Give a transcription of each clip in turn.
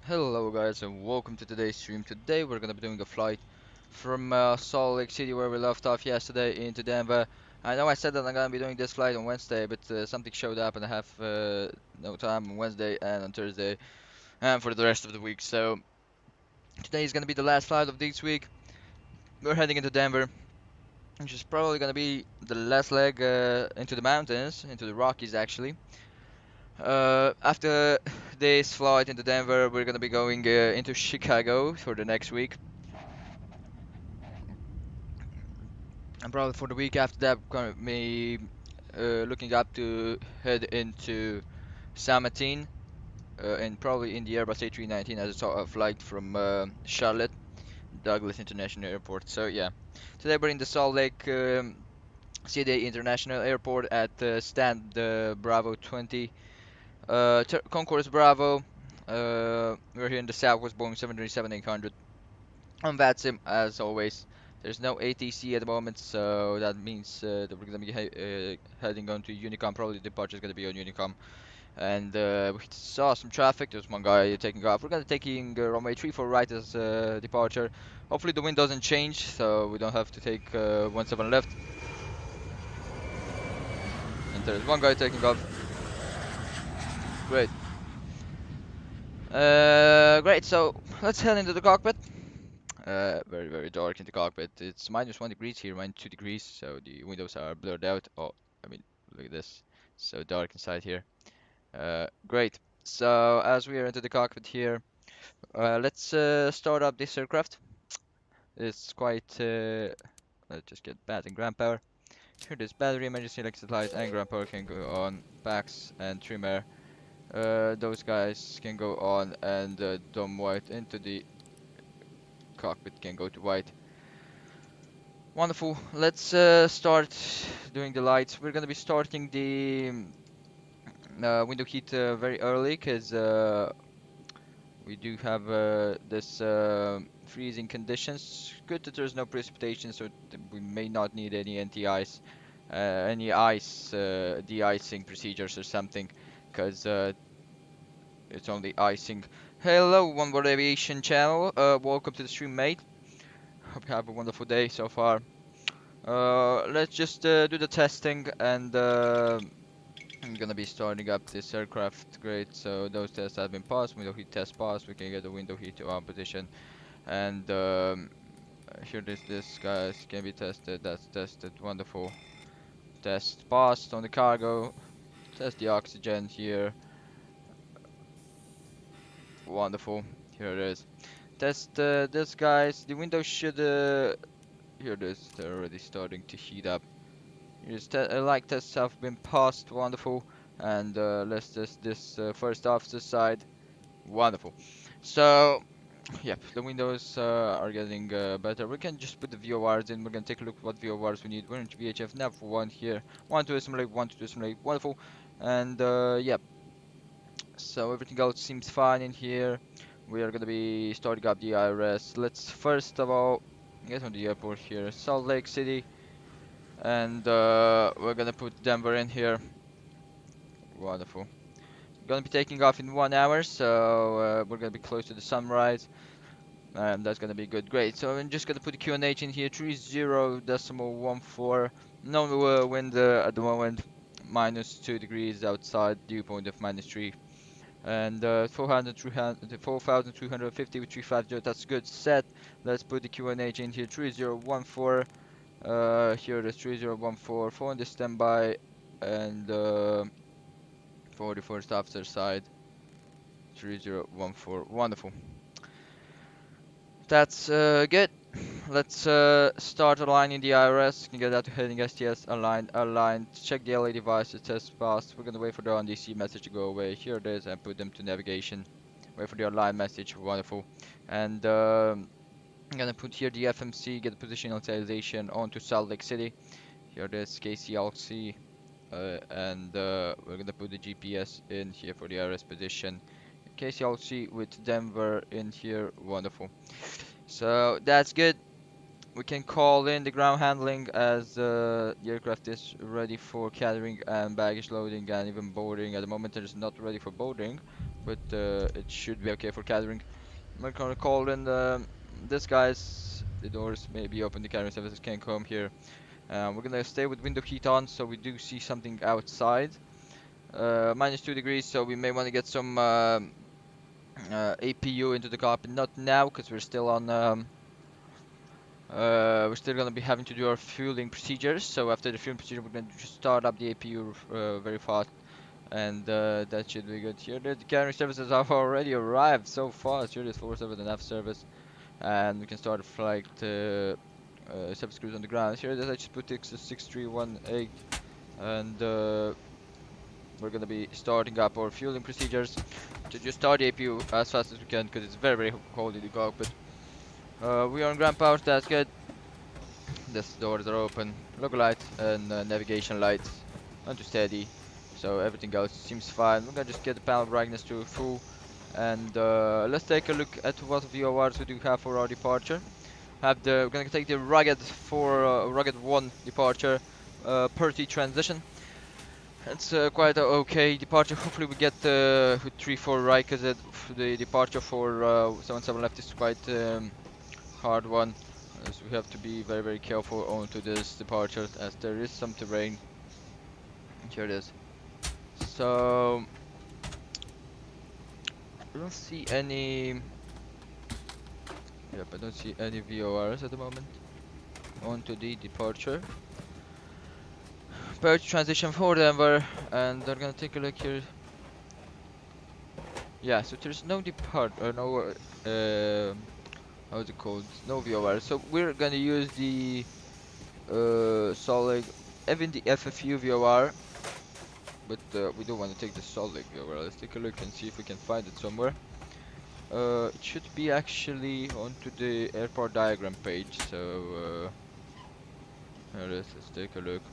Hello guys and welcome to today's stream. Today we're gonna be doing a flight from Salt Lake City where we left off yesterday into Denver. I know I said that I'm gonna be doing this flight on Wednesday, but something showed up and I have no time on Wednesday and on Thursday and for the rest of the week. So today is gonna be the last flight of this week. We're heading into Denver, which is probably gonna be the last leg into the mountains, into the Rockies actually. After this flight into Denver, we're gonna be going into Chicago for the next week. And probably for the week after that, gonna be looking up to head into San Martin and probably in the Airbus A319 as I saw a flight from Charlotte, Douglas International Airport. So yeah, today we're in the Salt Lake City International Airport at stand Bravo 20, Concourse Bravo. We're here in the Southwest Boeing 737-800 on VATSIM as always. There's no ATC at the moment, so that means that we're gonna be heading on to Unicom. Probably the departure is gonna be on Unicom. And we saw some traffic. There's one guy taking off. We're gonna taking runway 34 right as departure. Hopefully the wind doesn't change, so we don't have to take 17 left. And there's one guy taking off. Great. Great. So let's head into the cockpit. Very dark in the cockpit. It's -1 degrees here, -2 degrees, so the windows are blurred out. Oh, I mean, look at this. So dark inside here. Great. So as we are into the cockpit here, let's start up this aircraft. It's quite. Let's just get battery and ground power. Here, this battery, emergency exit light, and ground power can go on. Backs and trimmer. Those guys can go on, and dome white into the cockpit can go to white. Wonderful. Let's start doing the lights. We're gonna be starting the window heat very early because we do have this freezing conditions. Good that there's no precipitation, so we may not need any anti-ice, any ice de-icing procedures or something, because it's only icing. Hello, One World Aviation channel. Welcome to the stream, mate. Hope you have a wonderful day so far. Let's just do the testing and I'm gonna be starting up this aircraft. Great, so those tests have been passed. Window heat test passed. We can get the window heat to our position. And here this guys can be tested. That's tested. Wonderful. Test passed on the cargo. Test the oxygen here. Wonderful. Here it is. Test this guys. The window should here it is. They're already starting to heat up. Like tests have been passed, wonderful. And let's test this first officer side, wonderful. So, yep, the windows are getting better. We can just put the VORs in. We're gonna take a look at what VORs we need. We're into VHF nav 1 here, 1 to assimilate, 1 to assimilate, wonderful. And yep, so everything else seems fine in here. We are gonna be starting up the IRS. Let's first of all get on the airport here, Salt Lake City. And we're gonna put Denver in here. Wonderful. Gonna be taking off in 1 hour, so we're gonna be close to the sunrise, and that's gonna be good. Great. So I'm just gonna put the QNH in here. 30.14. No wind at the moment. -2 degrees outside. Dew point of -3. And 4,350 with 350. That's good. Set. Let's put the QNH in here. 3014. Here it is 3014, phone the standby, and for the first officer side 3014. Wonderful. That's good. Let's start aligning the IRS. Can get that to heading STS aligned. Check the LA devices. Test passed. We're gonna wait for the ONDC message to go away. Here it is, and put them to navigation. Wait for the align message. Wonderful. And I'm gonna put here the FMC, get the position utilization onto Salt Lake City. Here it is, KCLC, and we're gonna put the GPS in here for the IRS position. KCLC with Denver in here, wonderful. So that's good. We can call in the ground handling as the aircraft is ready for catering and baggage loading and even boarding. At the moment it is not ready for boarding, but it should be okay for catering. I'm gonna call in this guys. The doors may be open. The catering services can come here. We're gonna stay with window heat on, so we do see something outside. -2 degrees, so we may want to get some APU into the cockpit. Not now, because we're still on. We're still gonna be having to do our fueling procedures. So after the fueling procedure, we're gonna just start up the APU very fast, and that should be good. Here, the catering services have already arrived so fast. Here, this 47.5 service, and we can start a flight. Service crews on the ground. Here, I just put X6318, and we're gonna be starting up our fueling procedures to just start the APU as fast as we can, because it's very, very cold in the cockpit. We are on ground power, that's good. These doors are open. Logo lights and navigation lights onto steady, so everything else seems fine. We're gonna just get the panel brightness to full, and let's take a look at what VORs we do have for our departure. We're gonna take the rugged 1 departure, Perty transition. It's quite a okay departure. Hopefully we get with 3-4 right, because the departure for 77 left is quite hard one. So we have to be very, very careful onto this departure, as there is some terrain. Here it is. So I don't see any. Yep, I don't see any VORs at the moment onto the departure. Perch transition for Denver, and they're gonna take a look here. Yeah, so there's no how's it called? No VOR. So we're gonna use the solid, even the FFU VOR, but we don't want to take the solid VOR. Let's take a look and see if we can find it somewhere. It should be actually onto the airport diagram page. So here it is. Let's take a look.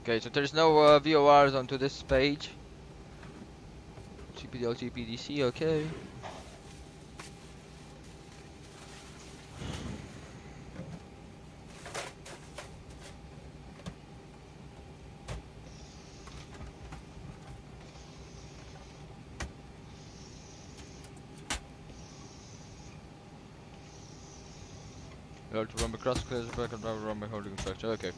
Okay, so there's no VORs onto this page. CPDL, CPDC, okay. To run across clears back and run by holding structure. Okay.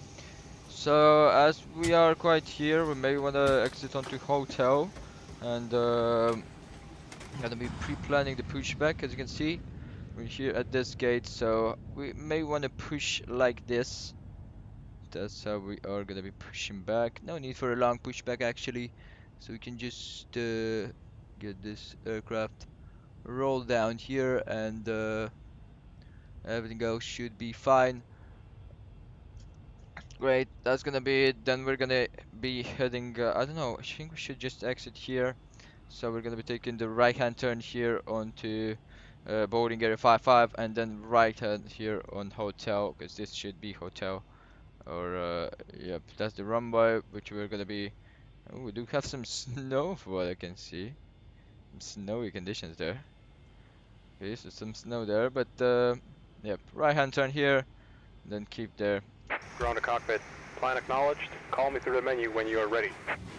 So as we are quite here, we may want to exit onto hotel, and gonna be pre-planning the pushback. As you can see, we're here at this gate, so we may want to push like this. That's how we are gonna be pushing back. No need for a long pushback actually, so we can just get this aircraft roll down here, and everything else should be fine. Great, that's gonna be it. Then we're gonna be heading, I don't know, I think we should just exit here. So we're gonna be taking the right hand turn here onto boarding area 55, and then right hand here on hotel, because this should be hotel. Or, yep, that's the runway, which we're gonna be. Oh, we do have some snow for what I can see. Some snowy conditions there. Okay, so some snow there, but yep, right hand turn here, then keep there. Ground to cockpit. Plan acknowledged. Call me through the menu when you are ready.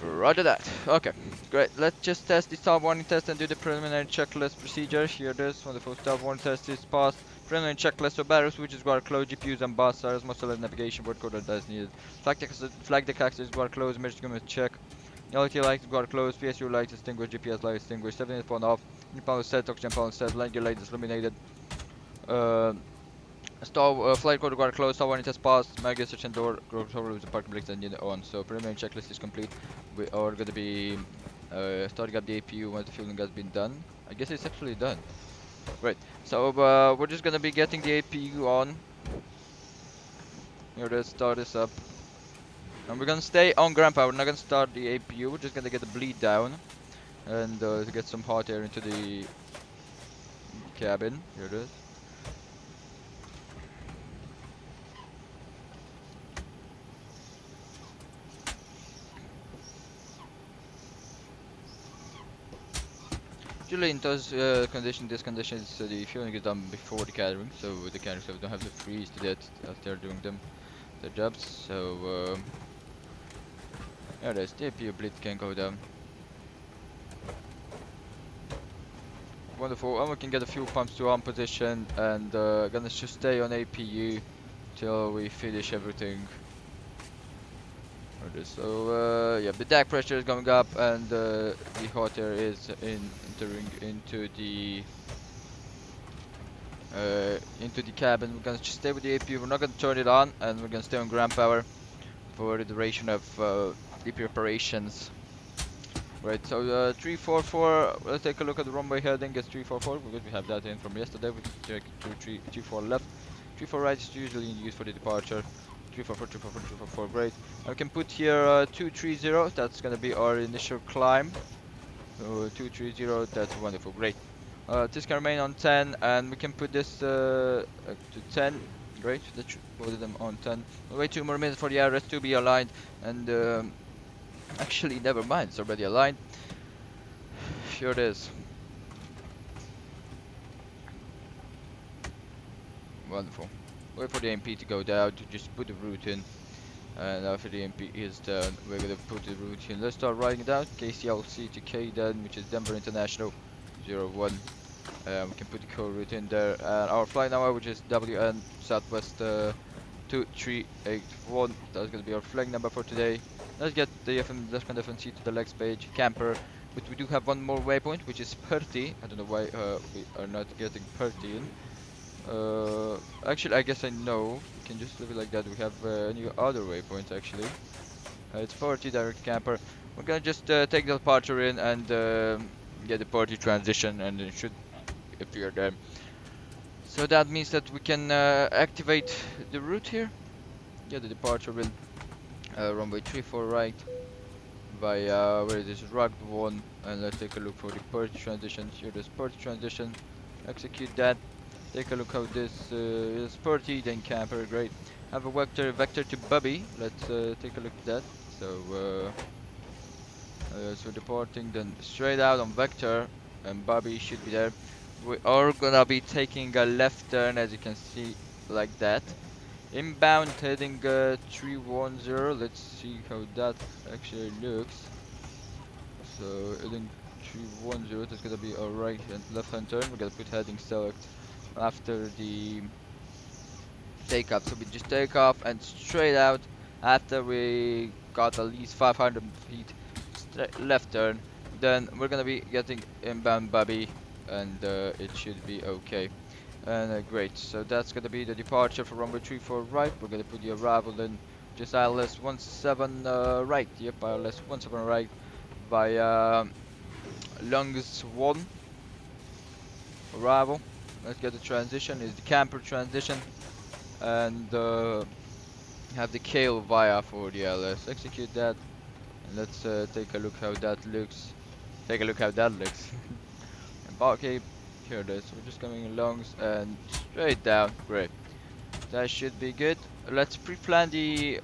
Roger that. Okay, great. Let's just test the stop warning test and do the preliminary checklist procedure. Here it is. Wonderful. Stop warning test is passed. Preliminary checklist. So battery switches guard closed. GPUs and bus stars. Most select navigation board code as needed. Flag deck access guard closed. Emergency government check. LT lights guard closed. PSU lights extinguished. GPS light extinguished. 7 on off. New panel set. Oxygen panel set. Landing light is illuminated. Flight code guard closed, stop warning test passed, mag search and door, control with the parking brakes engine on. So preliminary checklist is complete. We are gonna be starting up the APU once the fueling has been done. I guess it's actually done. Great. So we're just gonna be getting the APU on. Here, let's start this up. And we're gonna stay on ground power. We're not gonna start the APU. We're just gonna get the bleed down and to get some hot air into the cabin. Here it is. Usually in those these conditions, the fueling is done before the catering, so the catering so we don't have to freeze to death as they're doing their jobs. So yeah, the APU bleed can go down. Wonderful, and we can get a fuel pumps to on position, and gonna just stay on APU till we finish everything. So yeah, the deck pressure is going up, and the hot air is entering into the cabin. We're gonna just stay with the APU. We're not gonna turn it on, and we're gonna stay on ground power for the duration of DP operations. Right, so 344, let's take a look at the runway heading. It's 344 because we have that in from yesterday. We check 34 left, 34 right is usually used for the departure. 344, 344, 344, great. And we can put here 230, that's gonna be our initial climb. So 230, that's wonderful, great. This can remain on 10, and we can put this to 10. Great, let's put them on 10. We'll wait 2 more minutes for the IRS to be aligned, and actually, never mind, it's already aligned. Sure it is. Wonderful. Wait for the MP to go down to just put the route in. And after the MP is done, we're gonna put the route in. Let's start writing it down. KSLC-KDEN, which is Denver International 01. We can put the code route in there. And our flight number, which is WN Southwest 2381. That's gonna be our flag number for today. Let's get the FMC to the next page. Camper. But we do have one more waypoint, which is Perty. I don't know why we are not getting Perty in. Actually, I guess I know. We can just leave it like that. We have any other waypoints actually. It's Perty direct camper. We're gonna just take the departure in and get the Perty transition, and it should appear there. So that means that we can activate the route here. Get the departure in runway 34 right via where is this rugged one, and let's take a look for the Perty transition. Here there's Perty transition. Execute that. Take a look how this is Perty, then camper, great. Have a vector to Bubby. Let's take a look at that. So so departing then straight out on vector, and Bubby should be there. We are gonna be taking a left turn, as you can see, like that. Inbound heading 310. Let's see how that actually looks. So heading 310, that's gonna be our right and left hand turn. We're gonna put heading select after the takeoff. So we just take off and straight out after we got at least 500 feet left turn. Then we're gonna be getting inbound Bobby, and it should be okay. And great, so that's gonna be the departure for runway 34 right. We're gonna put the arrival in just ILS 17 right. Yep, ILS 17 right via Lungs 1 arrival. Let's get the transition, is the camper transition, and have the Kale via for the LS. Execute that, and let's take a look how that looks. Take a look how that looks. Okay, here it is. We're just coming along and straight down. Great. That should be good. Let's pre-plan the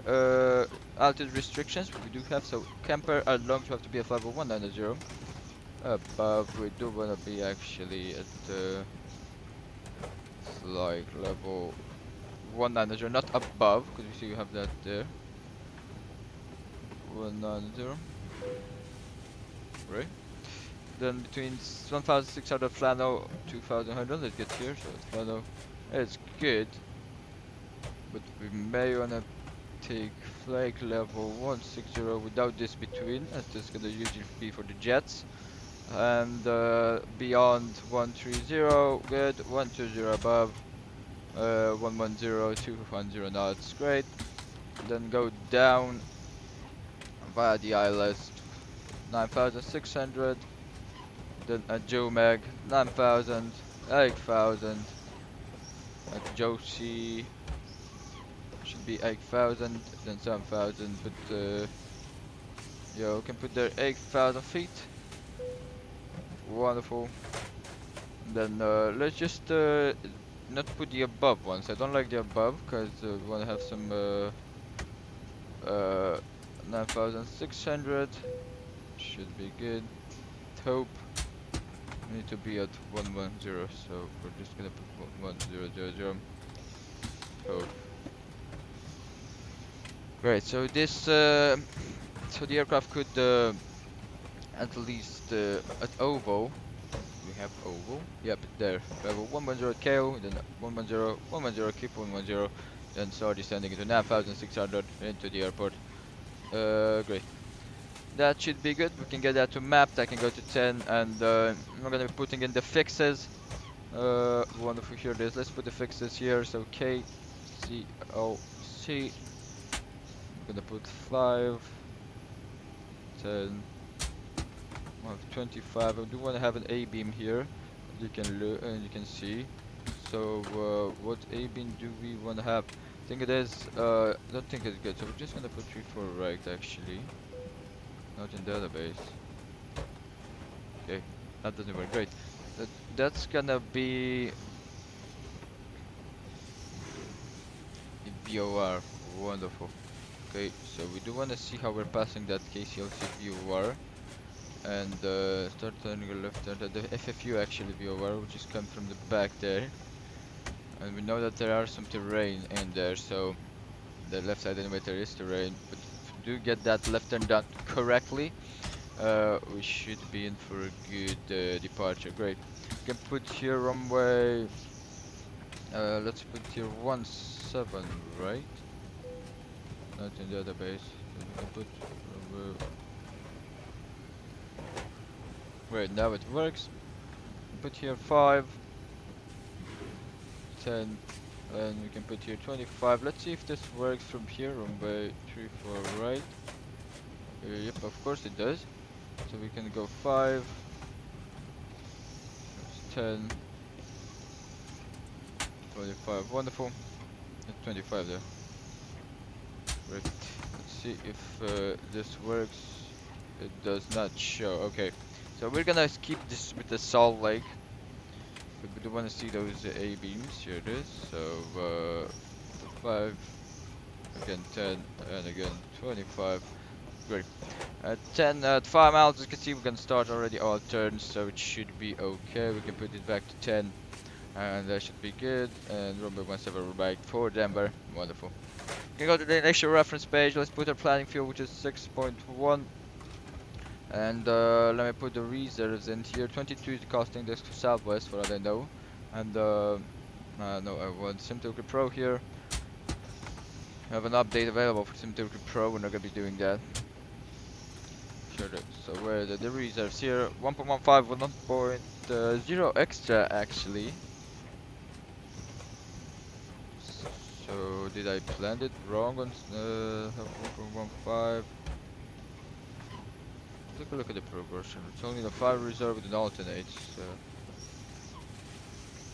altitude restrictions we do have. So camper along to have to be at 50190. Above we do wanna be actually at like level 190, not above, because we see you have that there. 190. Right. Then between 1600 flannel, 2100, let's get here. So flannel is good, but we may wanna take flag level 160 without this between, as this is gonna usually be for the jets. And beyond 130, good. 120 above, 110, 210 knots, great. Then go down via the ILS 9600, then at Jomeg 9000, 8000, at Josie should be 8000, then 7000, but yeah, we can put there 8000 feet. Wonderful. Then let's just not put the above ones. I don't like the above because we want to have some 9600 should be good. Hope need to be at 110, so we're just gonna put 1000. Oh, great. So this, so the aircraft could at least at OVO. We have OVO. Yep, there. We have a 110 KO, then 110, 110, keep 110, then start descending into 9600 into the airport. Great. That should be good. We can get that to mapped. I can go to 10, and I'm gonna be putting in the fixes. Wonderful. Here it is. Let's put the fixes here. So KCLC. I'm gonna put 5, 10, 25. I do want to have an A beam here. You can look and you can see. So what A beam do we want to have? I think it is. Don't think it's good. So we're just gonna put 3, 4 right actually. Not in database. Okay, that doesn't work. Great. That's gonna be VOR. Wonderful. Okay, so we do want to see how we're passing that KCLC VOR. And start turning left turn at the FFU actually VOR, which is coming from the back there. And we know that there are some terrain in there, so the left side anyway there is terrain. But if we do get that left turn done correctly, we should be in for a good departure. Great. We can put here runway. Let's put here 17, right? Not in the database. So we can put runway. Great, now it works. Put here 5, 10, and we can put here 25. Let's see if this works from here. Runway 3, 4, right. Yep, of course it does. So we can go 5, 10, 25. Wonderful. That's 25 there. Great. Let's see if this works. It does not show. Okay. So we're gonna keep this with the Salt Lake. But we do want to see those A beams. Here it is. So 5, again 10, and again 25. Great. At 10, at 5 miles, as you can see, we can start already all turns, so it should be okay. We can put it back to 10, and that should be good. And runway 17 right for Denver. Wonderful. We can go to the initial reference page. Let's put our planning fuel, which is 6.1. And let me put the reserves in here. 22 is the costing this to Southwest, for all I know. And no, I want SimToolKit Pro here. I have an update available for SimToolKit Pro. We're not gonna be doing that. Sure. So where are the reserves here? 1.15 with 1.0 extra actually. So did I plan it wrong on 1.15? Take a look at the progression. It's only the 5 reserve with an alternate.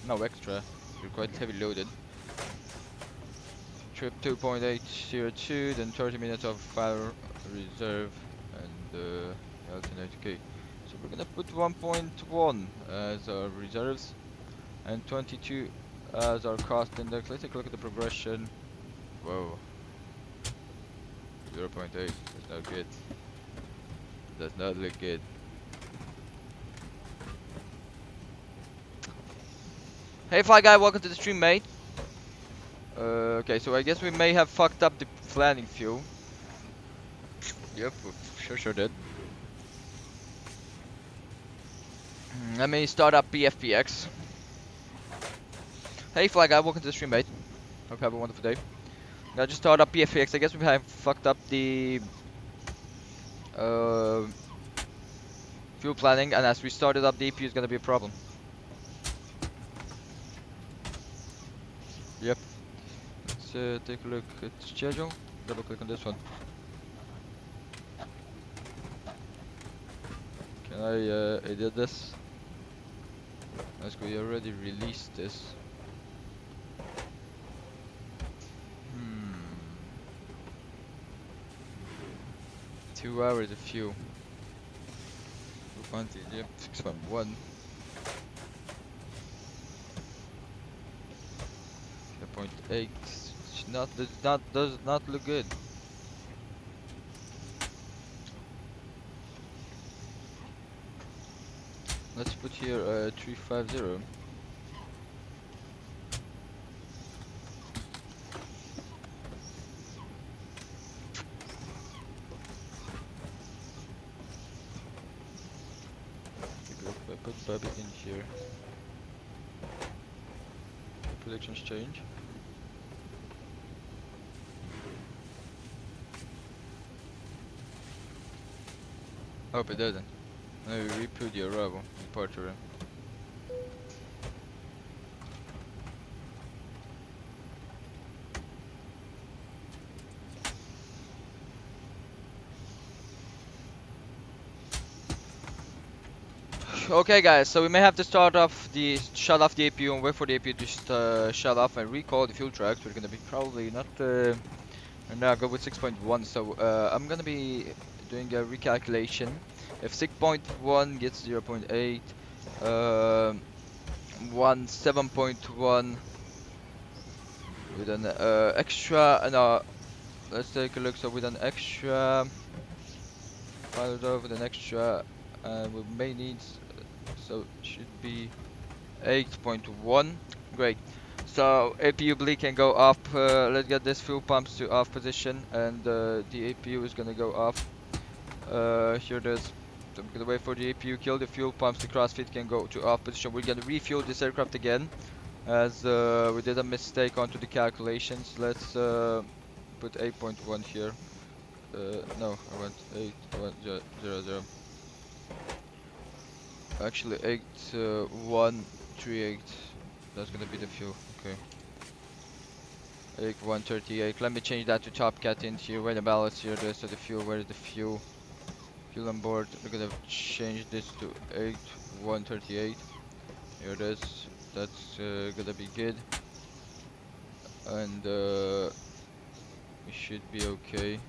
No extra. You're quite heavy loaded. Trip 2.802, then 30 minutes of 5 reserve and alternate. Okay. So we're gonna put 1.1 as our reserves and 22 as our cost index. Let's take a look at the progression. Whoa. 0.8. That's not good. Does not look good. Hey Fly Guy, welcome to the stream, mate. Okay, so I guess we may have fucked up the planning fuel. Yep, we sure did. Let me start up BFPX. Hey Fly Guy, welcome to the stream, mate. Hope you have a wonderful day. Now just start up BFPX. I guess we have fucked up the fuel planning, and as we started up, the EP is gonna be a problem. Yep. Let's take a look at the schedule. Double click on this one. Can I edit this? As we already released this. 2 hours of fuel. 2.0, yep, 6.1. 0.8. Does not look good. Let's put here 350. Maybe if I put Bobby in here. Predictions change. Hope it doesn't. Maybe repeat the arrival. Departure room. Okay guys, so we may have to shut off the APU and wait for the APU to shut off and recall the fuel tracks. We're gonna be probably not now go with 6.1, so I'm gonna be doing a recalculation. If 6.1 gets 0.8, 7.1 with an extra, no, let's take a look. So with an extra, file it over with an extra, we may need, so it should be 8.1. Great. So APU bleed can go up. Let's get this fuel pumps to off position, and the APU is gonna go off. Here it is. So I'm gonna wait for the APU, kill the fuel pumps, the crossfit can go to off position. We're gonna refuel this aircraft again, as we did a mistake onto the calculations. Let's put 8.1 here. No, I want 8.100. Actually, 8138. That's gonna be the fuel. Okay. 8138. Let me change that to Top Cat in here. Where the ballast here. So the fuel. Where is the fuel? Fuel on board. We're gonna change this to 8138. Here it is. That's gonna be good. And we should be okay.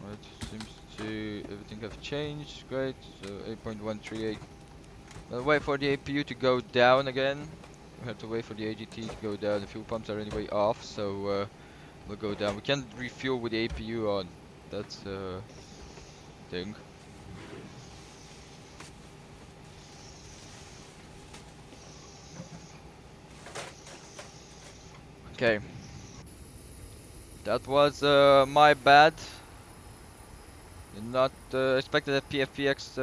Right. Seems to everything have changed. Great. So 8.138. We'll wait for the APU to go down again. We have to wait for the AGT to go down. The fuel pumps are anyway off, so we'll go down. We can't refuel with the APU on. That's the thing. Okay. That was my bad. Did not expected a PFPX,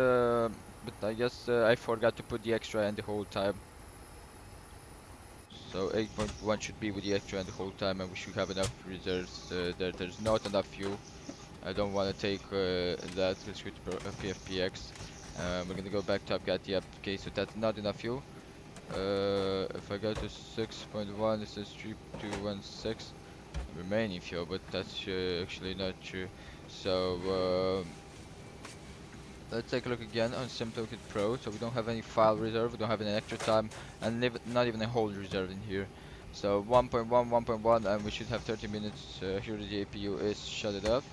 but I guess I forgot to put the extra in the whole time. So 8.1 should be with the extra in the whole time, and we should have enough reserves. There's not enough fuel. I don't want to take that. Let's go to PFPX. We're gonna go back to Top Yep. Okay, so that's not enough fuel. If I go to 6.1, this is 3216 remaining fuel, but that's actually not true. So let's take a look again on SimToken Pro. So we don't have any file reserve, we don't have any extra time, and not even a hold reserve in here. So 1.1, 1.1, and we should have 30 minutes. Here the APU is shut it off.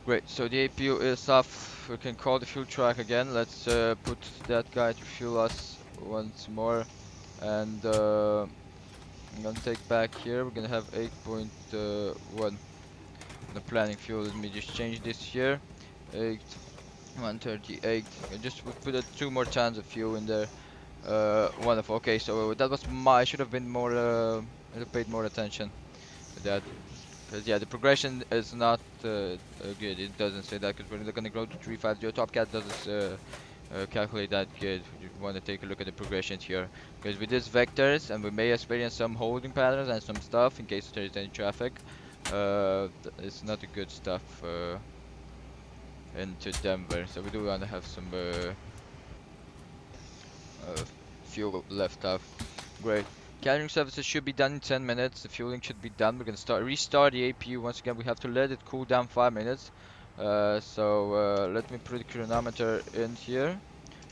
Great, so the APU is off. We can call the fuel track again. Let's put that guy to fuel us once more. And I'm gonna take back here. We're gonna have 8.1 the planning fuel. Let me just change this here. 8138. Just put two more tons of fuel in there. Wonderful. Okay, so that was I should have been more. I should have paid more attention to that. Because yeah, the progression is not good. It doesn't say that because we're not gonna go to 350. Top Cat doesn't calculate that good. You want to take a look at the progressions here. Because with these vectors, and we may experience some holding patterns and some stuff in case there is any traffic. It's not a good stuff into Denver. So we do want to have some fuel left off. Great. Catering services should be done in 10 minutes. The fueling should be done. We're gonna restart the APU once again. We have to let it cool down 5 minutes. Let me put the chronometer in here.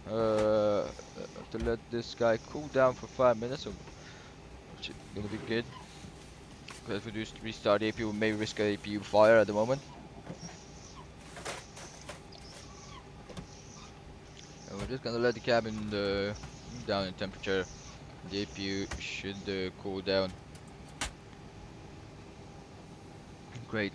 To let this guy cool down for 5 minutes. So it's gonna be good. Because if we do restart the APU, we may risk a APU fire at the moment. And we're just gonna let the cabin down in temperature. The APU should cool down. Great.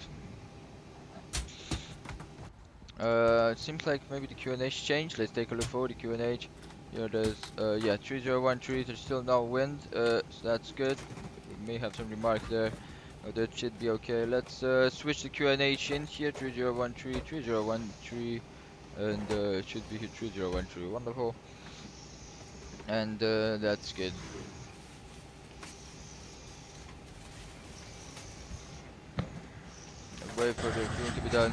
It seems like maybe the QNH changed. Let's take a look for the QNH. Here there's, yeah, 3013, there's still no wind, so that's good. We may have some remarks there. That should be okay. Let's switch the QNH in here, 3013, 3013, and it should be here 3013. Wonderful. And that's good. Wait for the fuel to be done.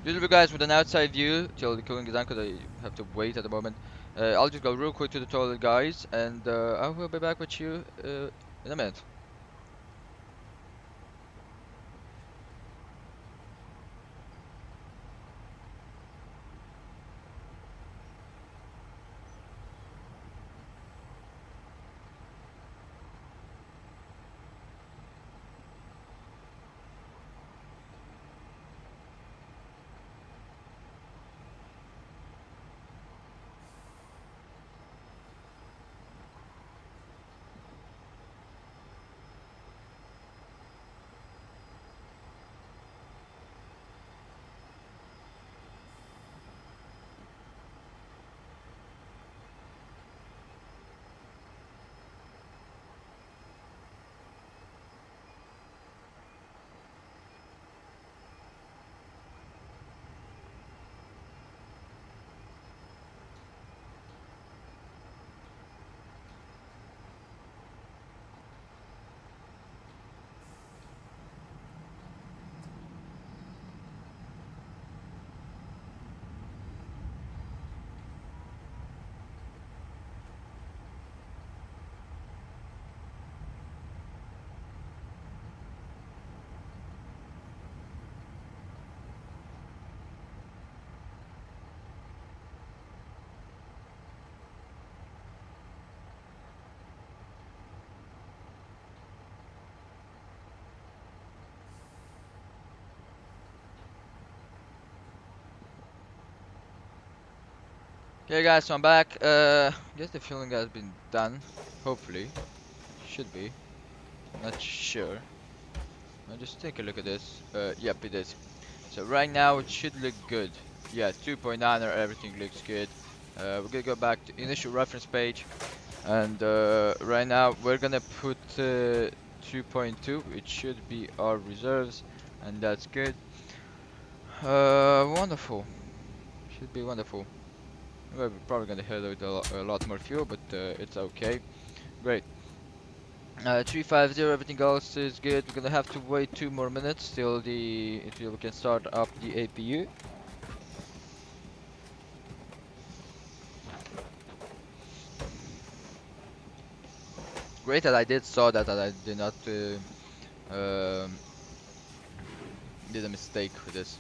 Usually guys with an outside view till the cooling is done because I have to wait at the moment. I'll just go real quick to the toilet guys and I will be back with you in a minute. Okay guys, so I'm back. Guess the fueling has been done. Hopefully. Should be. Not sure. I'll just take a look at this. Yep, it is. So right now it should look good. Yeah, 2.9 or everything looks good. We're gonna go back to initial reference page. And right now we're gonna put 2.2. It should be our reserves. And that's good. Wonderful. Should be wonderful. We're probably gonna hit with a lot more fuel, but it's okay. Great. 350, everything else is good. We're gonna have to wait 2 more minutes till we can start up the APU. Great that I that I did not did a mistake with this.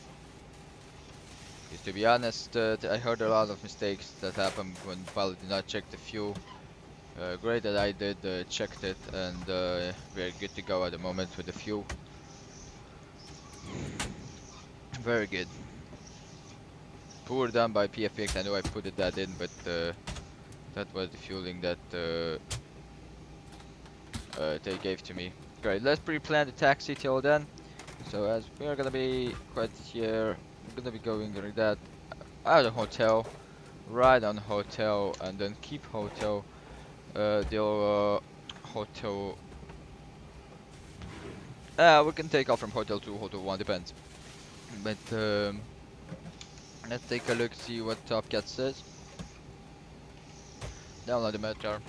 Because to be honest, I heard a lot of mistakes that happen when pilot did not check the fuel. Great that I did checked it, and we're good to go at the moment with the fuel. Very good. Poor done by PFX. I know I put that in, but that was the fueling that they gave to me. Great. Let's pre-plan the taxi till then. So as we are gonna be quite here, we're gonna be going like that out of hotel, ride on hotel, and then keep hotel. The hotel. We can take off from hotel 2, hotel 1, depends. But let's take a look, see what Top Cat says. Download the meter.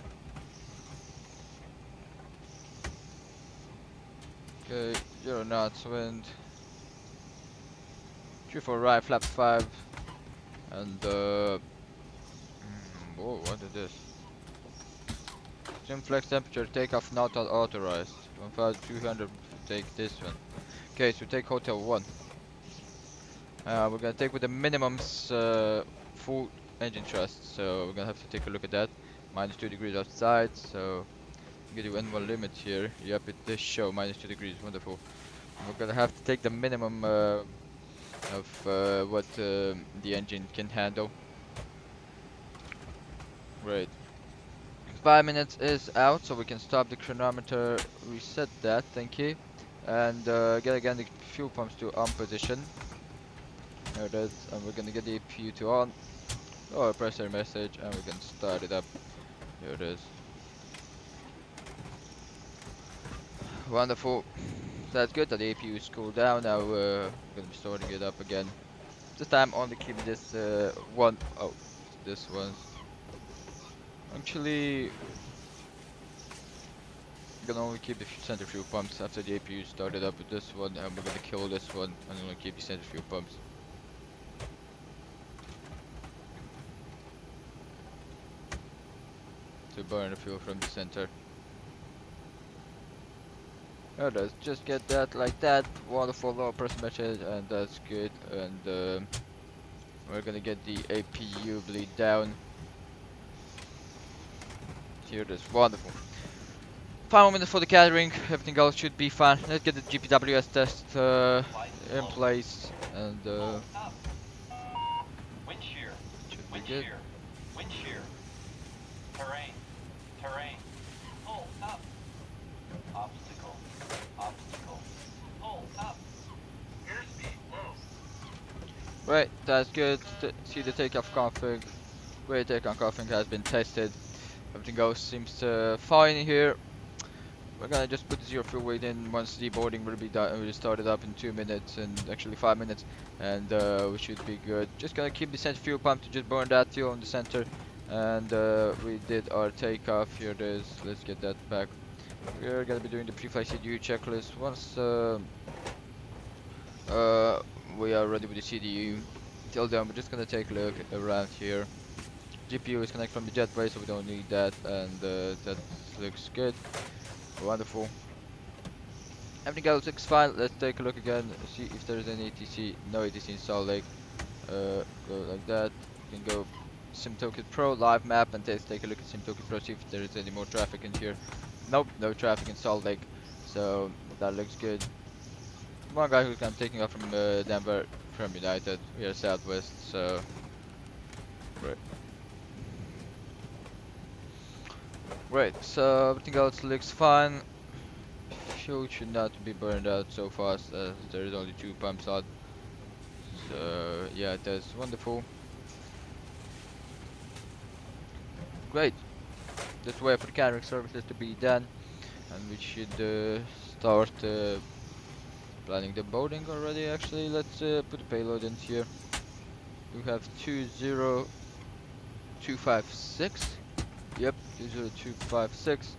Okay, 0 knots wind. 3-4 right, flaps 5. And whoa, what is this? Sim flex temperature, takeoff not authorized. 1200, take this one. Okay, so take hotel 1. We're gonna take with the minimums full engine thrust, so we're gonna have to take a look at that. -2 degrees outside, so get you N1 limit here. Yep, it does show -2 degrees, wonderful. We're gonna have to take the minimum of what the engine can handle. Right. 5 minutes is out, so we can stop the chronometer, reset that, thank you. And get again the fuel pumps to on position. There it is, and we're gonna get the APU to on. Or press our message, and we can start it up. Here it is. Wonderful. That's good that the APU is cooled down. Now we're gonna be starting it up again. This time only keep this one. Oh, this one's actually gonna only keep the centrifugal pumps after the APU started up with this one, and we're gonna kill this one and only keep the centrifugal pumps. To burn the fuel from the center. There it is. Just get that like that. Wonderful. Low press message, and that's good. And we're gonna get the APU bleed down. Here it is. Wonderful. 5 more minutes for the gathering. Everything else should be fine. Let's get the GPWS test in place, and Wind shear. should be Wind good. shear. Wind shear. Terrain. Terrain. Pull up. Obstacle. Obstacle. Pull up. Airspeed low. Right, that's good. See the takeoff config. Great, takeoff config has been tested. Everything else seems fine here. We're gonna just put the zero fuel weight in once the boarding will be done. We'll start it up in 2 minutes, and actually 5 minutes, and we should be good. Just gonna keep the center fuel pump to just burn that fuel in the center, and we did our takeoff. Here it is. Let's get that back. We're gonna be doing the pre-flight CDU checklist once we are ready with the CDU. Till then, we're just gonna take a look around here. GPU is connected from the jetway, so we don't need that, and that looks good. Wonderful. Everything else looks fine. Let's take a look again, see if there's any ATC. No ATC in Salt Lake. Go like that. You can go SimToken Pro live map, and let's take a look at SimToken Pro, see if there is any more traffic in here. Nope, no traffic in Salt Lake, so that looks good. One guy who's kind of taking off from Denver from United. We are Southwest, so right. Right, so everything else looks fine. Fuel should not be burned out so fast, as there is only 2 pumps on. So yeah, that's wonderful. Great. Let's wait for the catering services to be done, and we should start planning the boarding already. Actually, let's put the payload in here. We have 20256. Yep, 20256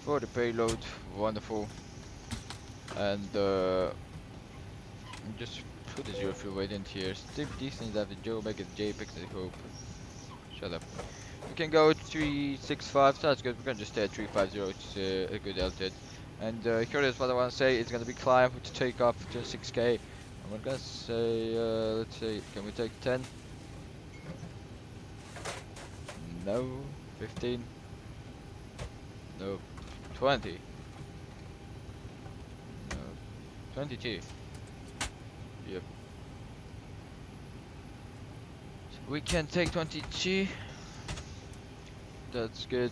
for the payload. Wonderful. And just put the zero fuel weight in here. Stick these things after Joe, make it JPEG, I hope. Shut up. We can go 365, so that's good. We're gonna just stay at 350, it's a good altitude. And here is what I want to say, it's gonna be climb with the takeoff to 6K. And we're gonna say, let's say, can we take 10? No. 15? No. 20? No. 22? Yep. We can take 22. That's good.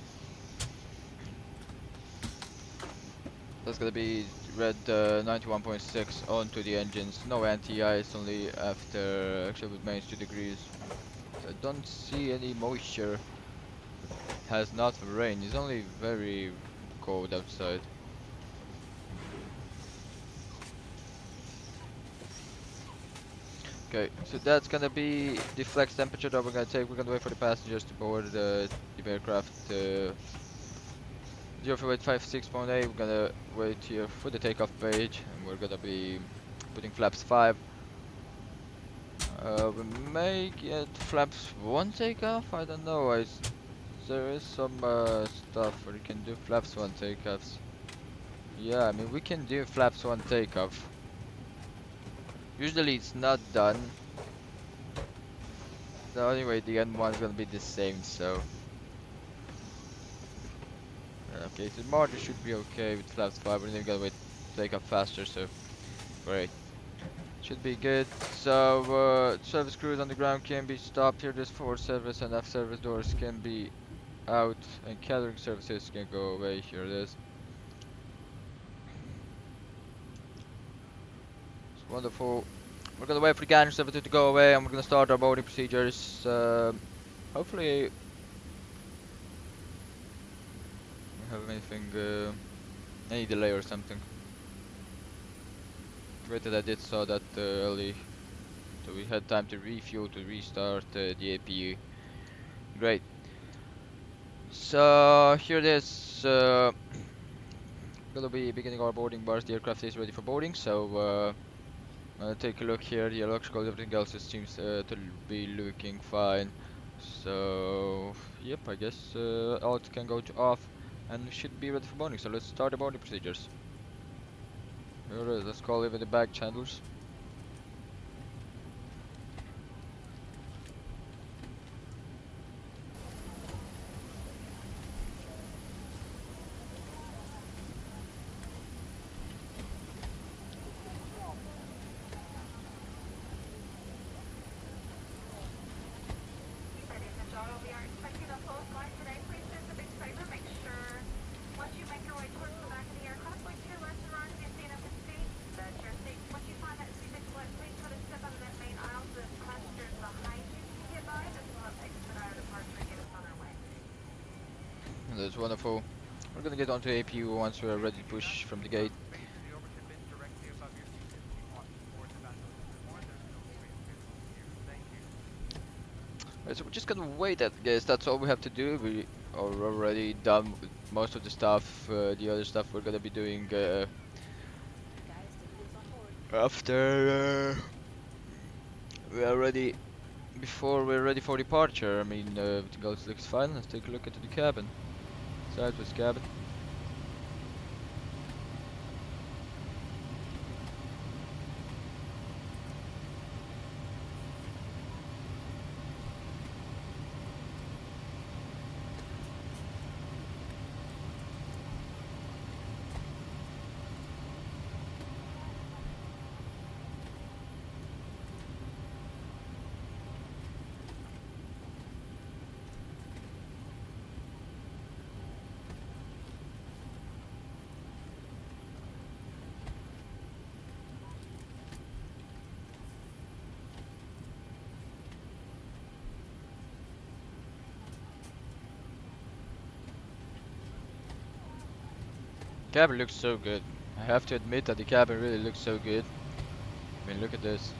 That's gonna be red 91.6 onto the engines. No anti-ice, only after actually with minus 2 degrees. So I don't see any moisture. Has not rained. It's only very cold outside. Okay, so that's gonna be the flex temperature that we're gonna take. We're gonna wait for the passengers to board the aircraft. 05856.8. We're gonna wait here for the takeoff page, and we're gonna be putting flaps 5. We may get flaps 1 takeoff. I don't know. There is some stuff where you can do flaps 1 takeoffs. Yeah, I mean we can do flaps 1 takeoff. Usually it's not done. So anyway, the N1 is gonna be the same, so. Okay, so margin should be okay with flaps 5, and then we're gonna wait take up faster, so great. Should be good. So service crews on the ground can be stopped here. This forward service and aft service doors can be out, and catering services can go away. Here it is. It's wonderful. We're gonna wait for the guidance service to go away, and we're gonna start our boarding procedures. Hopefully, we have anything, any delay or something. Great that I did saw that early, so we had time to refuel to restart the APU. Great. So here it is. Gonna be beginning our boarding bars. The aircraft is ready for boarding. So take a look here. The electrical, everything else seems to be looking fine. So yep, I guess all can go to off, and we should be ready for boarding. So let's start the boarding procedures. Here it is. Let's call even the back channels. That's wonderful. We're gonna get onto APU once we're ready to push from the gate. Right, so we're just gonna wait, I guess. That's all we have to do. We are already done with most of the stuff. The other stuff we're gonna be doing after we are ready. Before we're ready for departure. I mean, everything else looks fine. Let's take a look into the cabin. Sideways cabin. Cabin looks so good. I have to admit that the cabin really looks so good. I mean, look at this.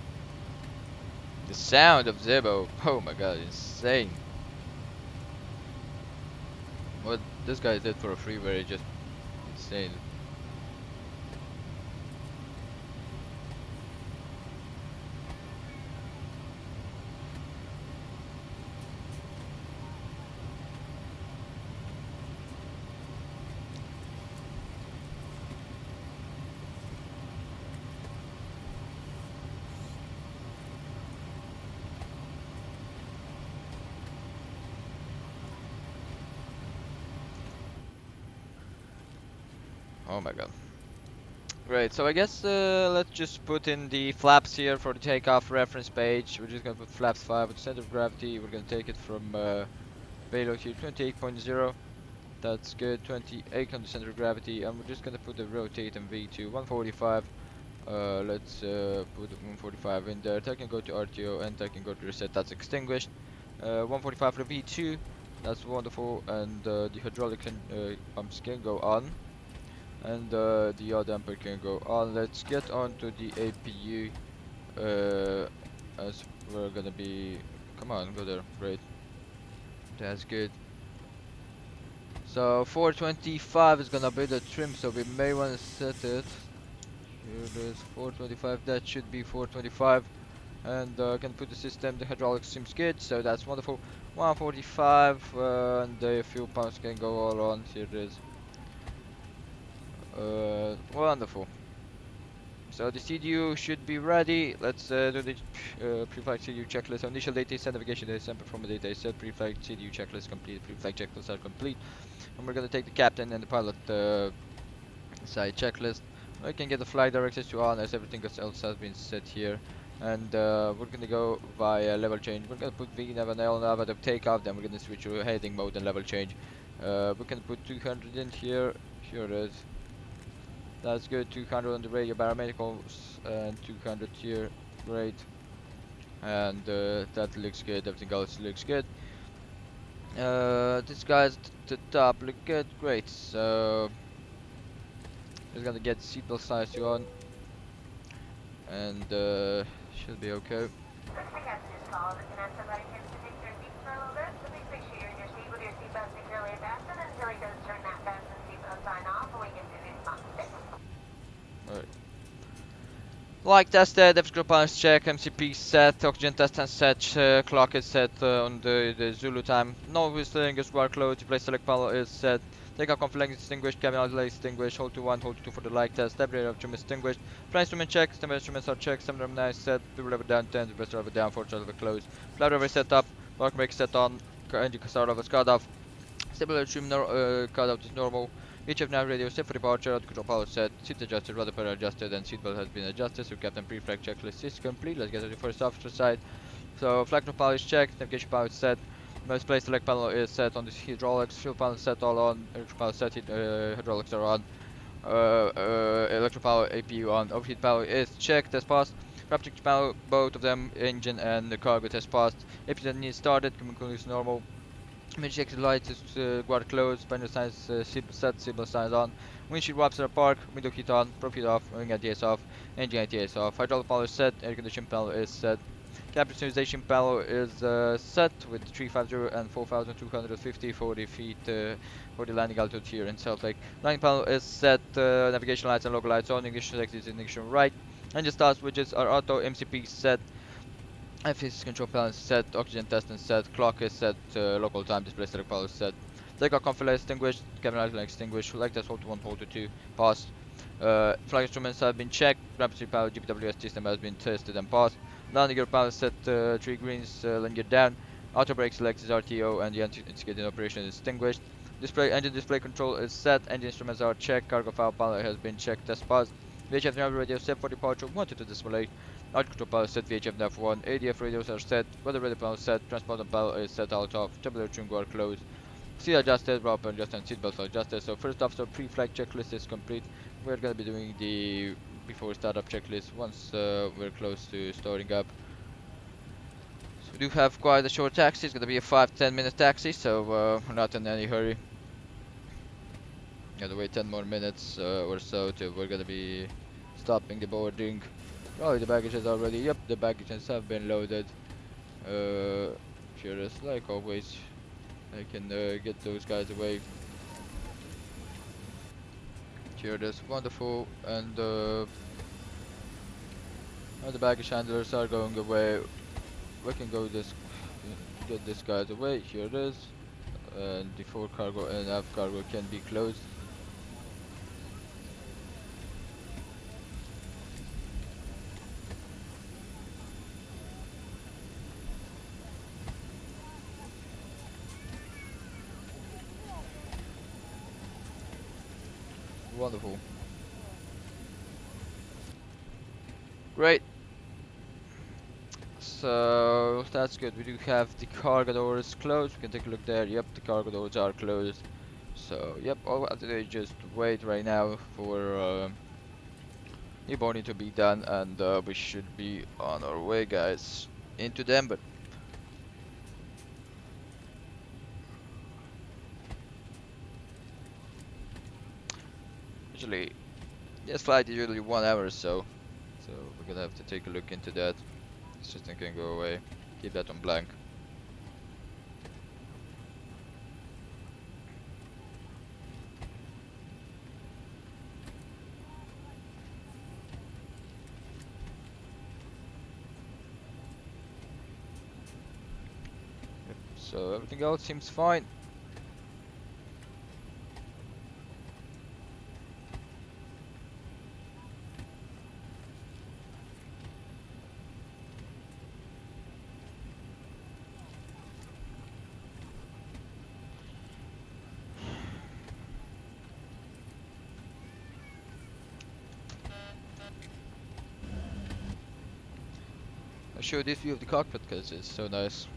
The sound of Zibo. Oh my god, insane. What this guy did for a freeware is just insane. Oh my god. Great, so I guess let's just put in the flaps here for the takeoff reference page. We're just gonna put flaps 5 with center of gravity. We're gonna take it from payload here 28.0. That's good, 28 on the center of gravity, and we're just gonna put the rotate MV to 145. Let's put 145 in there. That can go to RTO and that can go to reset. That's extinguished. 145 for the V2. That's wonderful, and the hydraulic pumps can go on. And the yaw damper can go on. Let's get on to the APU as we're gonna be, come on, go there, great, that's good. So 425 is gonna be the trim, so we may want to set it, here it is, 425, that should be 425. And I can put the system, the hydraulics seems good, so that's wonderful. 145 and the fuel pumps can go all on, here it is. Wonderful. So the CDU should be ready. Let's do the pre-flight CDU checklist. So initial data is set, navigation data is set, performance data is set, pre-flight CDU checklist complete, pre-flight checklists are complete. And we're gonna take the captain and the pilot side checklist. We can get the flight directives to on as everything else has been set here. And we're gonna go via level change. We're gonna put VNAV and LNAV at the takeoff, then we're gonna switch to heading mode and level change. We can put 200 in here. Here it is. That's good, 200 on the radio barometricals and 200 here. great. And that looks good, everything else looks good. This guy's the top look good, great. So just gonna get seatbelt size you on, and should be okay. I got this call that can have somebody tends to take their seats for a little bit, so please make sure you're in your seat with your seatbelt securely fastened until he does turn that fasten seatbelt sign off and we can do the response. Alright. Like tested, F-group balance check, MCP set, oxygen test and set, clock is set on the Zulu time. No whistling is workload, display select panel is set. Take out conflict extinguished, cabin outlet extinguished, hold to 1, hold to 2 for the light test, temperature of instrument extinguished. Flight instrument check, temperature instruments are checked, 709 set, fuel level down 10, vessel level down, 4 level closed. Flight over set up, park brake set on, engine start off is cut off. Stability trim cutout is normal. VHF nav radio set for departure, out control power set, seat adjusted, rudder pedal adjusted, and seatbelt has been adjusted, so captain pre-flight checklist is complete. Let's get to the first officer side. So flight control power is checked, navigation power is set, most place select panel is set on the hydraulics, fuel panel set all on, electric power set, hydraulics are on, electric power APU on, overheat power is checked, test passed. Raptor panel, both of them, engine and the cargo test passed. APU needs started, communication is normal. Check the lights is guard closed, panel signs set, symbol signs on, windshield wipers are parked, window heat on, prop heat off, wing ITS off, engine ITS off, hydraulic panel is set, air conditioning panel is set, cabin pressurization panel is set with 350 and 4250 for the feet for the landing altitude here in Salt Lake. Landing panel is set, navigation lights and local lights on, ignition select is ignition right, engine start switches are auto, MCP set. FS control panel is set, oxygen test is set, clock is set, local time display select panel is set. Takeoff conflict extinguished, cabin light extinguished, like test hold to 1, hold to 2, passed. Flight instruments have been checked, gravity power GPWS system has been tested and passed. Landing gear panel set, 3 greens, landing gear down. Auto brake select is RTO and the anti-skidding operation is extinguished. Display engine display control is set, engine instruments are checked, cargo file panel has been checked, test passed. VHF nav radio set for departure, 1 to 2 display. Out control panel set, VHF nav 1, ADF radios are set, weather radio panel set, transponder panel is set out of, temperature trim guard closed, seat adjusted, rope adjusted, and seatbelts are adjusted. So first officer pre-flight checklist is complete. We're gonna be doing the before startup checklist once we're close to starting up. So we do have quite a short taxi, it's gonna be a 5-10 minute taxi, so we're not in any hurry. Gotta wait 10 more minutes or so till we're gonna be stopping the boarding. Oh, the baggage is already, yep, the baggages have been loaded. Curious, like always, I can get those guys away. Curious, wonderful, and the baggage handlers are going away. We can go get this guys away, here it is. And the 4 cargo and F cargo can be closed. Wonderful. Great. So that's good. We do have the cargo doors closed. We can take a look there. Yep, the cargo doors are closed. So yep, all we have to do is just wait right now for the boarding to be done, and we should be on our way, guys, into Denver. Usually, this flight is usually 1 hour or so. So we're gonna have to take a look into that. This system can go away. Keep that on blank. Yep. So everything else seems fine. I'll show this view of the cockpit because it's so nice.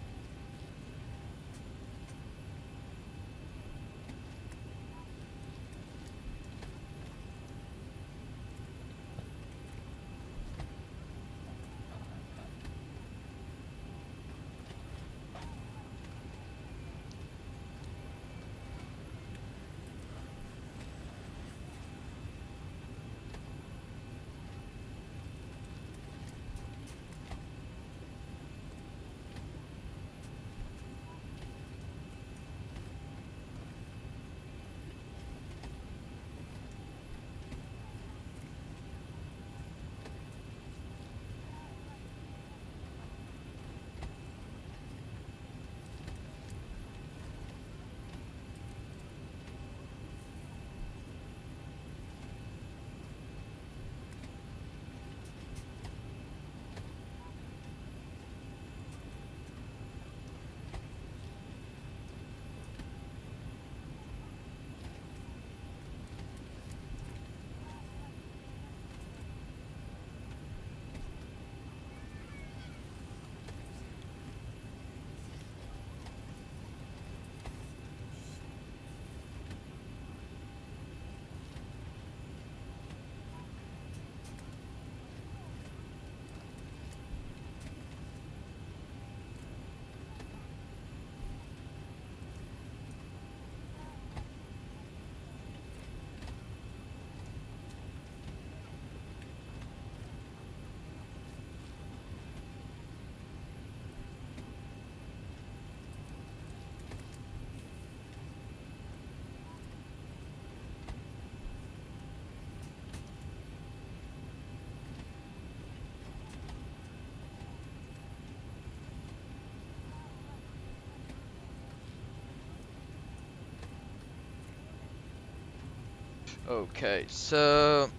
Okay, so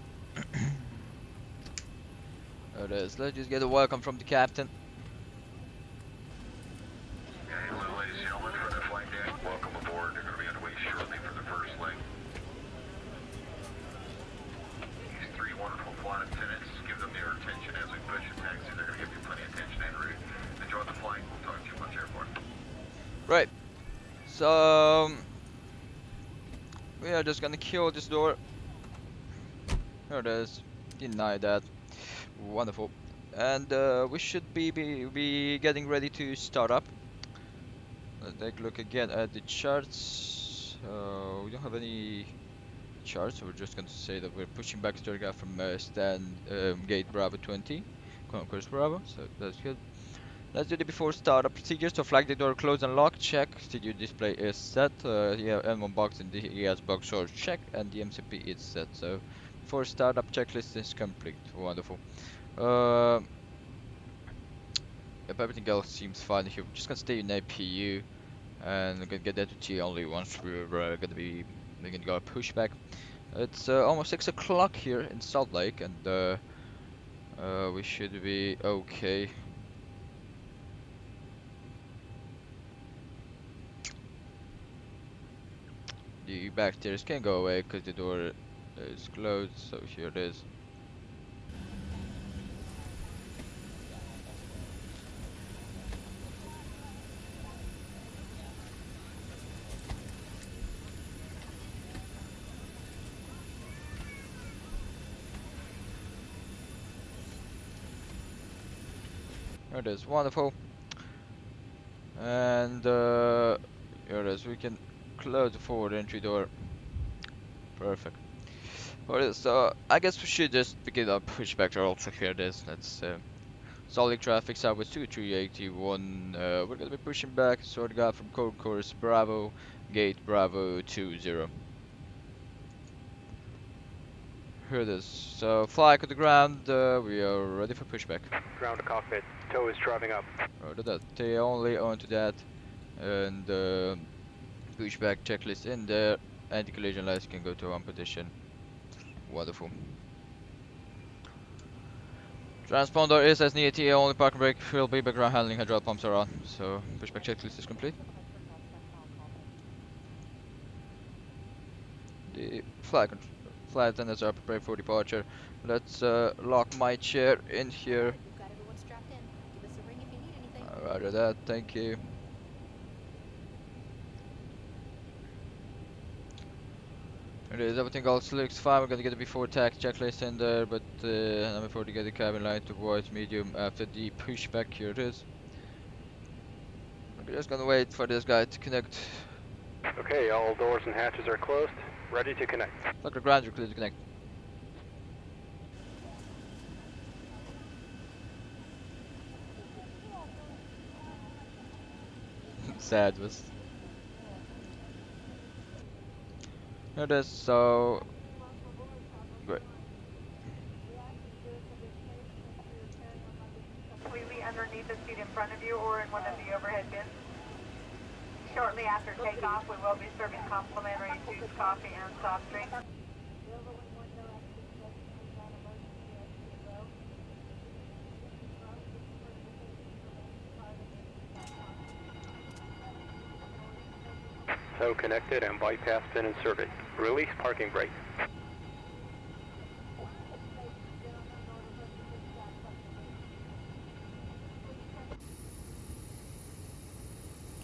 there it is. Let's just get a welcome from the captain. Hello, ladies and gentlemen, for the flight deck. Welcome aboard. They're going to be underway shortly for the first leg. These three wonderful flight attendants, give them your attention as we push and taxi. They're going to give you plenty of attention en route. Enjoy the flight. We'll talk to you once airport. Right. So we are just gonna kill this door. There it is. Deny that. Wonderful. And we should be getting ready to start up. Let's take a look again at the charts. We don't have any charts, so we're just going to say that we're pushing back to aircraft from gate Bravo 20, Concourse Bravo, so that's good. Let's do the before startup procedures. So flag the door closed and locked, check. Studio display is set. Yeah, M1 box and the ES box source check, and the MCP is set. So before startup checklist is complete. Wonderful. If everything else seems fine here, we're just gonna stay in APU and we're gonna get that to T only once we're gonna go pushback. It's almost 6 o'clock here in Salt Lake, and we should be okay. The back stairs can go away because the door is closed, so here it is. Here it is, wonderful. And here it is, we can close the forward entry door. Perfect. Alright, so I guess we should just begin our pushback to also here it is. Let's solid traffic southwest 2381. We're gonna be pushing back sort of from concourse Bravo, gate Bravo 20. Here it is. So flag on the ground, we are ready for pushback. Ground to cockpit. Tow is driving up. Roger that. Stay only onto that, and pushback checklist in there. Anti-collision lights can go to on position. Wonderful. Transponder is as near TA, only parking brake will be background handling, hydraulic pumps are on. So pushback checklist is complete. The flight attendants are prepared for departure. Let's lock my chair in here. We've got everyone strapped in. Give us a ring if you need anything. Roger that, thank you. It is, everything else looks fine. We're gonna get the before tax checklist in there, but now before to get the cabin light to voice medium after the pushback. Here it is. We're just gonna wait for this guy to connect. Okay, all doors and hatches are closed. Ready to connect. Look, the ground, you're clear to connect. Sad was. Here it is, so great. Will you be underneath the seat in front of you or in one of the overhead bins? Shortly after takeoff, we will be serving complimentary juice, coffee, and soft drinks. Tow connected and bypass pin inserted. Release parking brake.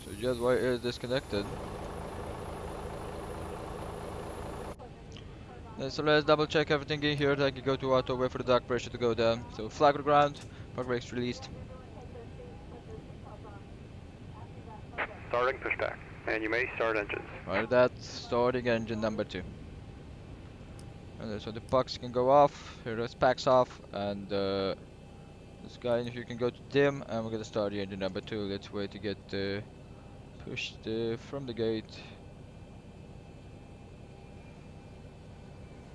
So just why is disconnected? So let's double check everything in here. I can go to auto, wait for the dark pressure to go down. So flag on the ground, park brakes released. Starting pushback. And you may start engines. Right, that's starting engine number 2. And so the pucks can go off. Here those packs off, and this guy in here can go to dim, and we're gonna start the engine number 2. Let's wait to get pushed from the gate.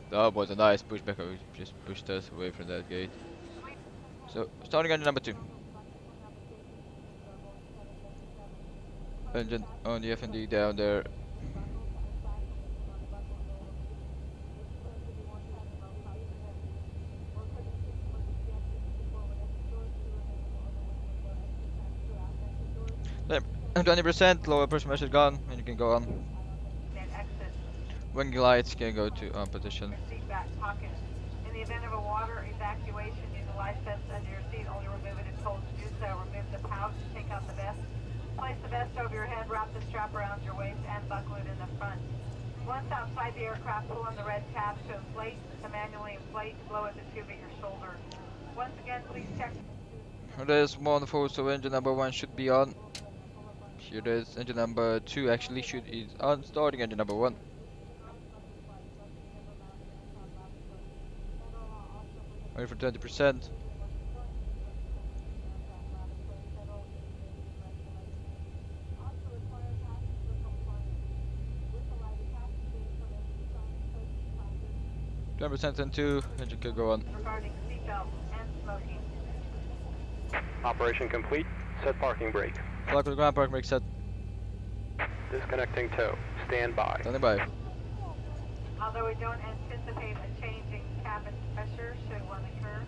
That was a nice pushback. We just pushed us away from that gate. So starting engine number 2. Engine on the F&D down there. Yep. 20%, lower pressure measure gone, and you can go on. Then exit Wing lights can go to on position. your seat back pocket. In the event of a water evacuation, use a life vest under your seat. Only remove it if told to do so. Remove the pouch, take out the vest. Place the vest over your head, wrap the strap around your waist, and buckle it in the front. Once outside the aircraft, pull on the red tab to inflate, to manually inflate, blow at the tube at your shoulder. Once again, please check. It is wonderful, so engine number 1 should be on. Here it is, engine number 2 actually is on, starting engine number 1. Wait for 20%. %, and 2, engine can go on. Regarding seatbelt and smoking. Operation complete. Set parking brake. Flag with the ground park brake set. Disconnecting tow. Stand by. Standing by. Although we don't anticipate a change in cabin pressure should one occur,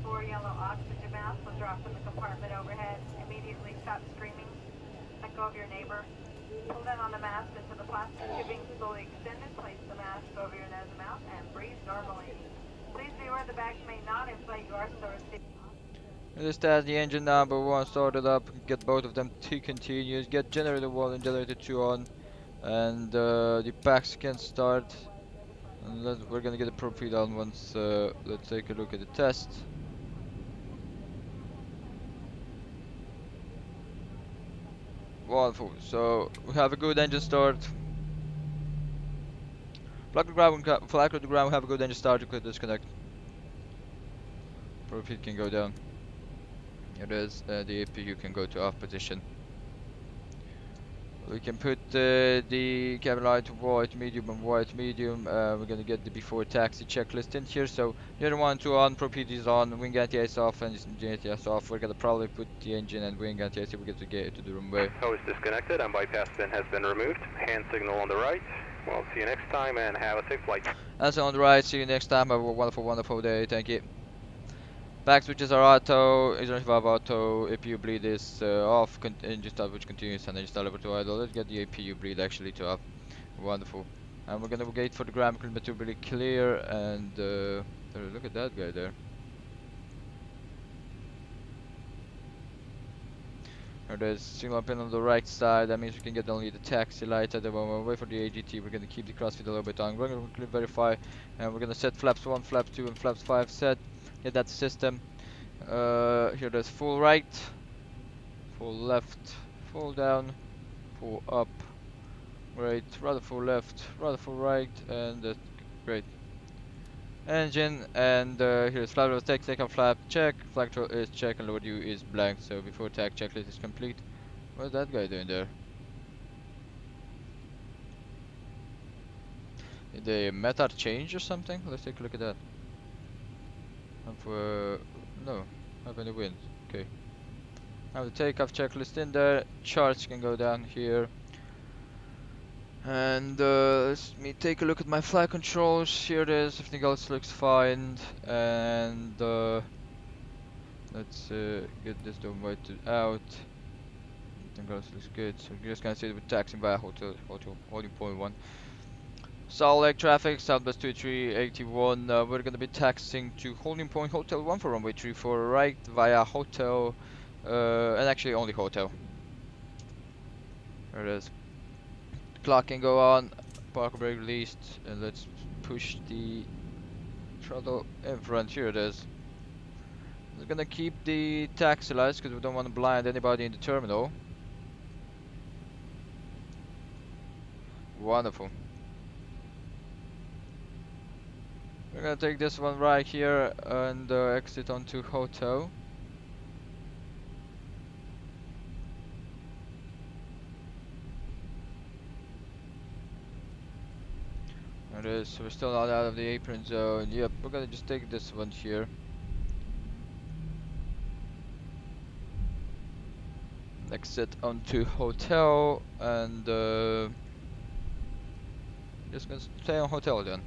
4 yellow oxygen masks will drop from the compartment overhead. Immediately stop screaming. Let go of your neighbor. Pull down on the mask into the plastic tubing slowly extended. Place the mask over your nose and mouth and breathe normally. Please be aware the bags may not inflate. You are still receiving. Just as the engine number 1 started up, get both of them to continuous, get generator 1 and generator 2 on, and the packs can start. And we're gonna get the prop feed on once. Let's take a look at the test. Wonderful. So we have a good engine start. Flag to the ground. We have a good engine start. You could disconnect. Prop feed can go down. Here it is. The APU can go to off position. We can put the cabin light to white, medium, and white, medium. We're gonna get the before taxi checklist in here. So the other 1, 2 on, prop heat is on, wing anti-ice off, and engine anti-ice off. We're gonna probably put the engine and wing anti-ice if we get to the runway. Tow is disconnected and bypass pin has been removed. Hand signal on the right. Well, see you next time and have a safe flight. That's on the right. See you next time. Have a wonderful, wonderful day. Thank you. Back switches are auto, ignition valve auto, APU bleed is off, engine start which continues, and engine start level to idle. Let's get the APU bleed actually to off. Wonderful. And we're gonna wait for the ground climate to be clear, and look at that guy there. There's signal pin on the right side, that means we can get only the taxi lights at the moment. Wait for the AGT, we're gonna keep the crossfeed a little bit on. We're gonna quickly verify, and we're gonna set flaps 1, flaps 2, and flaps 5 set. Get that system. Here there's full right, full left, full down, full up, great, rather full left, rather full right, and great. Engine, and here's flag level take off flap, check, flag control is check, and lower U is blank, so before tag checklist is complete. What's that guy doing there? Did the meta change or something? Let's take a look at that. No, have any wind. Okay. Have the takeoff checklist in there. Charts can go down here. And let me take a look at my flight controls. Here it is. Everything else looks fine. And let's get this done right out. Everything else looks good. So we're just gonna see with taxing via holding point 1. Salt Lake traffic, Southwest 2381. We're gonna be taxing to holding point Hotel 1 for runway 34 right via hotel, and actually only hotel. There it is. Clock can go on, park brake released, and let's push the throttle in front. Here it is. We're gonna keep the taxi lights because we don't want to blind anybody in the terminal. Wonderful. We're gonna take this one right here and exit onto hotel. There it is. So we're still not out of the apron zone. Yep, we're gonna just take this one here. Exit onto hotel, and just gonna stay on hotel then.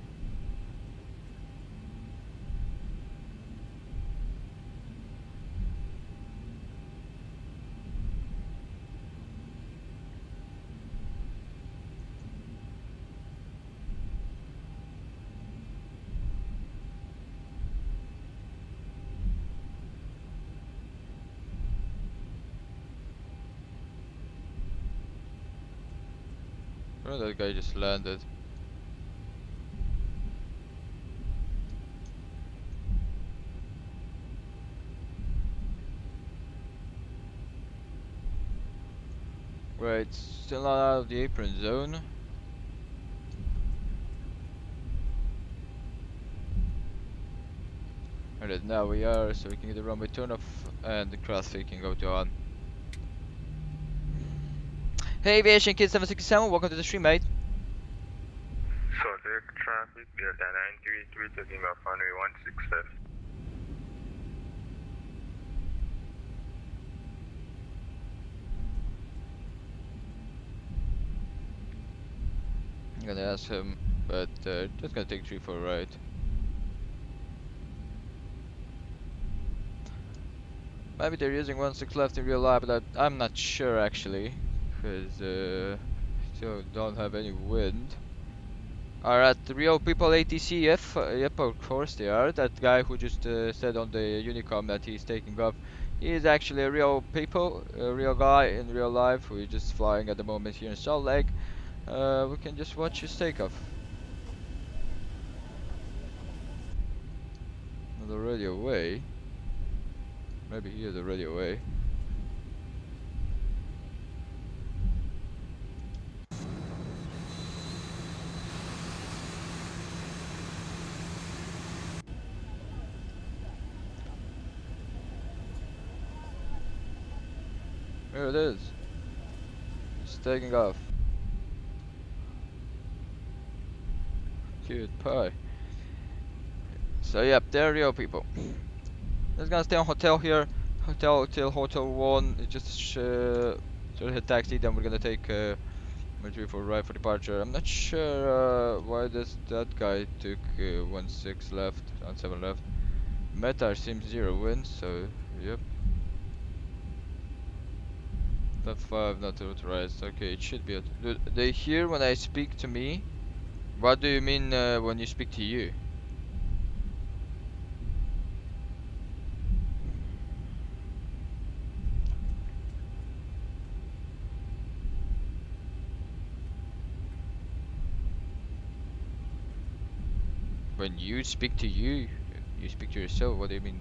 Where that guy just landed? Right, still not out of the apron zone. Alright, now we are, so we can get the runway turn off and the crossfade can go to on. Hey Aviation Kid 767, welcome to the stream, mate. So there traffic, Delta 933 taking off runway 167. I'm gonna ask him, but just gonna take 3 for a ride. Maybe they're using 1.6 left in real life, but I'm not sure actually, because still don't have any wind. Alright, the real people ATC, yep, of course they are. That guy who just said on the Unicom that he's taking off, he is actually a real people, a real guy in real life who is just flying at the moment here in Salt Lake. We can just watch his takeoff. Not already away. Maybe he is already away. Here it is. It's taking off. Cute pie. So yep, they're real people. Just gonna stay on hotel here. Hotel till Hotel 1. It's just hit taxi. Then we're gonna take Mercury for ride for departure. I'm not sure why that guy took 1.6 left, on 7 left. Meta seems 0 wins, so yep. Top 5 not authorized. Okay, it should be. Do they hear when I speak to me? What do you mean when you speak to you? When you speak to you, you speak to yourself. What do you mean?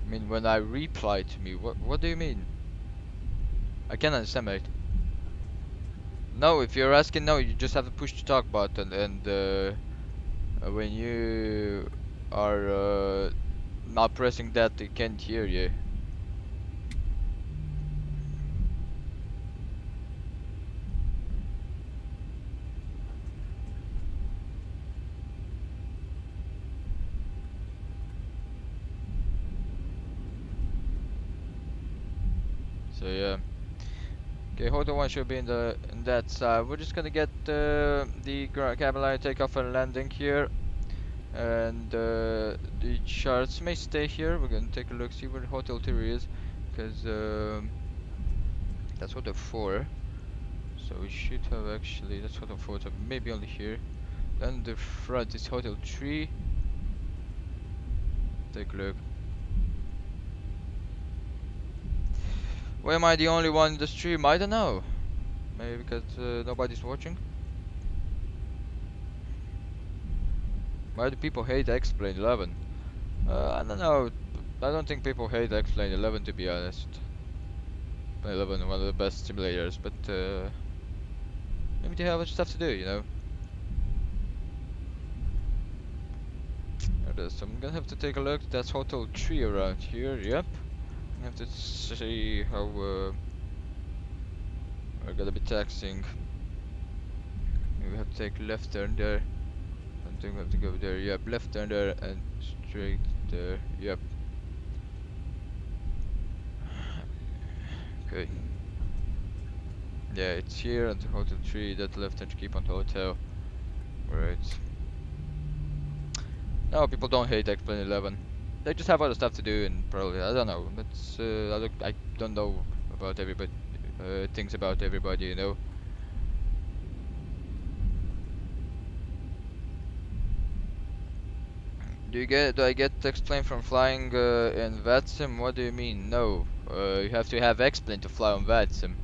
I mean when I reply to me. What do you mean? I can't understand, mate. No, if you're asking, no, you just have to push the talk button, and when you are not pressing that, they can't hear you. So yeah. Okay, Hotel 1 should be in that side. We're just gonna get the cabin line takeoff and landing here. And the charts may stay here. We're gonna take a look, see where Hotel 3 is. Because that's Hotel 4. So we should have actually, that's Hotel 4, so maybe only here. Then the front is Hotel 3. Take a look. Why am I the only one in the stream? I don't know. Maybe because nobody's watching. Why do people hate X-Plane 11? I don't know. I don't think people hate X-Plane 11, to be honest. 11, one of the best simulators, but maybe they have other stuff to do, you know. There it is. So I'm gonna have to take a look. That's Hotel 3 around here. Yep. I have to see how we're gonna be taxiing. We have to take left turn there. I think we have to go there. Yep, left turn there and straight there. Yep. Okay. Yeah, it's here at Hotel 3. That left turn to keep on hotel. Right. No, people don't hate X-Plane 11. They just have other stuff to do, and probably I don't know. That's I don't know about everybody. Things about everybody, you know. Do I get X-plane from flying in VATSIM? What do you mean? No. You have to have X-plane to fly on VATSIM.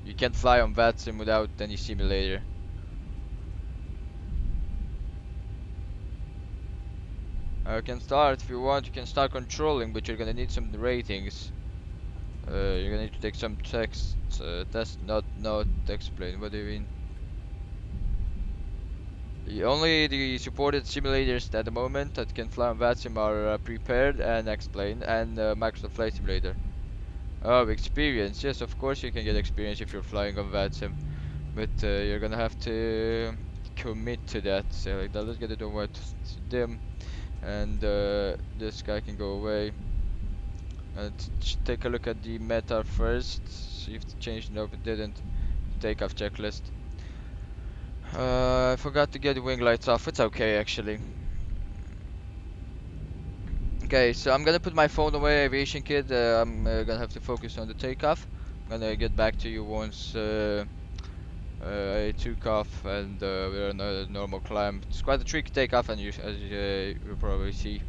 You can't fly on VATSIM without any simulator. I can start if you want. You can start controlling, but you're gonna need some ratings. You're gonna need to take some text. Test not X-plane. What do you mean? Only the supported simulators at the moment that can fly on VATSIM are prepared and X-plane and Microsoft Flight Simulator. Oh, experience. Yes, of course you can get experience if you're flying on VATSIM, but you're gonna have to commit to that. So like that, let's get it over to dim, and this guy can go away. And take a look at the meta first. See if it changed. Nope, it didn't. Takeoff checklist. I forgot to get the wing lights off. It's okay actually. Okay, so I'm gonna put my phone away, aviation kid. I'm gonna have to focus on the takeoff. I'm gonna get back to you once I took off and we're on a normal climb. It's quite a tricky takeoff, and as you probably see,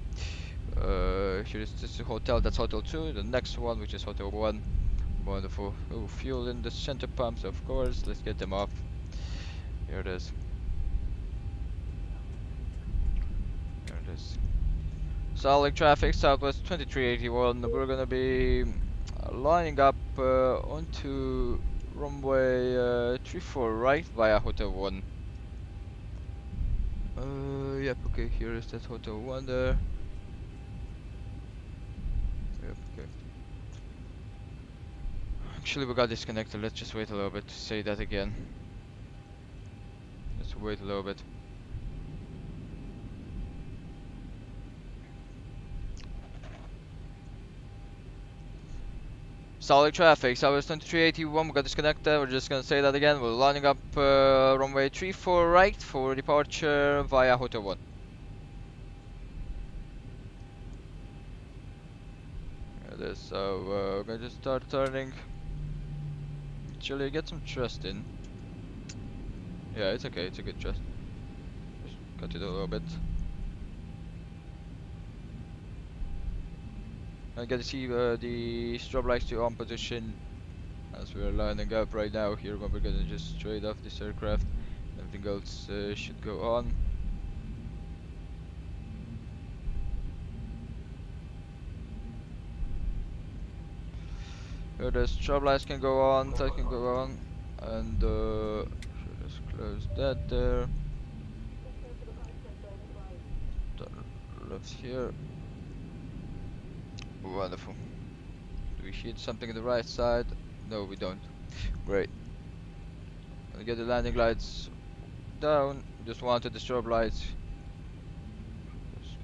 here is this hotel. That's hotel 2. The next one, which is hotel 1. Wonderful. Oh, fuel in the center pumps, of course. Let's get them off. Here it is. Here it is. Solid traffic, Southwest 2381. We're gonna be lining up onto runway 34 right via Hotel 1. Yep, okay, here is that Hotel 1 there. Yep, okay. Actually, we got disconnected. Let's just wait a little bit to say that again. Let's wait a little bit. Solid traffic, Southwest 2381, we got disconnected. We're just gonna say that again. We're lining up runway 34 right for departure via Hotel 1. There it is. So we're gonna just start turning. Actually, get some thrust in. Yeah, it's okay, it's a good thrust. Just cut it a little bit. I get to see the strobe lights to on position as we're lining up right now. Here we're gonna just straight off this aircraft. Everything else should go on. Here the strobe lights can go on, that can go on, and just close that there. Turn left here. Wonderful. Do we hit something on the right side? No, we don't. Great. Gonna get the landing lights down. Just wanted the strobe lights. Just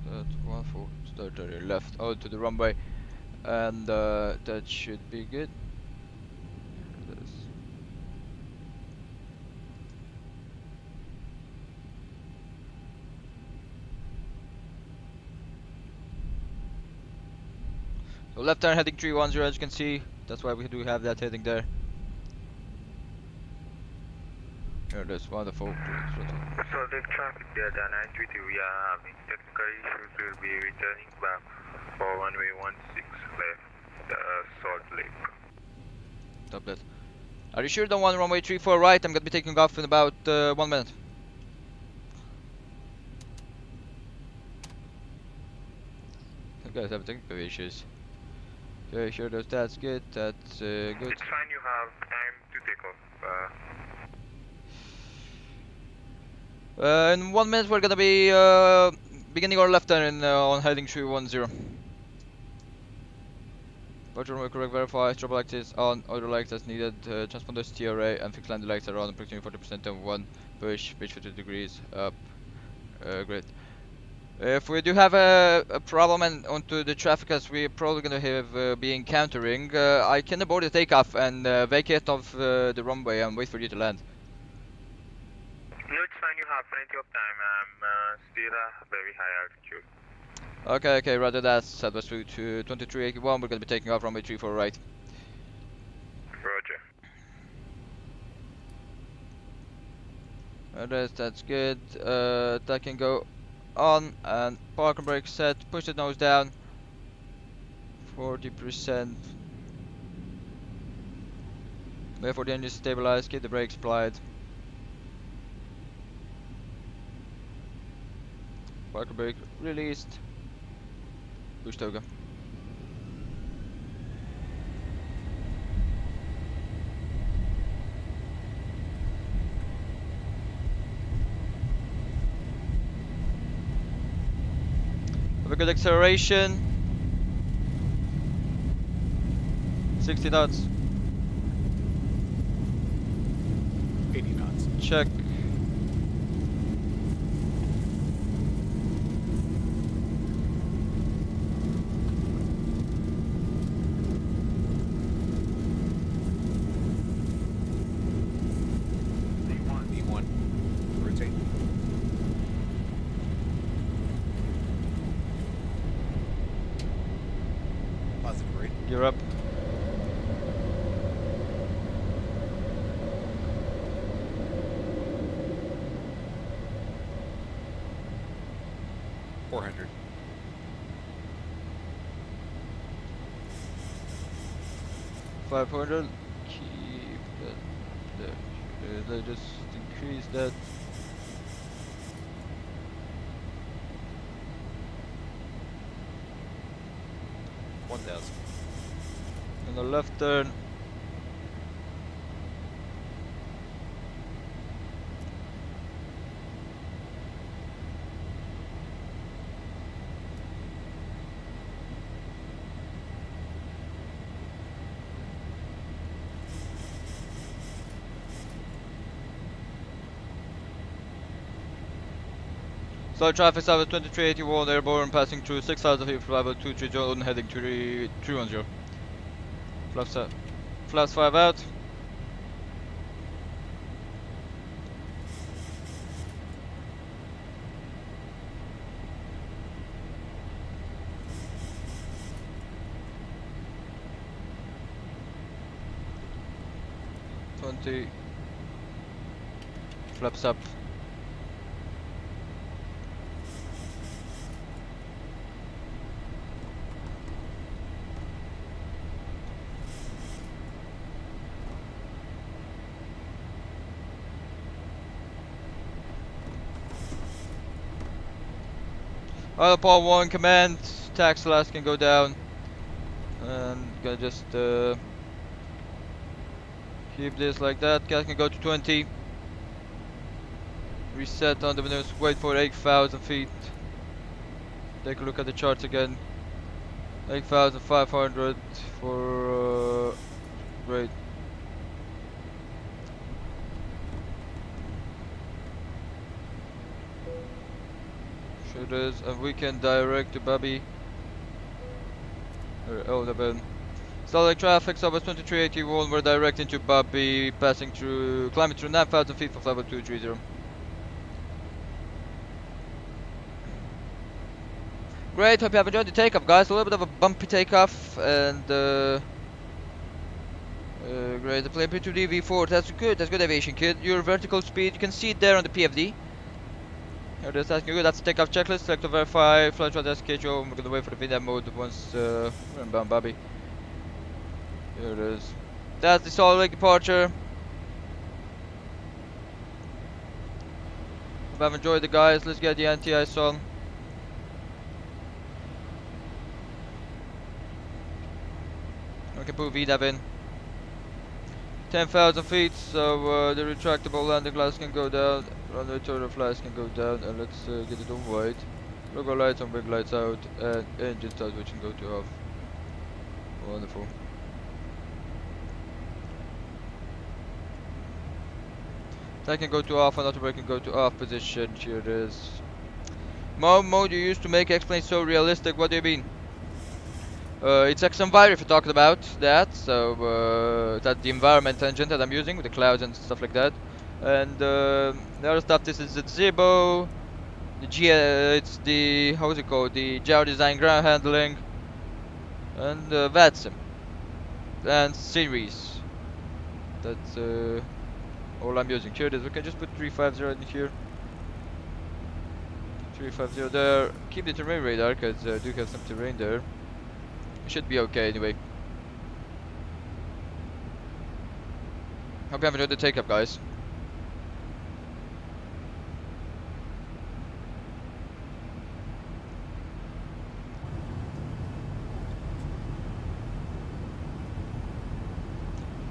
get that one for start to your left onto the runway, and that should be good. Here it is. So left turn heading 310, as you can see. That's why we do have that heading there. Here it is, wonderful. Solid traffic Delta 932, we are having technical issues. We'll be returning back for runway 16 left, Salt Lake. Stop that. Are you sure the one runway 34 right? I'm gonna be taking off in about 1 minute. You guys have technical issues. Okay, sure, that's good. That's good. It's fine, you have time to take off. In 1 minute, we're gonna be beginning our left turn on heading 310. Departure runway correct, verify. Strobe light is on. Other lights as needed. Transponders TRA and fixed landing lights are on. Approximately 40% and 1. Push 50 degrees up. Great. If we do have a problem and onto the traffic as we're probably gonna have be encountering, I can abort the takeoff and vacate off the runway and wait for you to land. No, it's fine, you have plenty of time. I'm still at very high altitude. Okay, rather that. Southwest route to 2381. We're gonna be taking off runway 34 right. Roger. That's good. That can go on and parking brake set. Push the nose down. 40%. Wait for the engine to stabilize. Keep the brakes applied. Parking brake released. Push toga. Have a good acceleration. 60 knots. 80 knots. Check. V1. Rotate. Positive rate. Gear up. $400. 500. Keep that there. Let's just increase that. $1,000. On the left turn. Slow traffic south 2381 airborne passing through 6000 feet for level 230 heading to 310. Flaps 5 out. Flaps up. Autopilot 1 command, taxi last can go down. And gonna just keep this like that. Gas can go to 20. Reset on the windows, wait for 8,000 feet. Take a look at the charts again. 8,500 for great. Sure it is, and we can direct to Bobby. Oh, the bin. Starlight traffic, Southwest 2381, we're directing to Bobby, passing through, climbing through 9,000 feet for level 230. Great, hope you have enjoyed the takeoff, guys. A little bit of a bumpy takeoff, and great. The plane P2D V4, that's good aviation, kid. Your vertical speed, you can see it there on the PFD. Here it is, that's good. That's the takeoff checklist. Select to verify, flight route schedule. We're gonna wait for the VDAM mode once we're inbound, Bobby. Here it is. That's the solid leg departure. Hope you have enjoyed the guys. Let's get the anti-ice on. We can put VDAV in. 10,000 feet, so the retractable landing glass can go down, runway turtle flaps can go down, and let's get it on wide. Logo lights on, big lights out, and engine start which can go to off. Wonderful. That can go to off, and auto brake can go to off position. Here it is. Mode you used to make X-Plane so realistic, what do you mean? It's XMVir if you're talking about that, so that's the environment engine that I'm using with the clouds and stuff like that. And the other stuff, this is the Zibo, it's the, how is it called, the gyro design ground handling, and VATSIM, and series. That's all I'm using. Here it is, we can just put 350 in here. 350 there. Keep the terrain radar, cause I do have some terrain there. It should be okay anyway. Hope you have enjoyed the take-up, guys.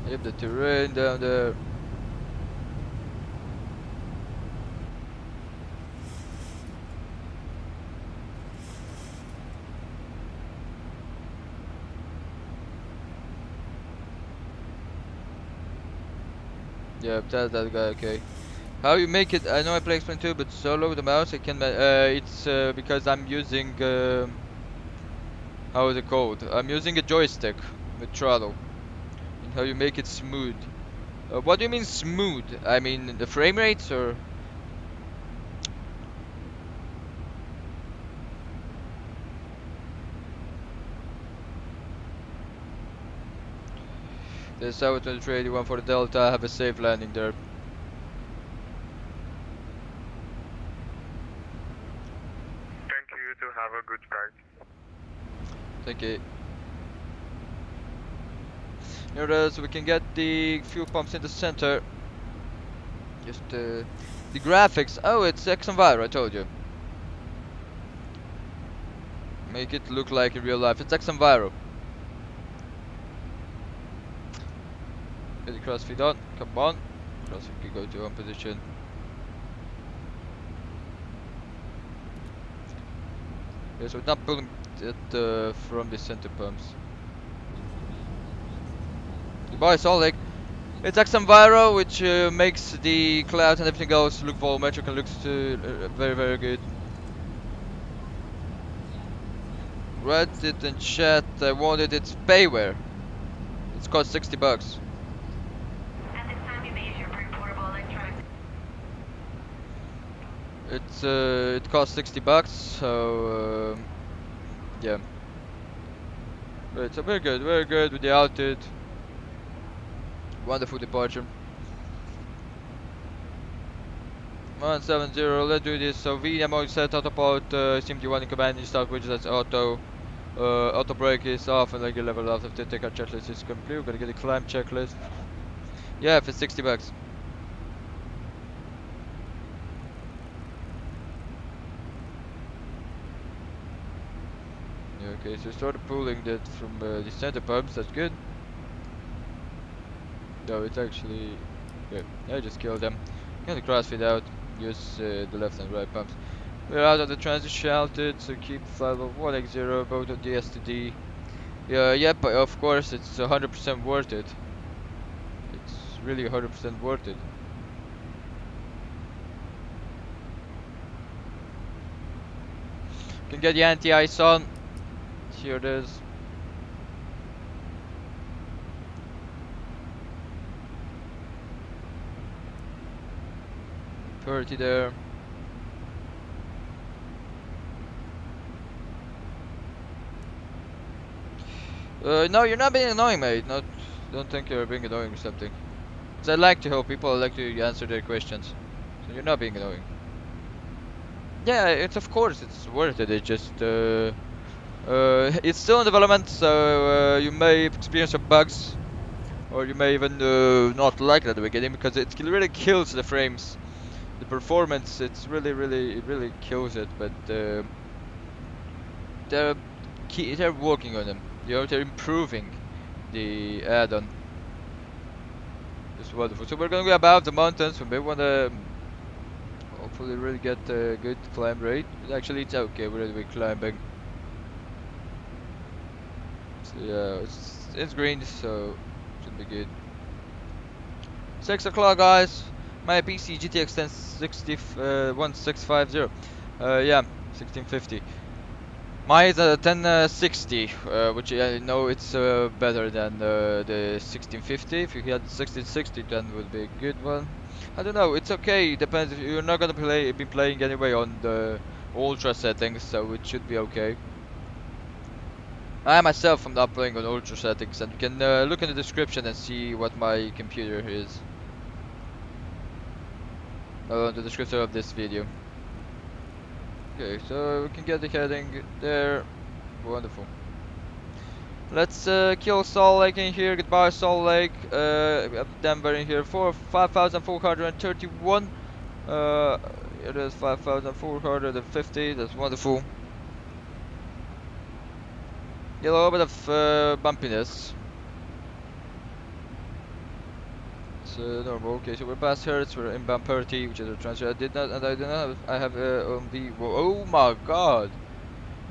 Yep, the terrain down there. Yep, that's that guy, okay. How you make it, I know I play Explain 2, but solo with the mouse, I can, it's because I'm using, how is it called? I'm using a joystick with throttle. And how you make it smooth. What do you mean smooth? I mean the frame rates or? The 738 for the Delta, have a safe landing there. Thank you, to have a good flight. Thank you. Here it is, we can get the fuel pumps in the center. Just the graphics. Oh, it's Exenviro, I told you. Make it look like in real life. It's Exenviro. Get the crossfeed on. Come on. Crossfeed can go to one position. Yeah, so we're not pulling it from the center pumps. Goodbye, Salt Lake. It's Exenviro, which makes the clouds and everything else look volumetric and looks very, very good. Reddit and chat, I wanted its payware. It's cost $60. At this time, you may use your portable electronics. It's it costs $60, so yeah. Right, so very good with the altitude. Wonderful departure. 170, let's do this. So VMO set autopilot, CMD1 in command, you start which that's auto. Auto brake is off and regular level after the takeout checklist is complete. We're gonna get a climb checklist. Yeah, for $60. Yeah, okay, so started pulling that from the center pumps, that's good. No, it's actually good. I just killed them. Get the crossfeed out, use the left and right pumps. We're out of the transition altitude, so keep 50180, both on the STD. Yeah, yep, of course, it's 100% worth it. It's really 100% worth it. Can get the anti-ice on. Here it is. Pretty there. No, you're not being annoying, mate. Don't think you're being annoying or something. 'Cause I like to help people. I like to answer their questions. So you're not being annoying. Yeah, it's of course it's worth it. It's just it's still in development, so you may experience some bugs, or you may even not like it at the beginning because it really kills the frames. The performance, it really kills it. But they're working on them. They're improving the add-on. It's wonderful. So we're gonna go above the mountains. We may wanna hopefully really get a good climb rate. But actually, it's okay. We're already climbing. So yeah, it's green, so should be good. 6 o'clock, guys. My PC GTX 1650. Yeah, 1650. Mine is a 1060, which I know it's better than the 1650. If you had 1660, then would be a good one. I don't know. It's okay. Depends. If you're not gonna be playing anyway on the ultra settings, so it should be okay. I myself am not playing on ultra settings, and you can look in the description and see what my computer is. The description of this video. Okay, so we can get the heading there. Wonderful. Let's kill Salt Lake in here. Goodbye, Salt Lake. We have Denver in here for 5,431. It is 5,450. That's wonderful. Get a little bit of bumpiness. It's normal. Okay, so we're past Hertz. We're inbound parity, which is a transfer. I did not have. I have on V. Oh my God!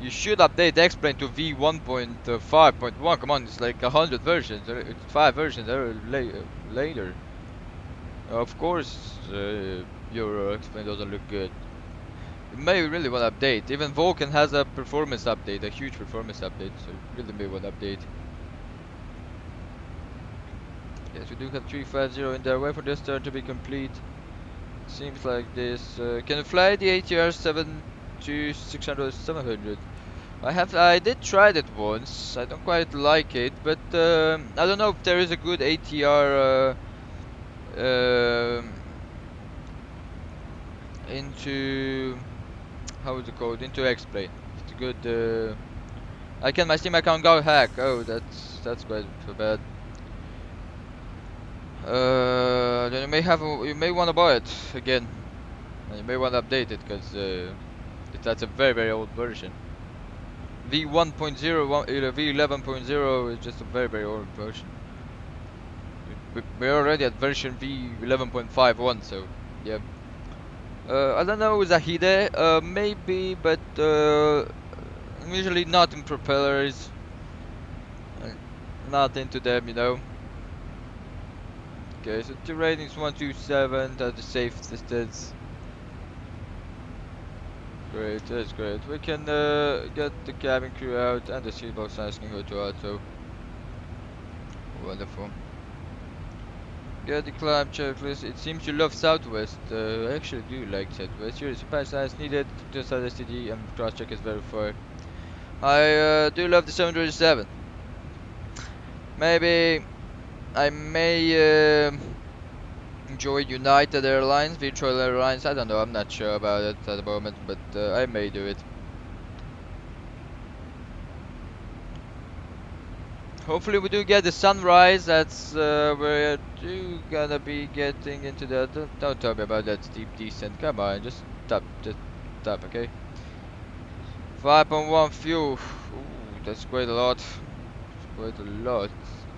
You should update X-Plane to V1.5.1. Come on, it's like 100 versions. It's 5 versions later. Of course, your X-Plane doesn't look good. You may really want to update. Even Vulcan has a performance update, a huge performance update. So you really may want to update. Yes, we do have 350 in there. Wait for this turn to be complete. Seems like this. Can you fly the ATR 600 700? I did try that once. I don't quite like it, but I don't know if there is a good ATR into how is it called? Into X-Plane. It's a good. My Steam account got hacked. Oh, that's quite bad. Then you may want to buy it again, and you may want to update it because that's a very old version. V1.0, V11.0 is just a very old version. We're already at version V11.51, so yeah. I don't know with Zahide, maybe, but usually not in propellers. Not into them, you know. Okay, so 2 ratings 127, that's the safe distance. Great, that's great. We can get the cabin crew out and the seatbelt signs can go to auto. Wonderful. Get the climb checklist. It seems you love Southwest. I actually do like Southwest. Here is supply signs needed. Just add STD and cross check is verified. I do love the 737. Maybe I may enjoy United Airlines, Virtual Airlines. I don't know. I'm not sure about it at the moment, but I may do it. Hopefully we do get the sunrise. That's we're gonna be getting into that. Don't tell me about that steep descent. Come on, just tap, okay? 5.1 fuel. Ooh, that's quite a lot. Quite a lot.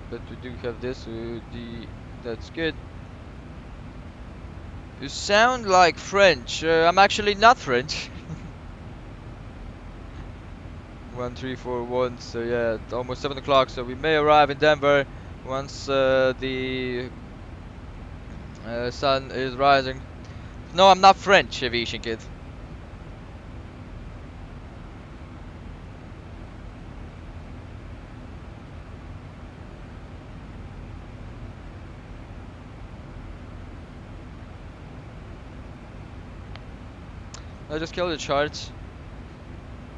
But we do have this. That's good. You sound like French. I'm actually not French. 1341. So yeah, it's almost 7 o'clock. So we may arrive in Denver once the sun is rising. No, I'm not French, aviation kid. I just killed the charts.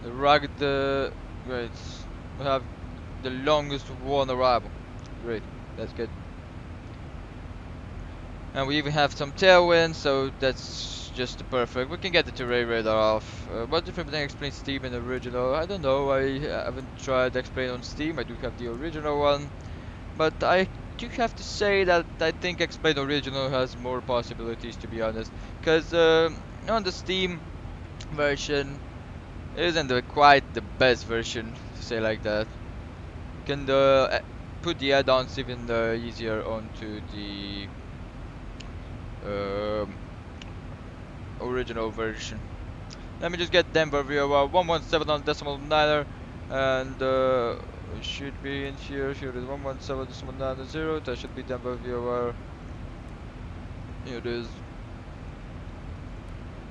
The rugged, great. We have the longest one arrival. Great, that's good. And we even have some tailwind, so that's just perfect. We can get the terrain radar off. What different thing explains Steam in the original? I don't know. I haven't tried Explain on Steam. I do have the original one, but I do have to say that I think Explain Original has more possibilities, to be honest. Because on the Steam version isn't quite the best version, to say like that. You can put the add-ons even easier onto the original version. Let me just get Denver VOR 117 on decimal niner, and it should be in here. Here it is 117.990. That should be Denver VOR. Here it is.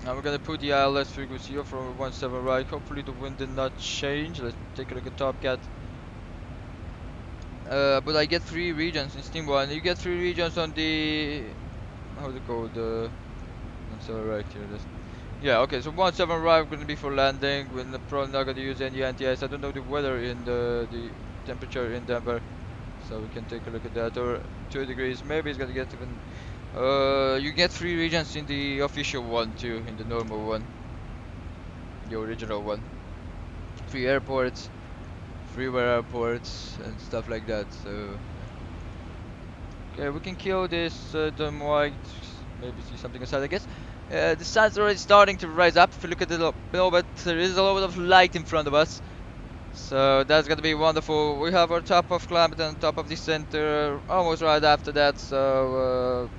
Now we're gonna put the ILS frequency up from 17 right. Hopefully the wind did not change. Let's take a look at Top Cat. But I get 3 regions in Steam 1. You get 3 regions on the how's it called? 17 right, here it is. Yeah, okay, so 17 right gonna be for landing. We're probably not gonna use any anti-ice. I don't know the weather in the temperature in Denver, so we can take a look at that. Or 2 degrees, maybe it's gonna get even. You get 3 regions in the official one too, in the normal one. the original one. 3 airports, freeware airports, and stuff like that. So okay, we can kill this dome white. Maybe see something inside, I guess. The sun's already starting to rise up. If you look at it below, but there is a lot of light in front of us. So that's gonna be wonderful. We have our top of climb and top of the center almost right after that. So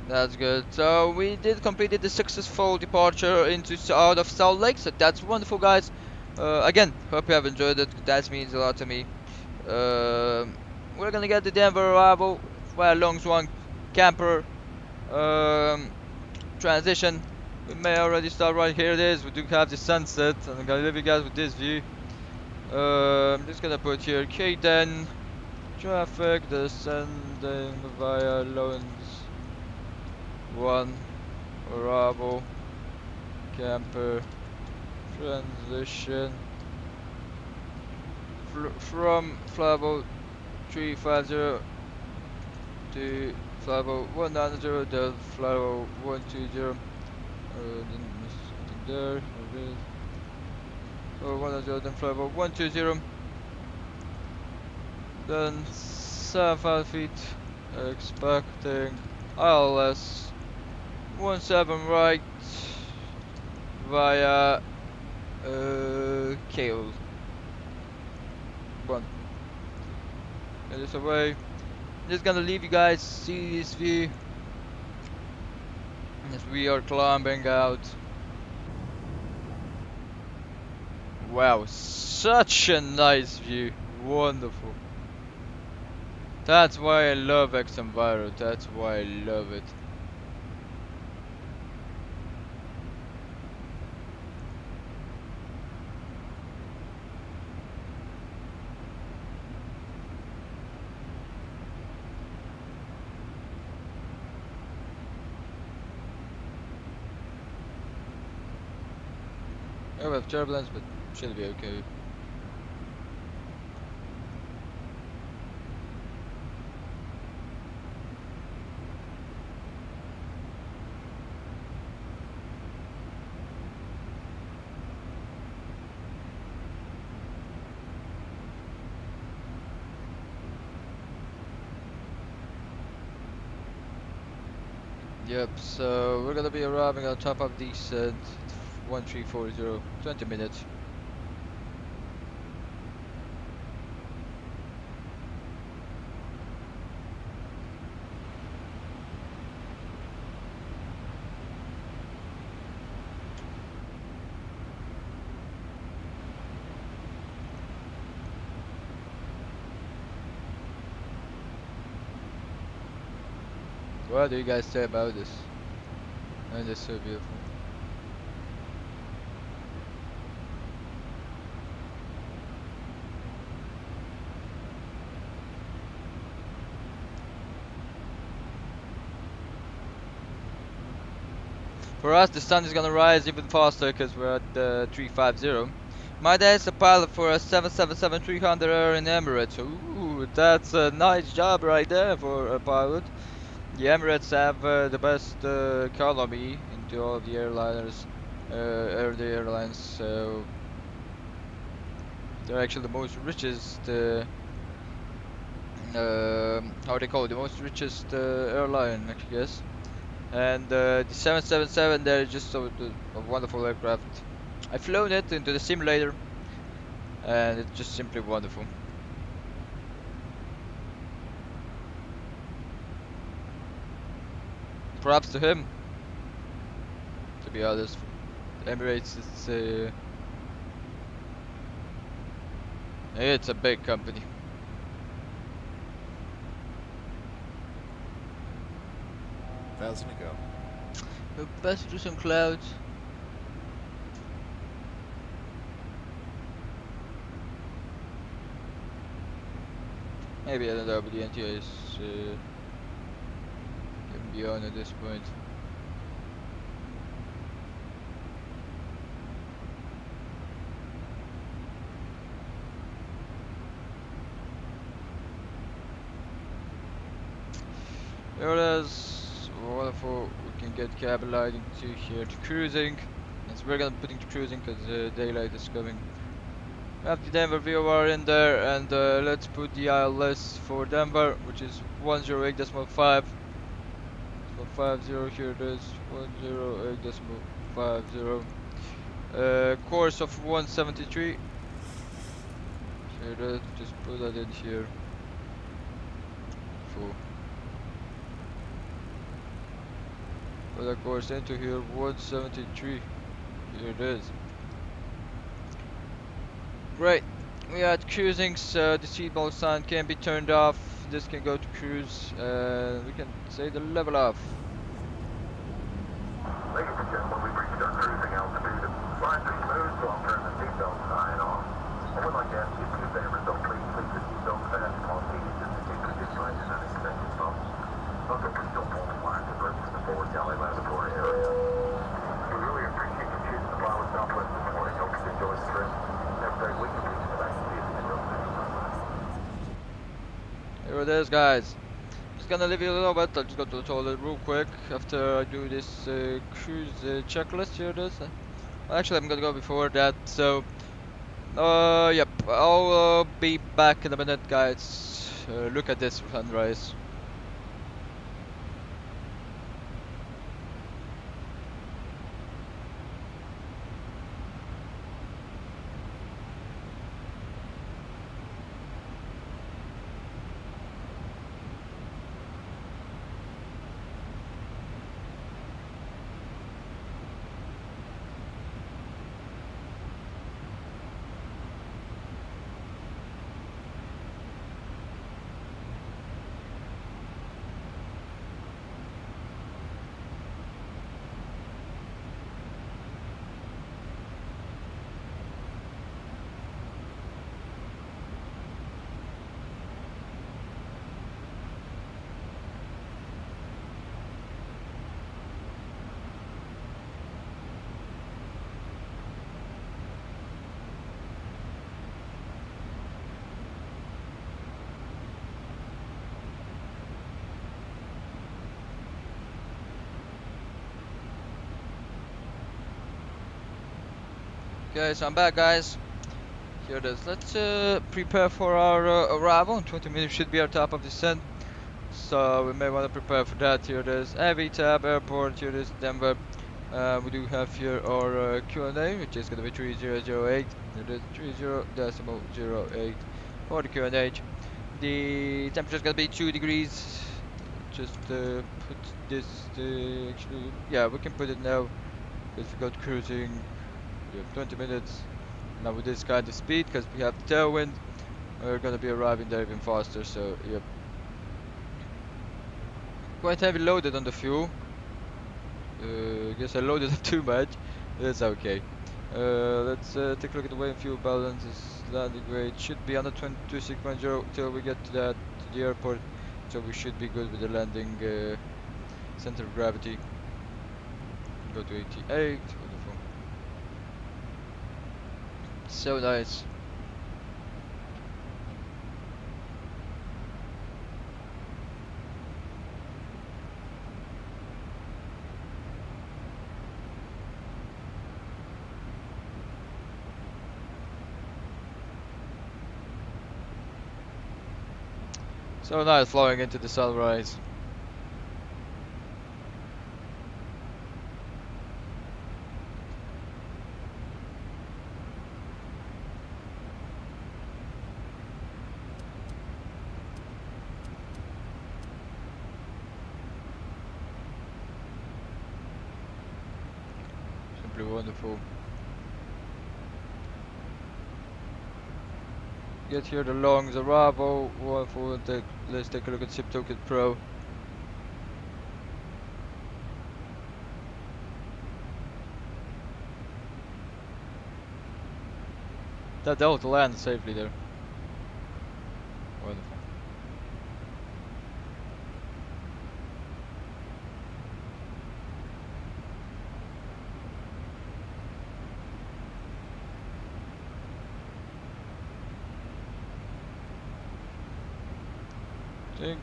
that's good. So we did completed the successful departure into out of Salt Lake. So that's wonderful, guys. Again, hope you have enjoyed it. That means a lot to me. We're gonna get the Denver arrival via Long Swan camper transition. We may already start right here. It is. We do have the sunset, and I'm gonna leave you guys with this view. I'm just gonna put here KDEN traffic descending via Lawrence 1 arrival camper transition from Flavel 350 to Flavel 190 to Flavel 120. Then something there. Okay. So 190 then Flavel 120. Then 7 feet expecting ILS 17 right via Kale 1. Get this away. Just gonna leave you guys see this view as we are climbing out. Wow, such a nice view. Wonderful. That's why I love X-Enviro. That's why I love it. I have turbulence, but should be okay. Yep, so we're gonna be arriving on top of descent 1340, 20 minutes. What do you guys say about this? And it's so beautiful. For us, the sun is gonna rise even faster because we're at 350. My dad is a pilot for a 777-300 in Emirates. Ooh, that's a nice job right there for a pilot. The Emirates have the best economy into all of the airliners, the airlines. So they're actually the most richest. How they call it? The most richest airline, I guess. And the 777, they're just a wonderful aircraft. I've flown it into the simulator, and it's just simply wonderful. Props to him. To be honest, Emirates it's a big company. Thousand to go. We'll pass through some clouds. Maybe I don't know, but the NTA is getting beyond at this point. There it is. wonderful. We can get cabin lighting to here to cruising. And so we're gonna put into cruising because daylight is coming. We have the Denver VOR in there, and let's put the ILS for Denver, which is 108.5. 50 here it is, 108.50. Course of 173. Here it is, just put that in here. Full. Put that course into here, 173. Here it is. Great. We had cruising, so the seatbelt sign can be turned off. This can go to cruise, and we can say the level off. Ladies and gentlemen, we've reached our cruising altitude. Lines are smooth, so I'll turn the seatbelt sign on. I would like to ask you two favors, though. Please keep the seatbelt fast while seated, just in case we get sighted in unexpected bumps. Also, please don't pull the blinds and brakes in the forward galley laboratory area. We really appreciate you choosing to fly with Southwest this morning. Hope you enjoy the trip. Have a great week, and please come back and see us again real soon. Here it is, guys. Just gonna leave you a little bit. I'll just go to the toilet real quick after I do this cruise checklist. Here it is. Actually, I'm gonna go before that. So, yep. I'll be back in a minute, guys. Look at this sunrise. Okay, so I'm back, guys. Here it is. Let's prepare for our arrival. In 20 minutes should be our top of descent. So we may want to prepare for that. Here it is. VTAB Airport. Here it is, Denver. We do have here our Q&A, which is going to be 3008. It is 30.08 for the Q&A. The temperature is going to be 2 degrees. Just put this, actually, yeah, we can put it now. Because we got cruising. We have 20 minutes. Now with this kind of speed, because we have the tailwind, we're gonna be arriving there even faster. So yep, quite heavy loaded on the fuel. Guess I loaded up too much. That's okay. Let's take a look at the weight and fuel balance. This landing weight should be under 22.610 till we get to that to the airport. So we should be good with the landing center of gravity. Go to 88. So nice. So nice flowing into the sunrise. Simply wonderful. Get here the longs arrival. Wonderful. Let's take a look at SIP Token Pro. That Delta landed safely there. Wonderful. I think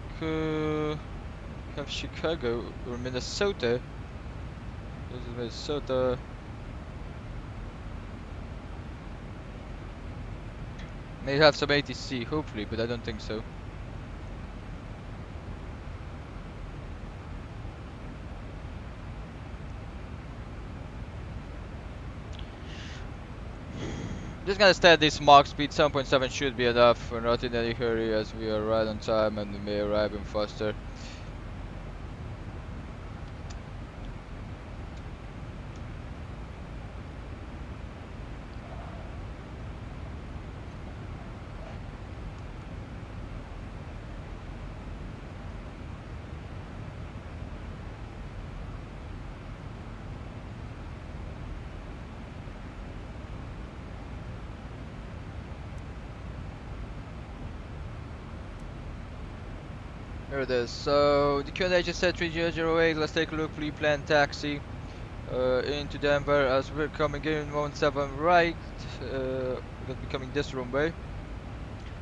have Chicago or Minnesota. This is Minnesota. May have some ATC, hopefully, but I don't think so. Just gonna stay at this Mach speed. 7.7 should be enough. We're not in any hurry as we are right on time and we may arrive in faster. Here it is. So the QNH just said 3008. Let's take a look. Pre-planned taxi into Denver as we're coming in 17 right. We're gonna be coming this runway.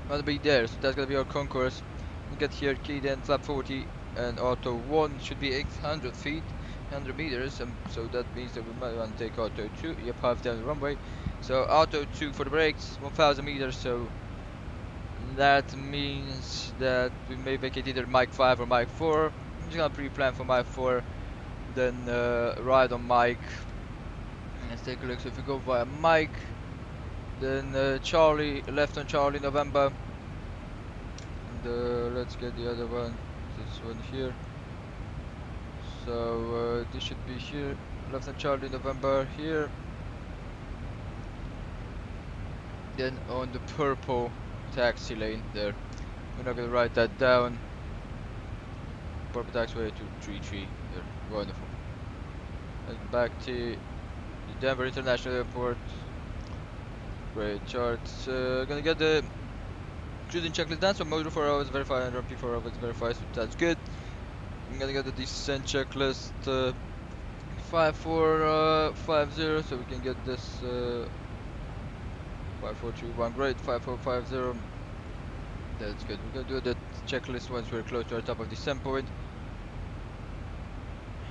Gonna be there, so that's gonna be our concourse. We get here KDEN flap 40 and auto 1 should be 800 feet, 100 meters. So that means that we might want to take auto 2. Yep, half down the runway. So auto 2 for the brakes, 1000 meters. So that means that we may vacate either Mike 5 or Mike 4. I'm just gonna pre-plan for Mike 4, then ride on Mike. Let's take a look. So if we go via Mike, then Charlie, left on Charlie, November. And let's get the other one, this one here. So this should be here, left on Charlie, November here. Then on the purple taxi lane there. We're not gonna write that down. Purple taxiway 233 there. Wonderful. And back to the Denver International Airport. Great charts. Gonna get the cruising checklist done. So motor 4 hours verified and RP 4 hours verified. So that's good. I'm gonna get the descent checklist 5450. So we can get this 5421. Great. 5450. That's good. We're gonna do the checklist once we're close to our top of the descent point.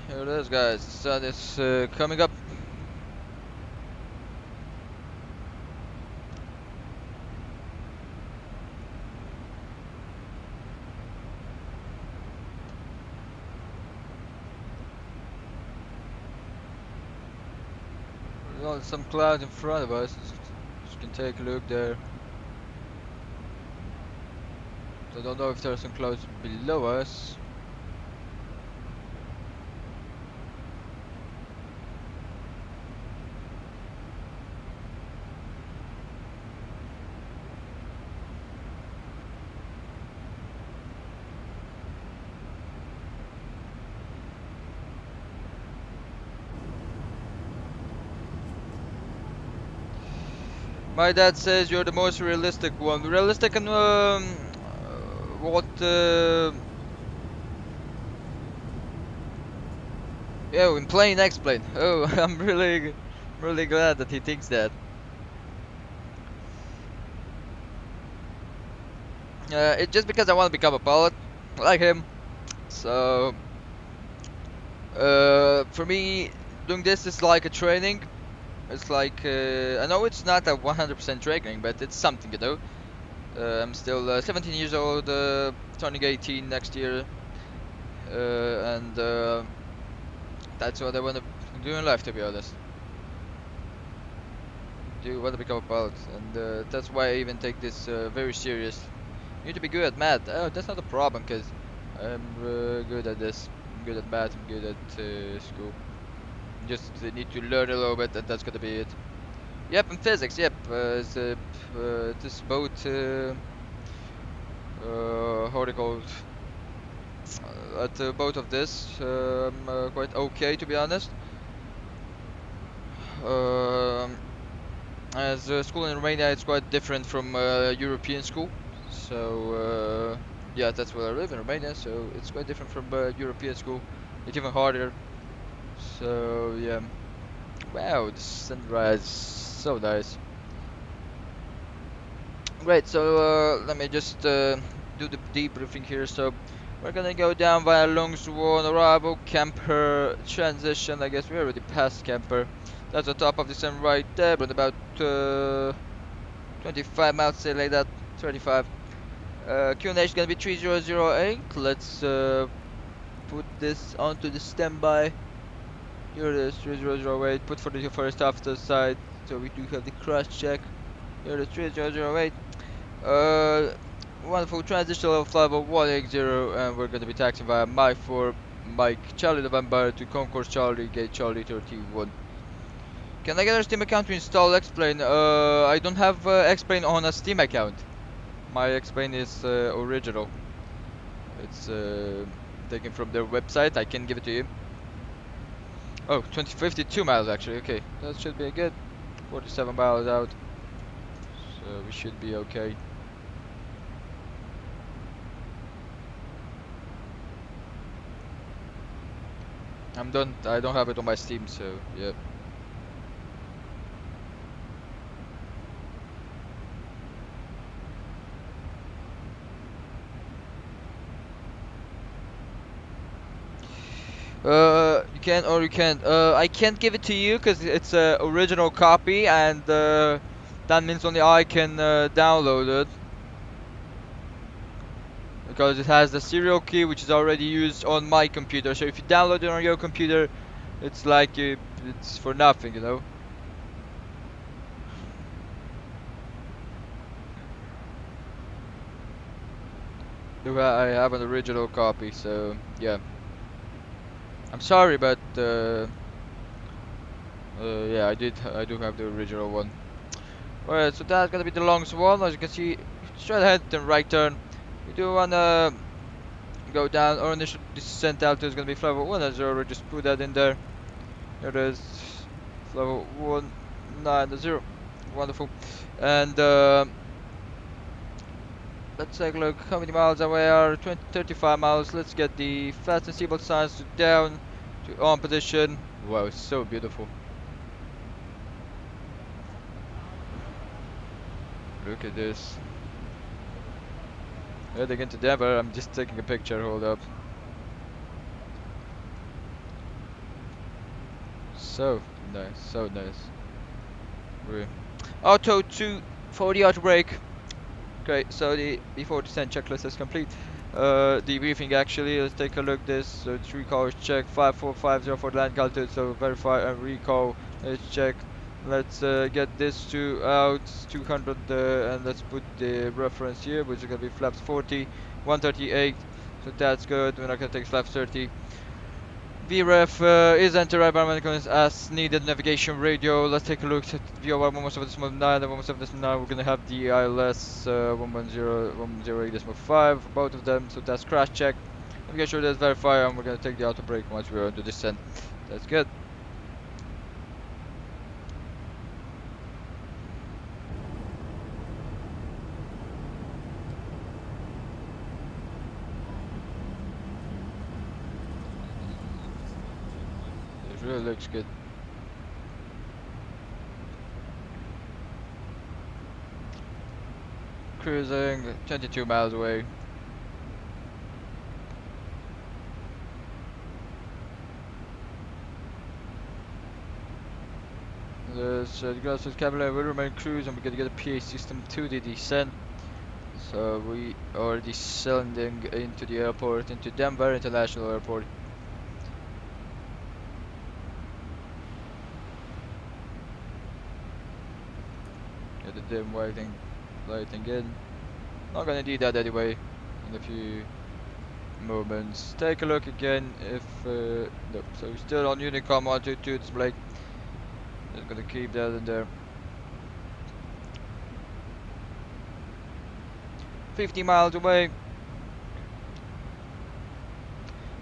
Here it is, guys. The sun is coming up. There's some clouds in front of us. You can take a look there. So I don't know if there are some clouds below us. My dad says you're the most realistic one. Realistic in what? Yeah, in plain explain. Oh, I'm really glad that he thinks that. It's just because I want to become a pilot, like him. So, for me, doing this is like a training. It's like, I know it's not a 100% training, but it's something, you know. I'm still 17 years old, turning 18 next year. And that's what I want to do in life, to be honest. Do want to become a pilot, and that's why I even take this very serious. You need to be good at math. Oh, that's not a problem, because I'm good at this. I'm good at math, I'm good at school. Just need to learn a little bit, and that's gonna be it. Yep, and physics, yep. This boat, how they called? At both of this, I'm quite okay, to be honest. As school in Romania, it's quite different from European school. So yeah, that's where I live in Romania. So it's quite different from European school. It's even harder. So yeah. Wow, the sunrise, so nice. Great. So let me just do the debriefing here. So We're gonna go down via Long Swan, arrival, camper, transition. I guess we already passed camper. That's the top of the sun right there, but about 25 miles, say like that, 25. Q&A is gonna be 3008. Let's put this onto the standby. Here it is, 3008. Put for the first after side, so we do have the cross check. Here it is, 3008. Wonderful transition of level 180, and we're gonna be taxiing via Mike 4, Mike Charlie November to Concourse Charlie, Gate Charlie 31. Can I get a Steam account to install X-Plane? I don't have X-Plane on a Steam account. My X-Plane is original. It's taken from their website. I can give it to you. Oh, 52 miles actually. Okay, that should be good. 47 miles out, so we should be okay. I'm done. I don't have it on my Steam, so yeah. You can or you can't. I can't give it to you because it's a original copy, and that means only I can download it because it has the serial key, which is already used on my computer. So if you download it on your computer, it's like it's for nothing, you know. I have an original copy, so yeah. I'm sorry, but yeah, I do have the original one. Alright, so that's gonna be the longest one. As you can see, straight ahead and right turn. We do wanna go down. Our initial descent altitude is gonna be flight level 190. Just put that in there. Here it is, level 190. Wonderful. And let's take a look how many miles away are. 35 miles. Let's get the fast and seatbelt signs to down to on position. Wow, it's so beautiful. Look at this. Heading into Denver. I'm just taking a picture. Hold up. So nice, so nice. Auto 240 auto brake. Great, so the before descent checklist is complete. Debriefing actually, let's take a look this. So 3 cars check, 5450 for the land altitude, so verify and recall. Let's check. Let's get this to out 200 and let's put the reference here, which is gonna be flaps 40, 138. So that's good. We're not gonna take flaps 30. VREF is enter environmental as needed navigation radio. Let's take a look at VOR 117.9 and 117.9. We're gonna have the ILS 110.5, both of them. So that's crash check. Navigation radio is verify, and we're gonna take the auto brake once we're on the descent. That's good. It really looks good. Cruising 22 miles away. The Glass Cavalry will remain cruise, and we're gonna get a PA system to the descent. So we are descending into the airport, into Denver International Airport. Get the dim lighting in. Not gonna need that anyway in a few moments. Take a look again if no. So we're still on Unicom 122 display. Just gonna keep that in there. 50 miles away.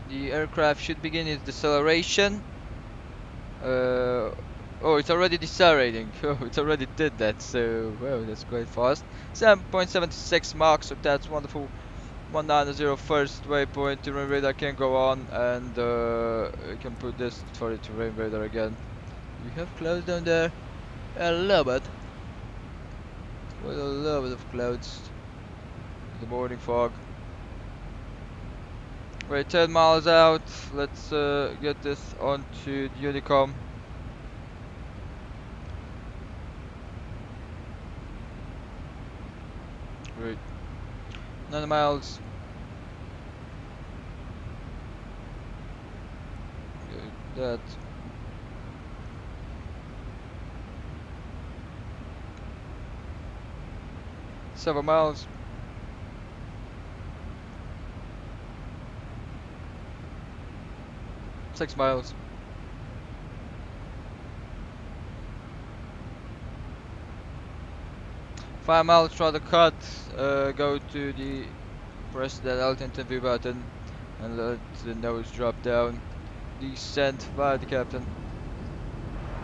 The aircraft should begin its deceleration. Oh, it's already decelerating. Oh, it already did that. So, well, that's quite fast. 7.76 Mach, so that's wonderful. 190 first waypoint. Terrain radar can go on, and we can put this for the terrain radar again. We have clouds down there. A little bit. With a little bit of clouds. The morning fog. We're 10 miles out. Let's get this onto the Unicom. Right. 9 miles. Good. That. Seven miles. 6 miles. 5 miles, try to cut, go to the press that altitude view button and let the nose drop down. Descent via the captain.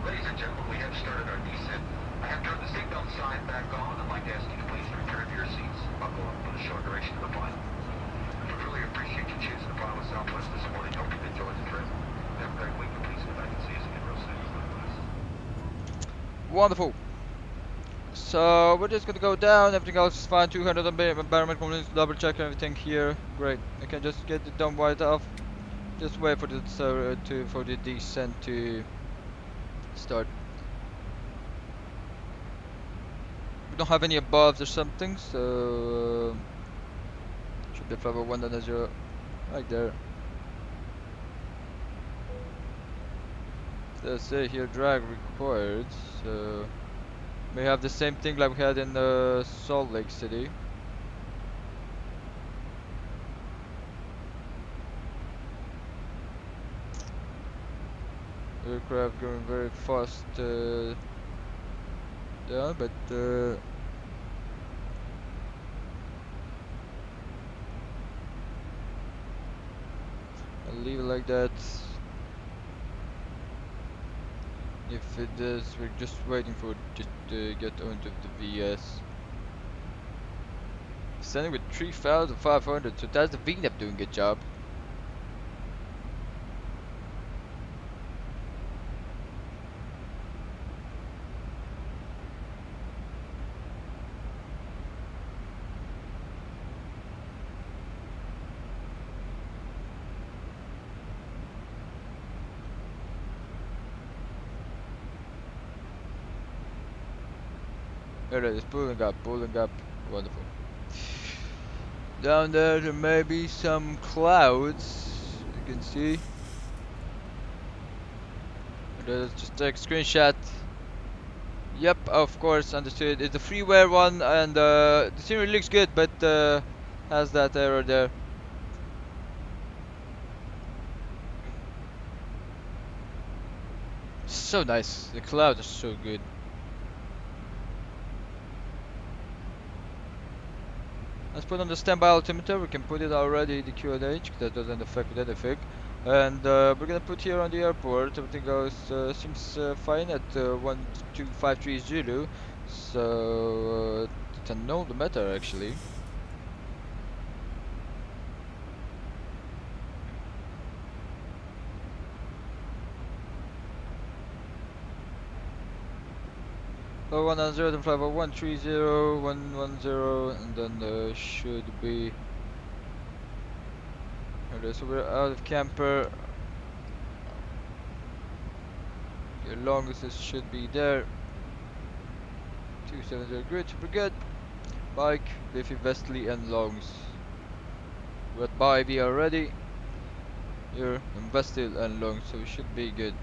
Ladies and gentlemen, we have started our descent. I have turned the seatbelt sign back on. I'd like to ask you to please return to your seats. Buckle up for the short duration of the flight. We really appreciate you choosing to fly with Southwest this morning. Hope you enjoyed the trip. Have a great week, and please come back and see us again real soon. Wonderful. So we're just gonna go down, everything else is fine, 200 environment components, double check everything here. Great, I can just get the dump white off. Just wait for the for the descent to start. We don't have any aboves or something, so should be 501 and 0 right there. Let's say here drag required, so we have the same thing like we had in Salt Lake City. Aircraft going very fast down, but I'll leave it like that. If it does, we're just waiting for it just to get onto the VS. Standing with 3,500, so that's the VNAP doing a job. There it is, pulling up, wonderful. Down there may be some clouds, you can see. Let's just take a screenshot. Yep, of course, understood. It's the freeware one, and the scenery looks good, but has that error there. So nice, the clouds are so good. Let's put on the standby altimeter. We can put it already the QNH, that doesn't affect anything. And we're gonna put here on the airport. Everything goes seems fine at 12530. So it's a no the matter actually. Oh, 110, then 501, 30, 110, and then should be. Okay, so we're out of camper. Your longest should be there. 270 grid, super good. Bike, Biffy, Vestley, and longs. We're at by B already. Here, and Vestil and longs, so we should be good.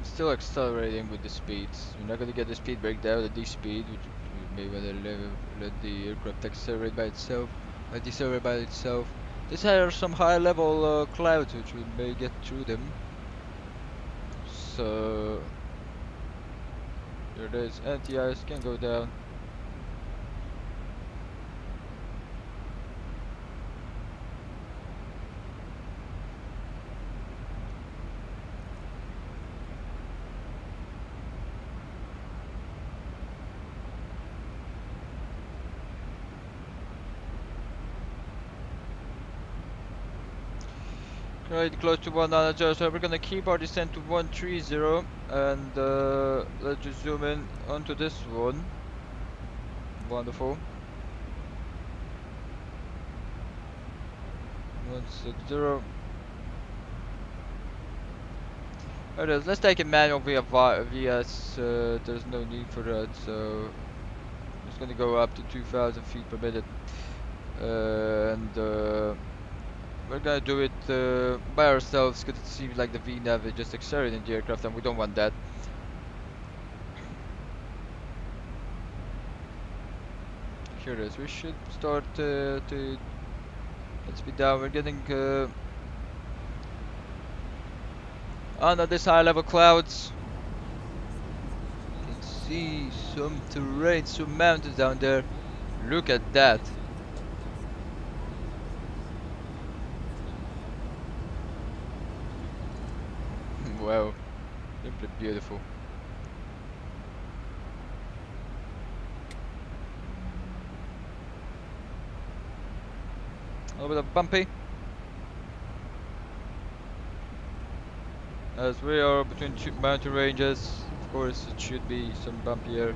Still accelerating with the speeds. We're not gonna get the speed breakdown at this speed, which we may let the aircraft accelerate by itself, decelerate by itself. These are some high level clouds which we may get through them. So There it is. Anti-ice can go down. Right, close to 190, so we're gonna keep our descent to 130 and let's just zoom in onto this one. Wonderful. 160. There it is. Let's take it manual via VS. There's no need for that, so it's gonna go up to 2,000 feet per minute, and we're gonna do it by ourselves because it seems like the VNav is just accelerating the aircraft, and we don't want that. Here it is. We should start to let's be down. We're getting under this high level clouds. You can see some terrain, some mountains down there. Look at that. Wow, simply beautiful. A little bit of bumpy, as we are between two mountain ranges. Of course, it should be some bumpier.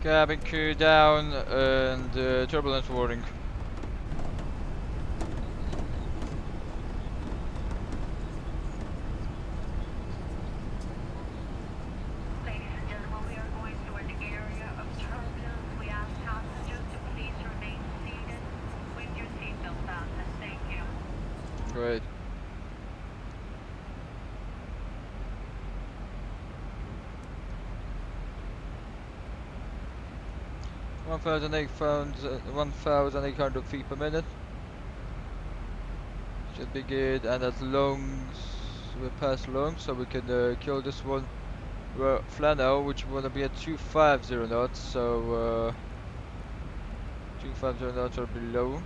Cabin crew down and turbulence warning. Ladies and gentlemen, we are going through an area of turbulence. We ask passengers to please remain seated with your seatbelt fastened. Thank you. Great. One thousand 1,800 feet per minute. Should be good, and at longs, we're past longs, so we can kill this one. We're flat now, which we wanna be at 250 knots, so 250 knots or below.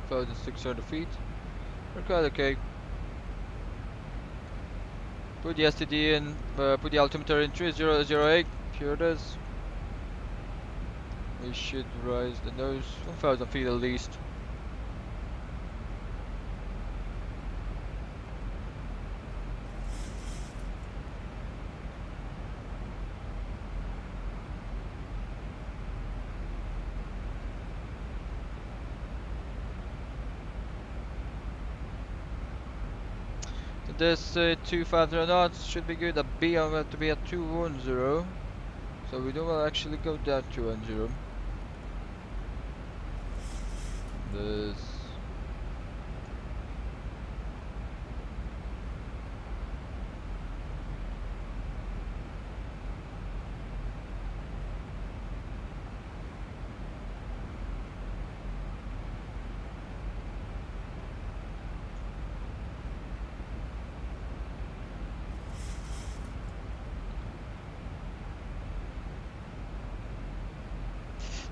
1,600 feet. We're quite okay. Put the STD in, put the altimeter in 3008. Here it is. We should rise the nose 1,000 feet at least. This 250 knots should be good. A B I'm going to be at 210, so we don't want to actually go down 210. This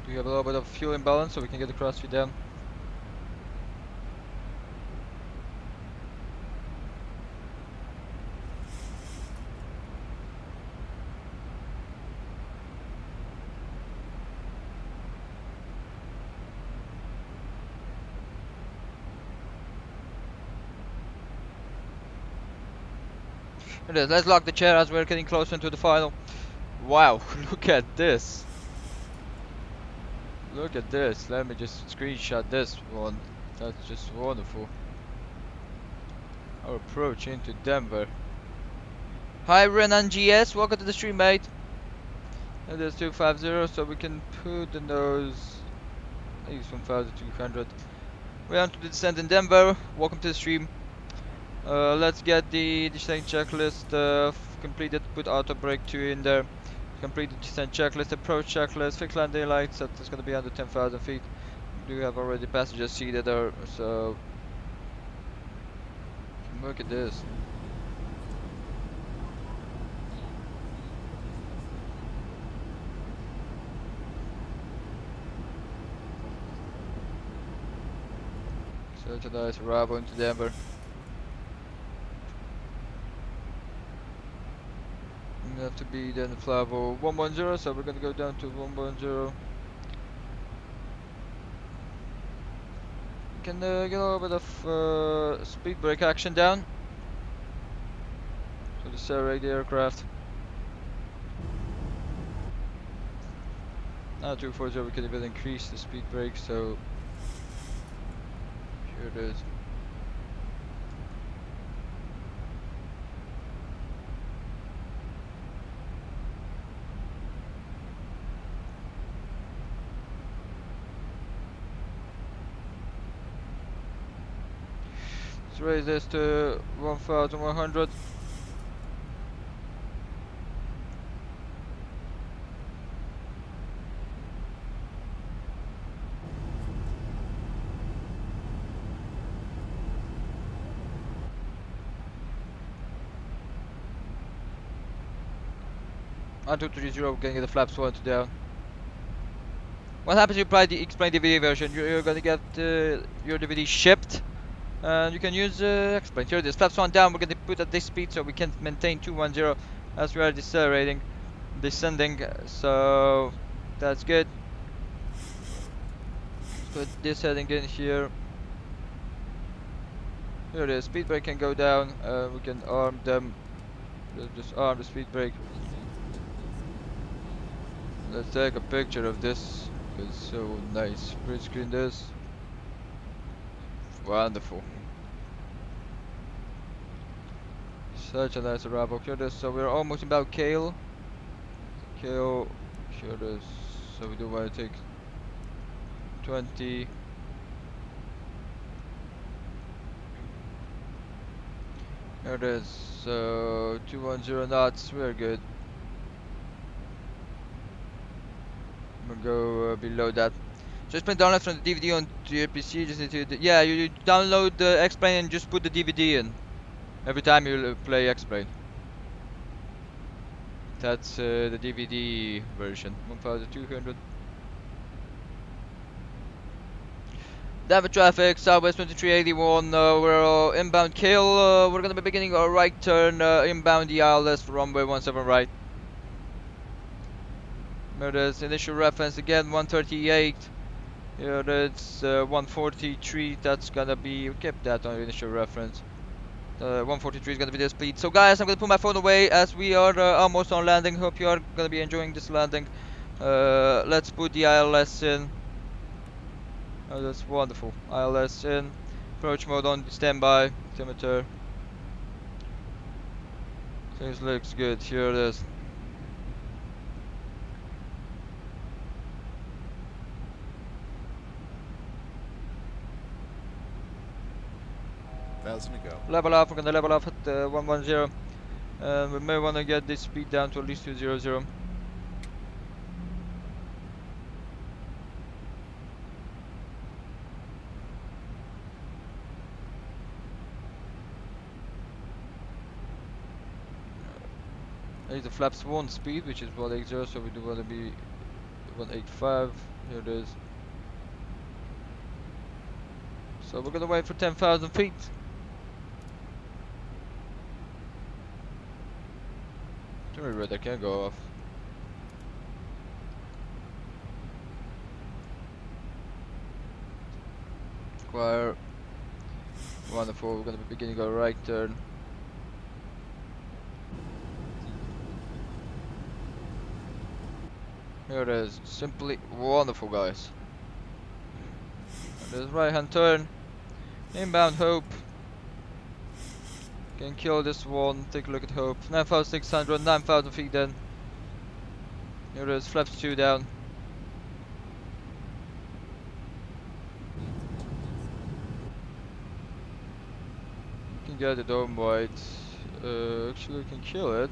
we have a little bit of fuel imbalance, so we can get the crossfeed down. It is. Let's lock the chair as we're getting closer to the final. Wow, look at this. Look at this. Let me just screenshot this one. That's just wonderful. Our approach into Denver. Hi Renan GS, welcome to the stream, mate. And there's 250, so we can put the nose. I use 1,200. We're on to the descent in Denver. Welcome to the stream. Let's get the descent checklist completed. Put auto brake 2 in there. Complete the descent checklist, approach checklist, fix landing lights. That's going to be under 10,000 feet. We do have already passengers seated there, so look at this. Such a nice arrival into Denver. We have to be then flight level 110, so we're gonna go down to 110. Can get a little bit of speed brake action down. So decelerate the aircraft. Now 240, we can even increase the speed brake, so here it is. Let's raise this to 1,100. On 230, we're gonna get the flaps 1 to down. What happens if you apply the explain DVD version? You're gonna get your DVD shipped. And you can use explain. Here it is. Flaps 1 down. We're going to put at this speed so we can maintain 210 as we are decelerating, descending. So that's good. Put this heading in here. Here it is. Speed brake can go down. We can arm them. Just arm the speed brake. Let's take a picture of this. It's so nice. Print screen this. Wonderful. Such a nice arrival. Here it is. So we're almost about Kale. Kale. Here it is. So we do want to take 20. Here it is. So 210 knots. We're good. We'll go below that. Just print download from the DVD onto your PC. Just need to yeah, you download the X-Plane and just put the DVD in every time you play X-Plane. That's the DVD version. 1,200. Denver traffic, Southwest 2381. We're inbound Kill. We're gonna be beginning our right turn inbound the ILS for runway 17 right. There it is. Initial reference again 138. Here it's 143. That's gonna be, we kept that on initial reference. 143 is gonna be the speed. So guys, I'm gonna put my phone away as we are almost on landing. Hope you are gonna be enjoying this landing. Let's put the ILS in. Oh, that's wonderful. ILS in. Approach mode on standby. Altimeter. Things looks good. Here it is. Thousand to go. Level off. We're gonna level off at 110. We may wanna get this speed down to at least 200. There's the flaps 1 speed, which is 180, so we do want to be 185. Here it is. So we're gonna wait for 10,000 feet. Turn radar can go off. Acquire. Wonderful. We're gonna be beginning our right turn. Here it is. Simply wonderful, guys. There's right hand turn. Inbound Hope. Can kill this one. Take a look at Hope. 9,600, 9,000 feet then. Here it is. Flaps 2 down. can get the dome white. Actually, we can kill it.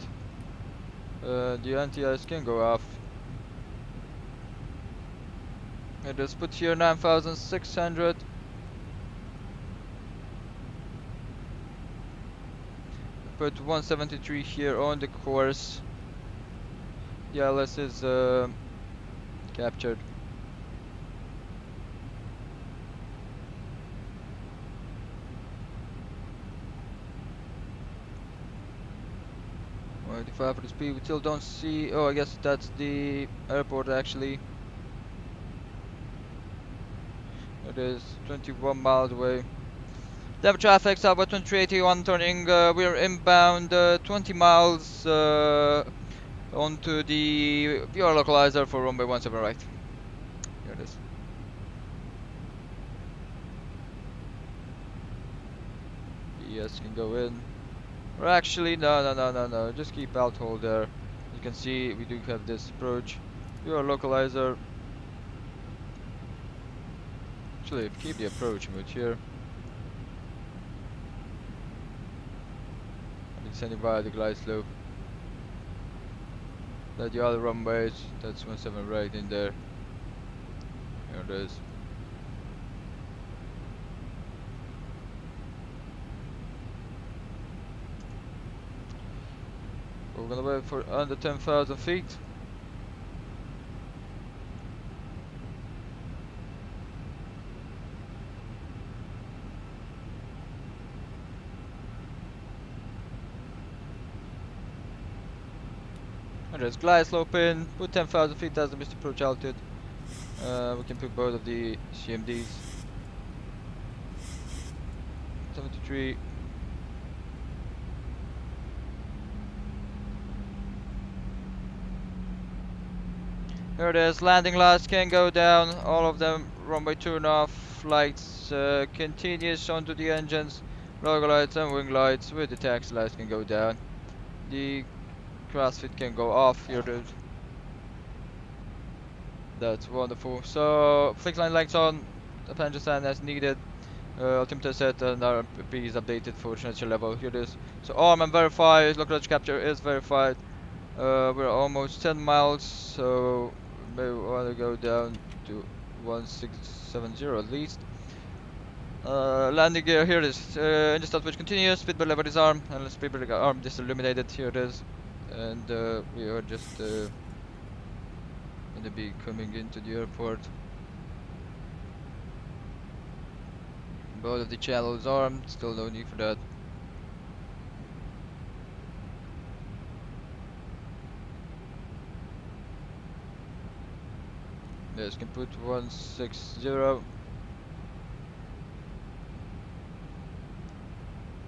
The anti-ice can go off. And just put here 9,600. Put 173 here on the course. The ILS is captured. If for the speed, we still don't see. Oh, I guess that's the airport actually. It is 21 miles away. Devon traffic, Southwest 2381 turning. We're inbound 20 miles onto the VR localizer for runway 17 right. Here it is. Yes, can go in. Or actually, no. Just keep out hold there. You can see we do have this approach. VR localizer. Actually, keep the approach mode here. I've been sending via the glide slope. Let the other runways. That's 17 right in there. Here it is. We're gonna wait for under 10,000 feet. And there's glide slope in. Put 10,000 feet as the missed approach altitude. We can put both of the CMDs. 73. Here it is, landing lights can go down, all of them, runway turn off, lights continuous onto the engines, logo lights and wing lights with the taxi lights can go down. The CrossFit can go off, here it is. That's wonderful. So, fixed line lights on, passenger stand as needed, altimeter set and RP is updated for signature level, here it is. So arm and verify, local capture is verified. We're almost 10 miles, so maybe we want to go down to 1670 at least. Landing gear, here it is. Engine start switch continuous, speed lever disarm, and speed brake arm just illuminated, here it is. And we are just going to be coming into the airport. Both of the channels armed, still no need for that. Yes, can put 160.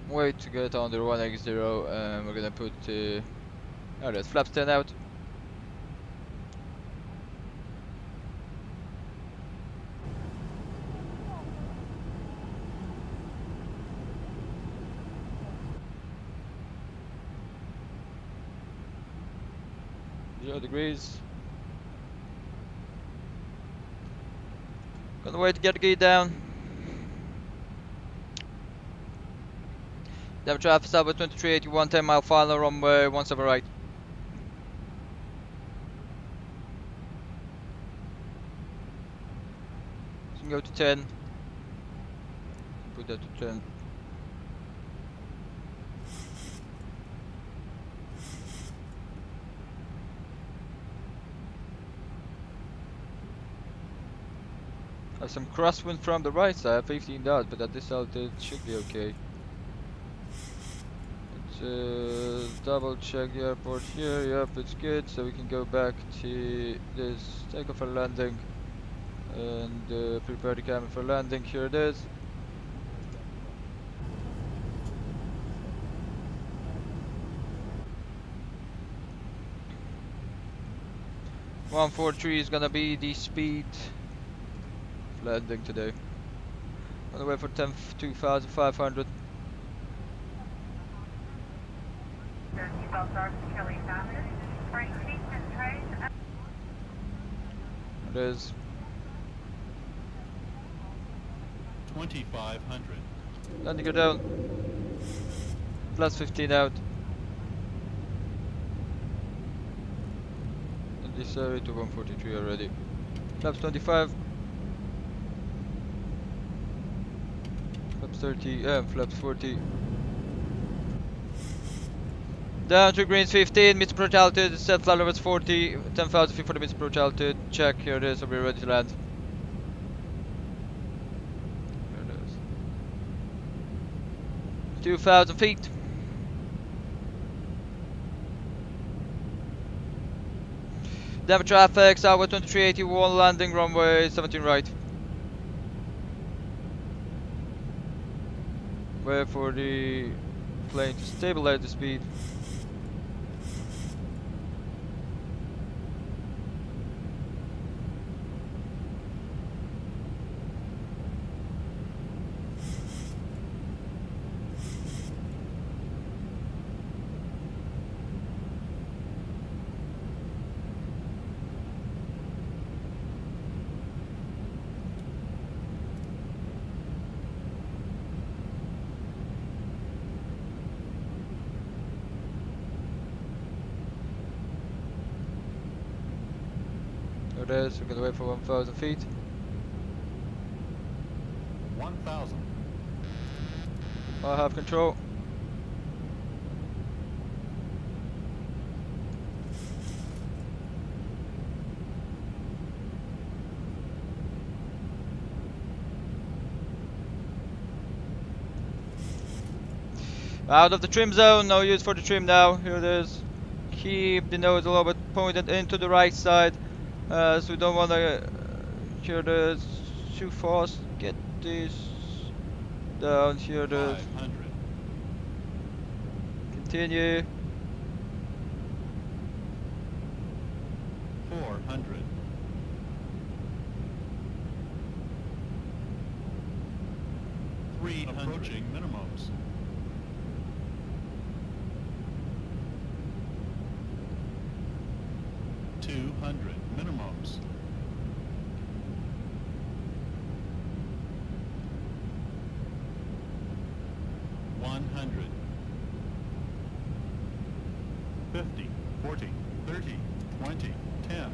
Wait to get under 180, and we're gonna put oh, there's flaps 10 out. Degrees. Gonna wait to get the gate down. Devon traffic Southwest 2381, 10 mile final runway 17 right. So you can go to 10. Put that to 10. Some crosswind from the right side, 15 knots, but at this altitude it should be okay. Let's double check the airport here. Yep, it's good, so we can go back to this takeoff and landing and prepare the cabin for landing. Here it is. .143 is gonna be the speed landing today. On the way for 2,500. It is 2,500. landing her down. Plus 15 out. And this area to 143 already. Flaps 25. Flaps 30. Flaps 40. Down to greens 15. Mid approach altitude. Set flight levels 40. 10,000 feet for the mid approach altitude. Check. Here it is. So we're ready to land. Here it is. 2,000 feet. Denver traffic, Southwest 2381, landing runway 17 right. Wait for the plane to stabilize the speed. There it is, we're gonna wait for 1,000 feet. 1,000. I have control. Out of the trim zone, no use for the trim now. Here it is. Keep the nose a little bit pointed into the right side. So we don't want to here it is too fast. Get this down. Here it is. 500. Continue. 400. 300. Approaching minimums. 200 minimums. 100. 50, 40, 30, 20, 10.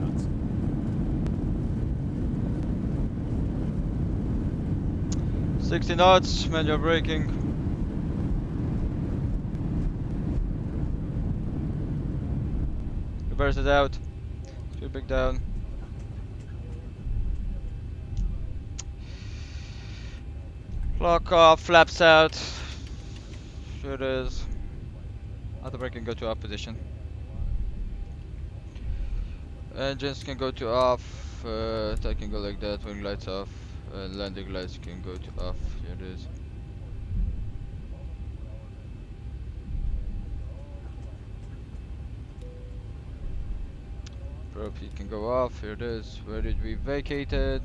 knots. 60 knots, manual braking. Reverse it out. Speed brake down. Lock off, flaps out. Here it is. Auto brake can go to off position. Engines can go to off. That can go like that. Wing lights off. Landing lights can go to off. Here it is. Prop heat can go off. Here it is. Where did we vacate it?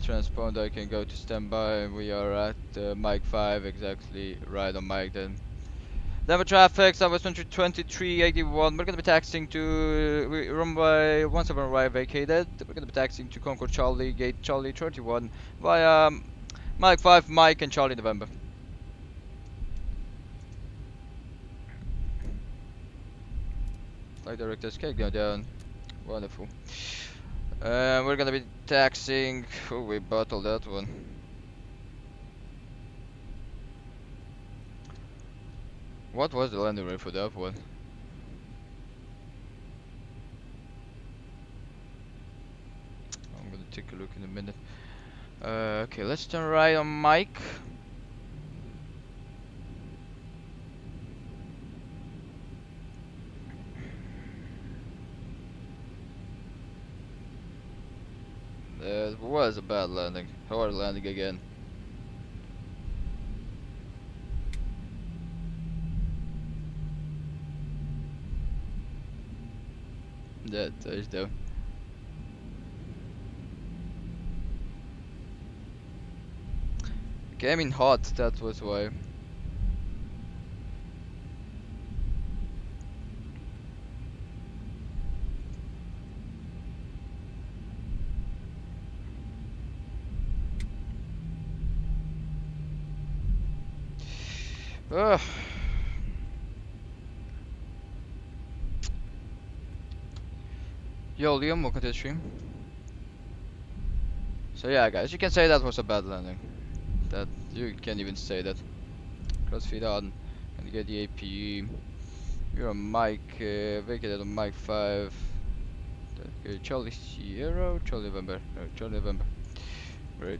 Transponder can go to standby. We are at mic 5, exactly right on mic then. Denver traffic, Southwest 2381. We're gonna be taxiing to runway 17 right vacated. We're gonna be taxiing to Concord Charlie, gate Charlie 31 via mic 5, Mike and Charlie November. Flight directors can go down. Wonderful. We're gonna be taxiing. Oh, we bottled that one. What was the landing rate for that one? I'm gonna take a look in a minute. Okay, let's turn right on mic. That was a bad landing. Hard landing again. That touchdown. Came in hot, that was why. Ugh. Yo, Liam, welcome to the stream. So yeah, guys, you can say that was a bad landing. That you can't even say that. Crossfeed on, and get the APU. You're on mic, vacated on mic 5. Okay, Charlie Sierra, Charlie November, no, Charlie November. Right.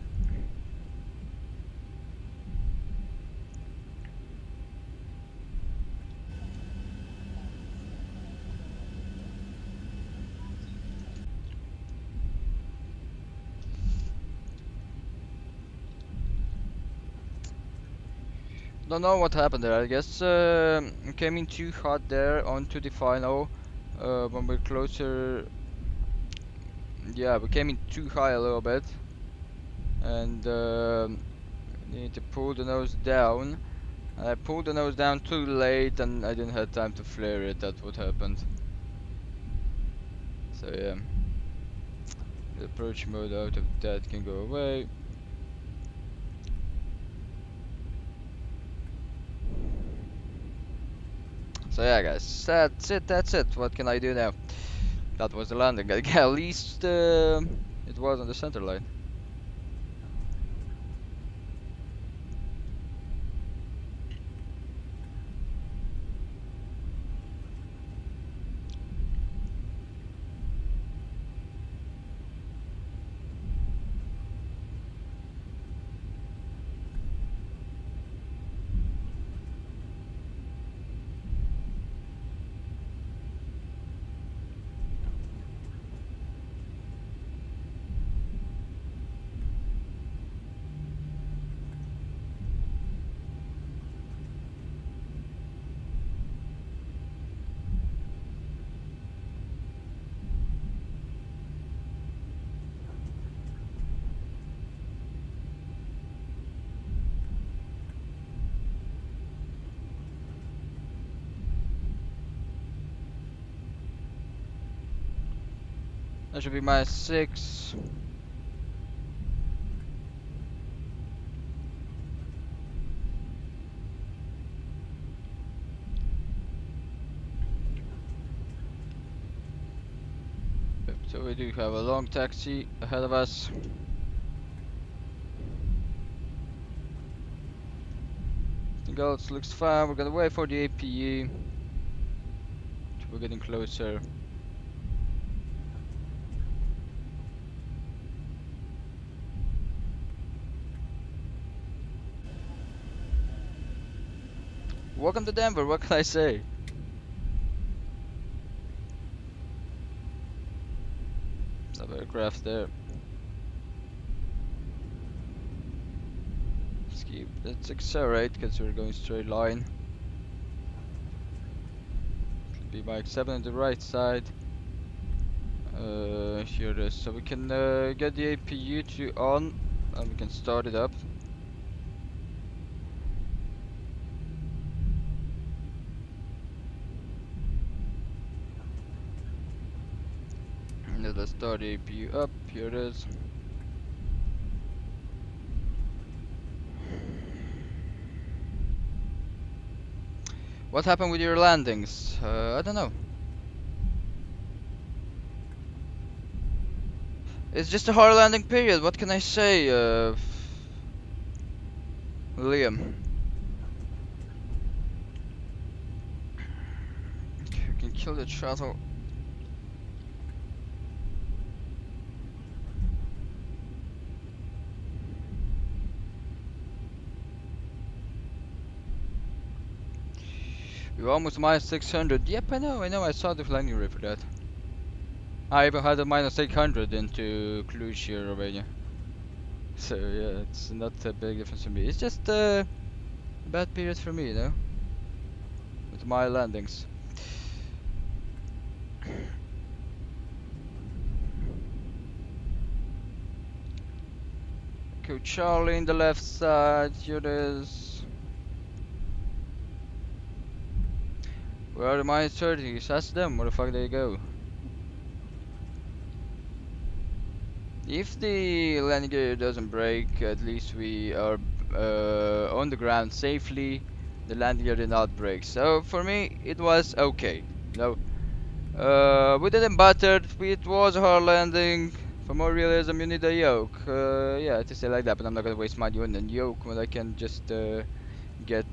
Don't know what happened there. I guess came in too hot there onto the final. When we're closer, yeah, we came in too high a little bit, and need to pull the nose down. I pulled the nose down too late, and I didn't have time to flare it. That's what happened. So yeah, the approach mode out of that can go away. So yeah, guys, that's it. That's it. What can I do now? That was the landing. At least it was on the center line. That should be -6. So we do have a long taxi ahead of us. Everything else looks fine. We're gonna wait for the APU. We're getting closer. Welcome to Denver, what can I say? Some aircraft there. Let's accelerate because we're going straight line. Should be Mike 7 on the right side. Here it is. So we can get the APU to on and we can start it up. And let's start the APU up. Here it is. What happened with your landings? I don't know. It's just a hard landing period. What can I say, Liam? Okay, we can kill the shuttle. We're almost -600. Yep, I know. I saw the landing rate for that. I even had a -800 into Cluj here, Romania. So yeah, it's not a big difference for me. It's just a bad period for me, you know, with my landings. Echo Charlie in the left side. Here it is. Where are the -30s? Ask them where the fuck they go. If the landing gear doesn't break, at least we are on the ground safely. The landing gear did not break, so for me it was okay. No, we didn't butter. It was a hard landing. For more realism, you need a yoke. Yeah, to say like that, but I'm not gonna waste money on a yoke when I can just get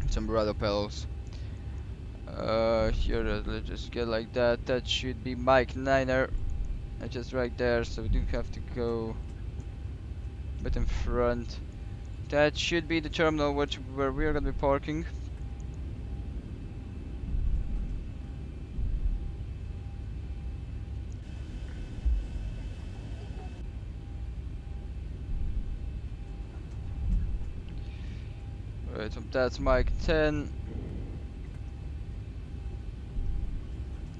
some rudder pedals. Here, let's just get like that. That should be Mike Niner. Just right there, so we do have to go a bit in front. That should be the terminal where we are gonna be parking. Right, so that's Mike 10.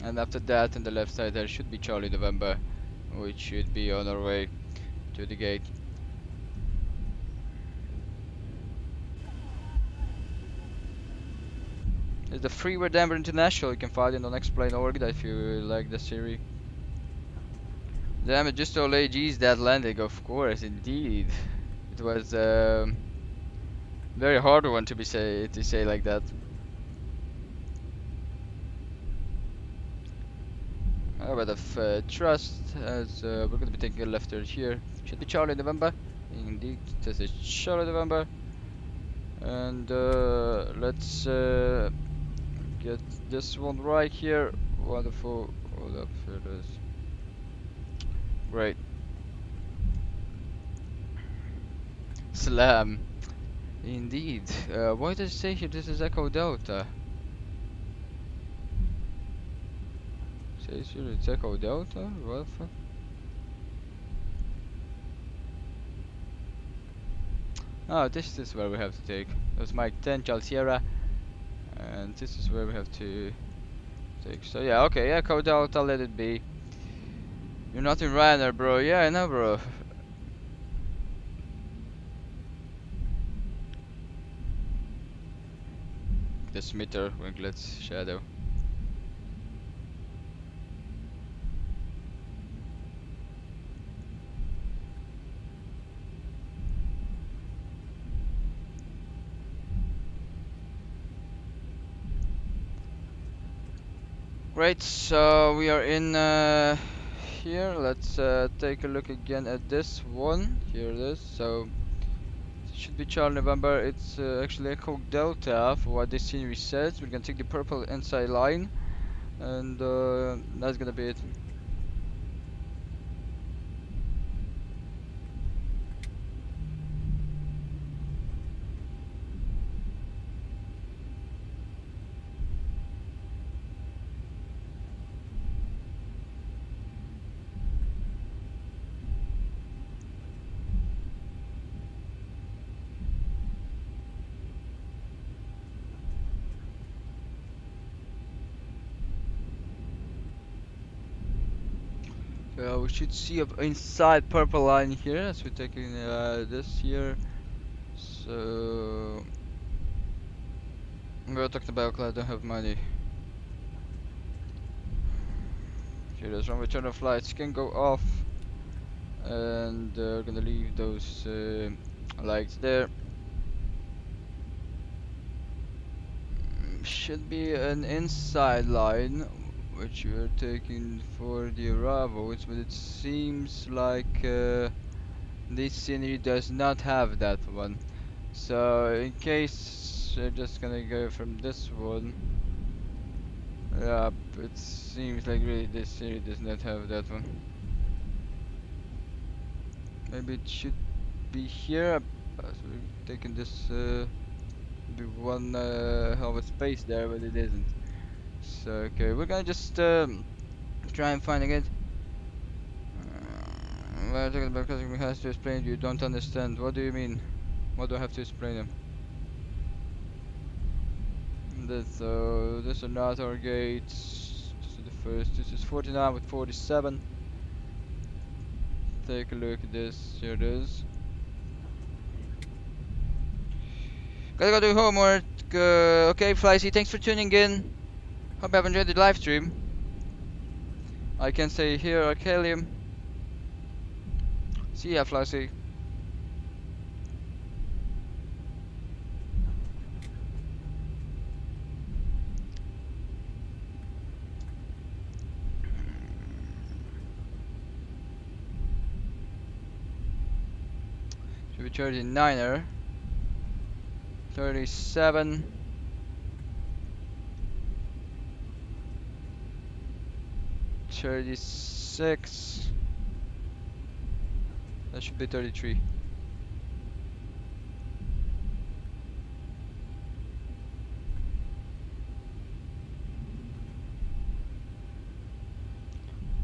And after that, on the left side, there should be Charlie November, which should be on our way to the gate. It's the Freeware Denver International. You can find it on explain.org if you like the series. Damn it, just all AGs that landing, of course, indeed. It was very hard one to say like that. A bit of trust, as we're going to be taking a left turn here. Should be Charlie November. Indeed, this is Charlie November. And let's get this one right here. Wonderful. Hold up, here it is. Great. Slam. Indeed. Why does it say here this is Echo Delta? Says here it's Echo Delta? What the fuck? Oh, this is where we have to take. That was Mike 10, Charles Sierra. And this is where we have to take. So yeah, okay, Echo Delta, let it be. You're not in Ryanair, bro. Yeah, I know, bro. The Smitter, Winklet's Shadow. Great, so we are in here. Let's take a look again at this one. Here it is. So it should be Charlie November. It's actually Echo Delta for what this scenery says. We're gonna take the purple inside line, and that's gonna be it. We should see up inside purple line here as we're taking this here. So we're talking about I don't have money. Here there's one return of flights can go off, and we're gonna leave those lights there. Should be an inside line which we are taking for the arrivals, but it seems like this scenery does not have that one. So in case we're just gonna go from this one. Yeah, it seems like really this scenery does not have that one. Maybe it should be here. So we're taking this the one hell of a space there, but it isn't. So okay, we're gonna just try and find again. We're talking about because we have to explain. You don't understand. What do you mean? What do I have to explain them? This this are not our gates. This is the first. This is 49 with 47. take a look at this. Here it is. Gotta go do homework. Okay, Flycy, thanks for tuning in. Hope you have enjoyed the live stream. I can say here, Arcalium. See ya, Flycy. Should be 39er. 37. 36. That should be 33.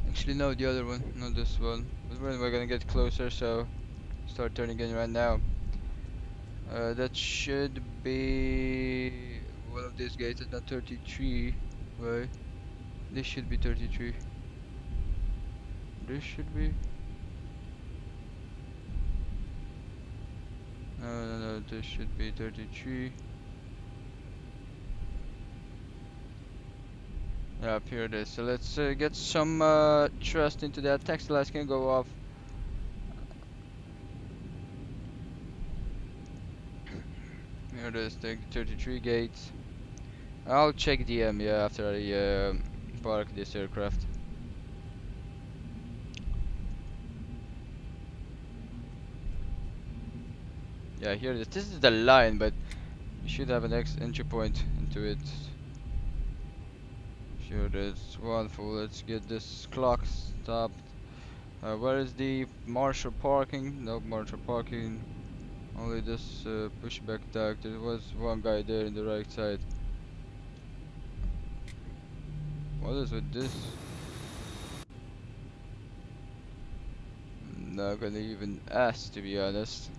Actually, no, the other one, not this one. But we're gonna get closer, so start turning in right now. That should be one of these gates, not 33, right? This should be 33. This should be. No, this should be 33. Yeah, up here it is. So let's get some thrust into that. Taxi lights can go off. Here it is, take the 33 gates. I'll check DM, yeah, after I park this aircraft. Yeah, here it is. This is the line, but you should have an entry point into it. Sure it is. Wonderful. Let's get this clock stopped. Where is the marshal parking? No marshal parking. Only this pushback tag. There was one guy there in the right side. What is with this? I'm not gonna even ask, to be honest.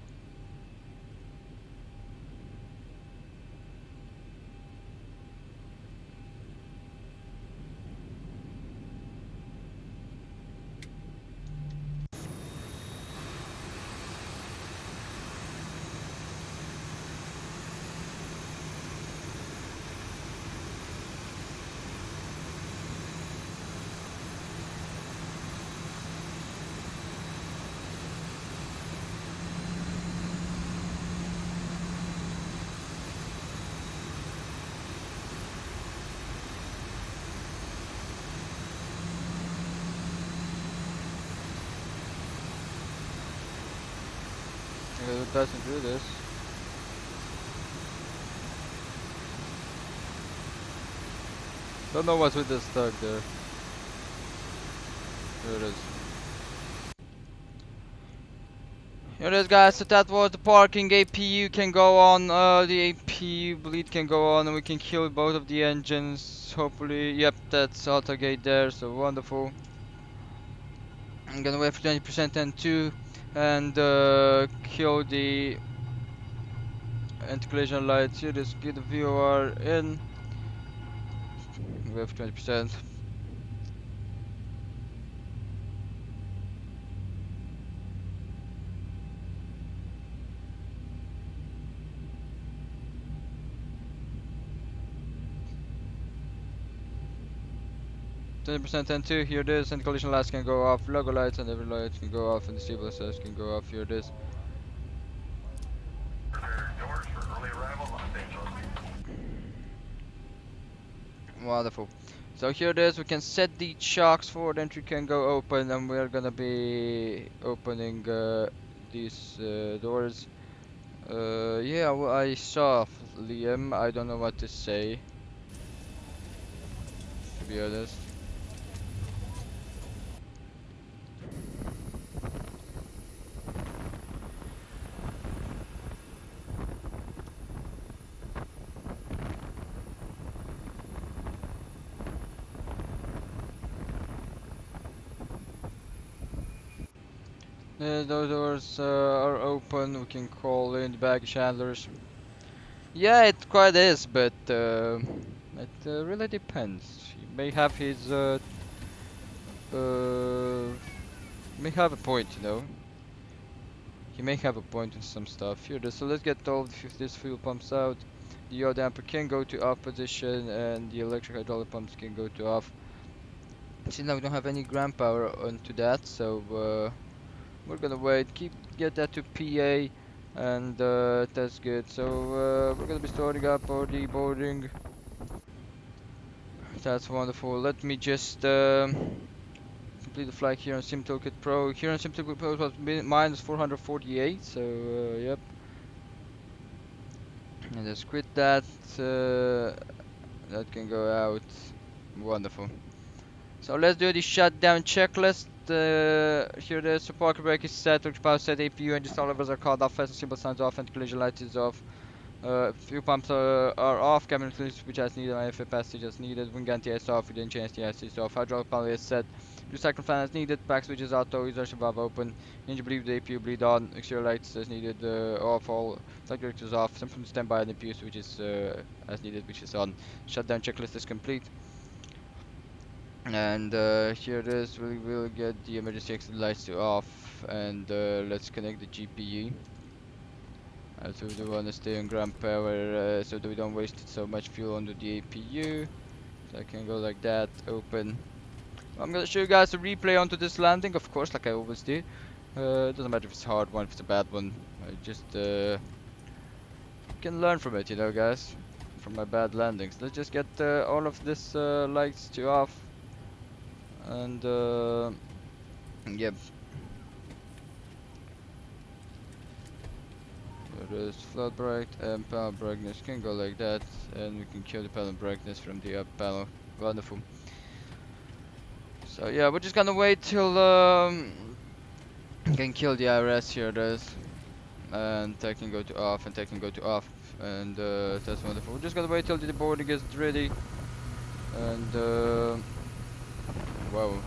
It doesn't do this. Don't know what's with this tug there. Here it is. Here it is, guys. So that was the parking. APU can go on. The APU bleed can go on, and we can kill both of the engines. Hopefully, yep, that's auto gate there. So wonderful. I'm gonna wait for 20% N2 and kill the anti-collision lights. Here, just get the VOR in. We have 20%. N2, here it is, and collision lights can go off, logo lights and every light can go off, and the stabilizers can go off, here it is. Doors for early arrival, Los Angeles. Wonderful. So here it is, we can set the shocks, forward entry can go open, and we're gonna be opening these doors. Yeah, well, I saw Liam, I don't know what to say, to be honest. Those doors are open, we can call in the baggage handlers. Yeah, it quite is, but it really depends. He may have his may have a point, you know. He may have a point in some stuff. Here it is. So let's get all of these fuel pumps out. The yaw damper can go to off position, and the electric hydraulic pumps can go to off. See, now we don't have any ground power onto that, so we're gonna wait. Get that to PA, and that's good. So we're gonna be starting up our deboarding. That's wonderful. Let me just complete the flight here on SimToolkit Pro. Here on SimToolkit Pro it was minus 448, so yep. And just quit that. That can go out. Wonderful. So let's do the shutdown checklist. Here the support brake is set, power set, APU and install levers are called off, fasten symbol signs off, and collision light is off. Fuel pumps are off, cabin clearance switch as needed, IFA passage as needed, wing anti-ice off, we didn't change the IC off, hydraulic panel is set, recycle fan as needed, back switch is auto, exhaust valve open, engine bleed, the APU bleed on, exterior lights as needed, off, all flight directors off, something standby and APU switch is as needed, which is on. Shutdown checklist is complete. And here it is, we'll get the emergency exit lights to off, and let's connect the GPU. So we want to stay on ground power so that we don't waste so much fuel onto the APU. So I can go like that, open. I'm gonna show you guys a replay onto this landing, of course, like I always do. It doesn't matter if it's a hard one, if it's a bad one. I just can learn from it, you know, guys, from my bad landings. Let's just get all of this lights to off, and yep. There is float bright and panel brightness can go like that, and we can kill the panel brightness from the up panel. Wonderful. So yeah, we're just gonna wait till can kill the IRS. Here it is, and that can go to off, and that can go to off, and that's wonderful. We're just gonna wait till the boarding is ready, and wow.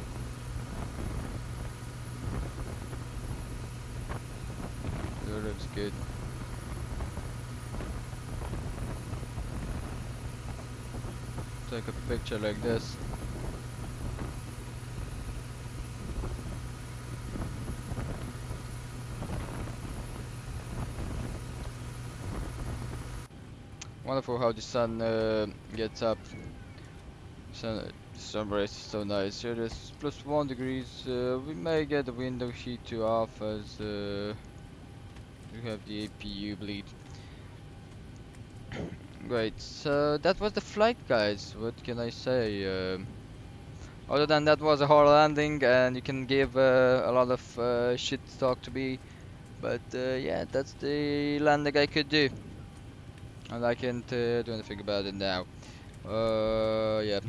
That looks good. Take a picture like this. Wonderful how the sun gets up. Sunrise is so nice. Here it is, +1 degrees. We may get the window heat to off as we have the APU bleed. Great, so that was the flight, guys. What can I say? Other than that was a hard landing, and you can give a lot of shit talk to me. But yeah, that's the landing I could do. And I can't do anything about it now. Yeah,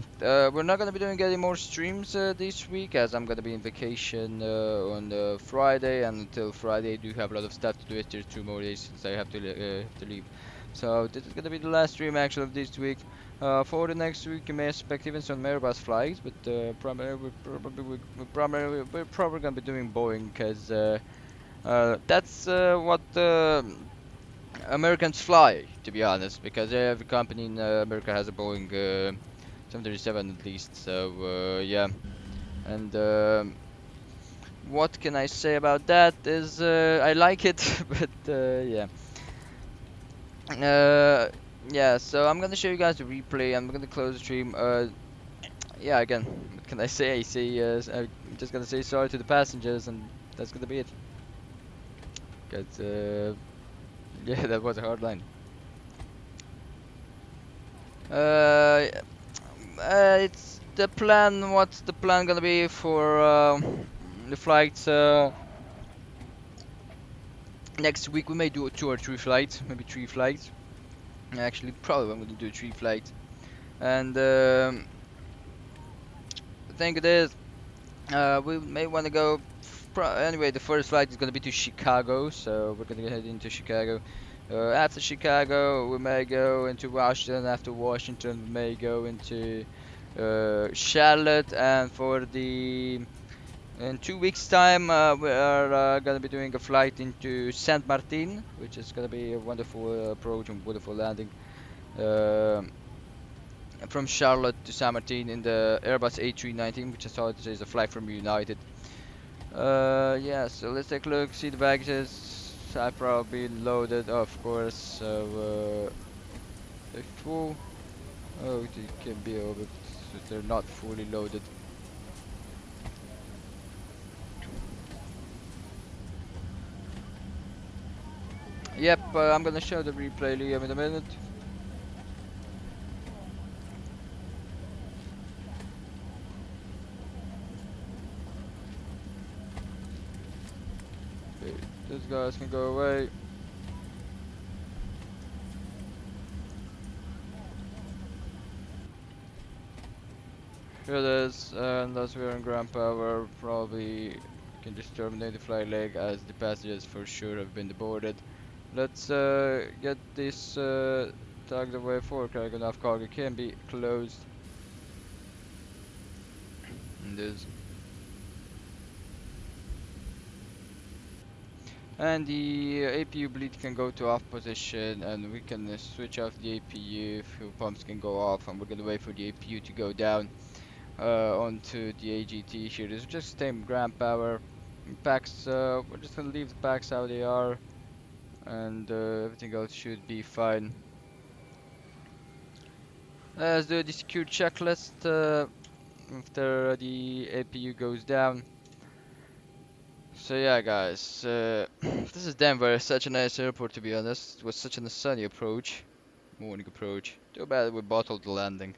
we're not gonna be doing any more streams this week, as I'm gonna be in vacation on Friday, and until Friday I do have a lot of stuff to do. It's just 2 more days since I have to leave. So this is gonna be the last stream actually of this week. For the next week, you may expect even some Airbus flights, but primarily we're probably gonna be doing Boeing, because that's what Americans fly, to be honest, because every company in America has a Boeing 737 at least. So yeah, and what can I say about that is I like it, but yeah. Yeah, so I'm gonna show you guys the replay. I'm gonna close the stream. Yeah, again, what can I say? I'm just gonna say sorry to the passengers, and that's gonna be it. Cause yeah, that was a hard line. It's the plan. What's the plan gonna be for the flights? Next week we may do 2 or 3 flights, maybe 3 flights. Actually, probably I'm gonna do 3 flights. And I think it is. We may want to go. Anyway, the first flight is gonna be to Chicago, so we're gonna head into Chicago. After Chicago, we may go into Washington. After Washington, we may go into Charlotte. And for the in 2 weeks' time, we are gonna be doing a flight into Saint Martin, which is gonna be a wonderful approach and wonderful landing. From Charlotte to Saint Martin in the Airbus A319, which I saw is a flight from United. Yeah, so let's take a look, see the baggages. I probably loaded, of course, so they're full. Oh, they can be a little bit, so they're not fully loaded. Yep, I'm gonna show the replay, Liam, in a minute. Okay, these guys can go away. Here it is, and as we're in ground power, probably can just terminate the flight leg as the passengers for sure have been deported. Let's get this tugged away for cargo enough cargo can be closed. And this. And the APU bleed can go to off position, and we can switch off the APU. Fuel pumps can go off, and we're gonna wait for the APU to go down onto the AGT here. This is just same ground power. Packs, we're just gonna leave the packs how they are, and everything else should be fine. Let's do the secure checklist after the APU goes down. So yeah, guys, this is Denver. Such a nice airport, to be honest. It was such a sunny approach, morning approach. Too bad we bottled the landing.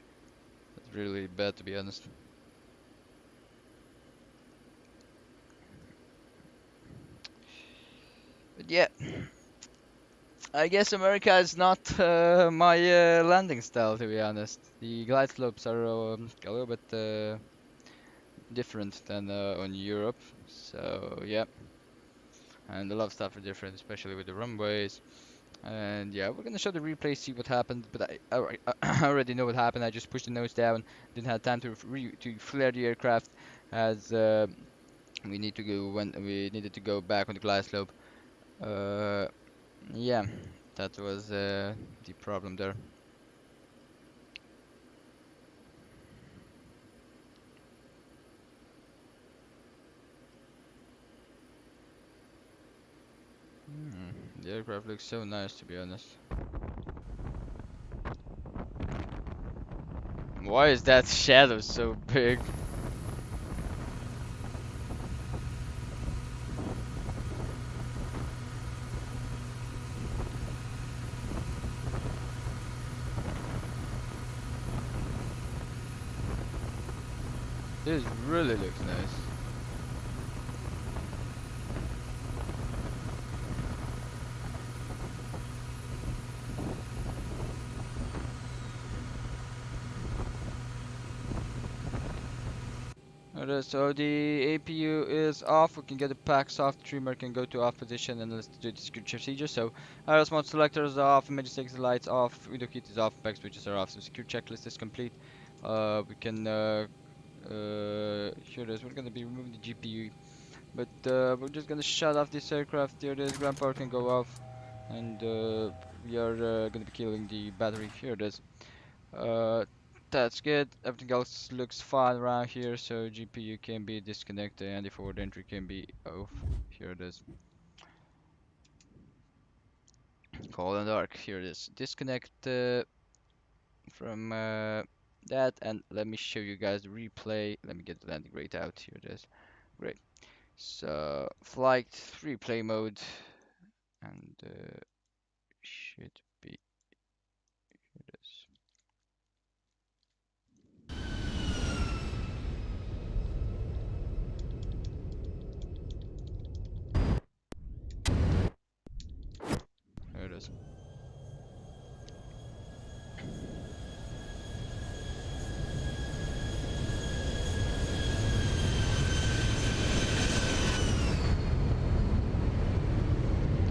It's really bad, to be honest. But yeah, I guess America is not my landing style, to be honest. The glide slopes are a little bit different than on Europe. So yeah, and a lot of stuff are different, especially with the runways. And yeah, we're gonna show the replay, see what happened. But I already know what happened. I just pushed the nose down, didn't have time to flare the aircraft, as we needed to go back on the glide slope. Yeah, that was the problem there. The aircraft looks so nice, to be honest. Why is that shadow so big? This really looks nice. Alright, so the APU is off. We can get the packs off. The trimmer can go to off position, and let's do the security procedure. So, iris mode selector is off, image stakes lights off, window kit is off, pack switches are off. So, secure checklist is complete. We can here it is. We're gonna be removing the GPU, but we're just gonna shut off this aircraft. Here it is. Ground power can go off, and we are gonna be killing the battery. Here it is. Uh, that's good. Everything else looks fine around here. So GPU can be disconnected and the forward entry can be off. Here it is. Cold and dark. Here it is. Disconnect from that, and let me show you guys the replay. Let me get the landing rate out. Here it is. Great. So flight replay mode, and should be. Here it is. Here it is.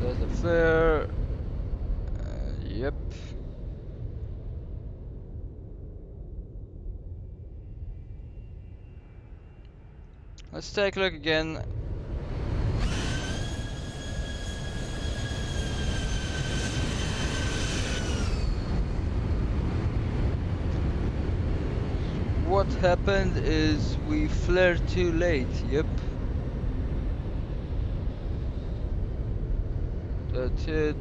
There's the flare. Yep. Let's take a look again. What happened is we flared too late. Yep. hit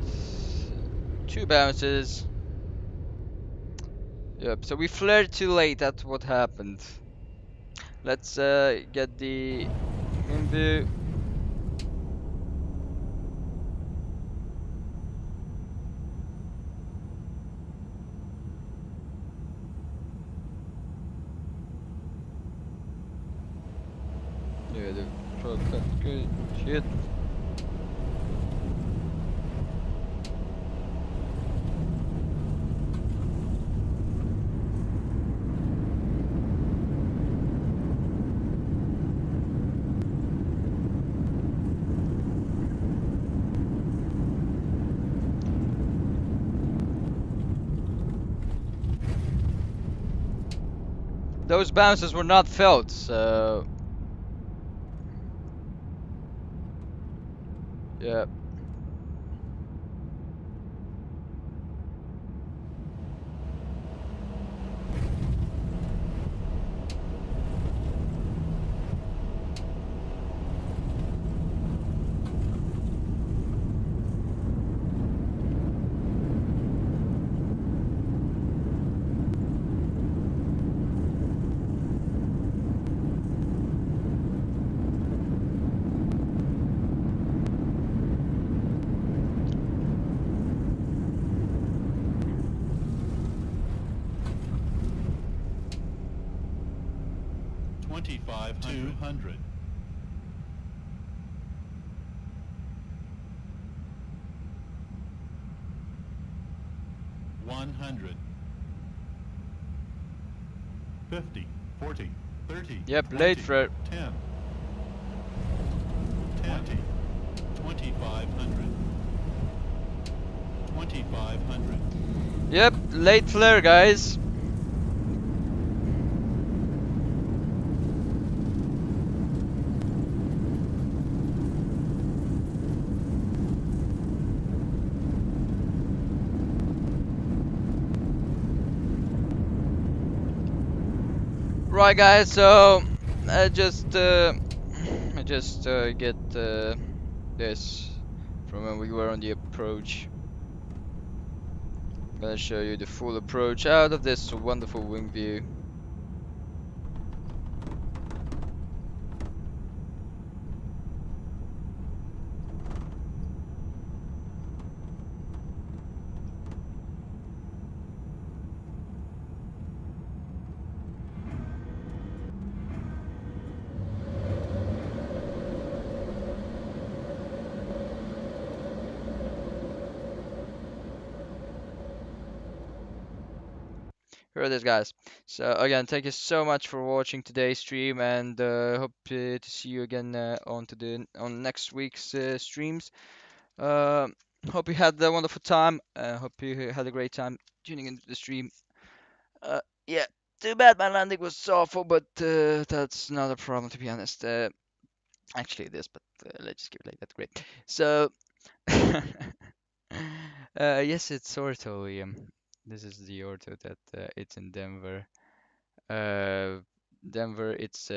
2 bounces. Yep, so we flared too late, that's what happened. Let's get the wind view. Yeah, the truck got good shit. Those bounces were not felt, so yeah. Twenty-five 200. One hundred. 50, 40, 30. Yep, 20, late for 10. 20. 2500. 2500. Yep, late flare, guys. Right, guys. So I just get this from when we were on the approach. I'm gonna show you the full approach out of this wonderful wing view. Here it is, guys. So again, thank you so much for watching today's stream, and hope to see you again on next week's streams. Uh, Hope you had a wonderful time. Hope you had a great time tuning into the stream. Yeah, too bad my landing was awful, but that's not a problem, to be honest. Actually, it is, but let's just keep it like that. Great. So, yes, it's Orto, Liam. This is the Orto that it's in Denver. Denver, it's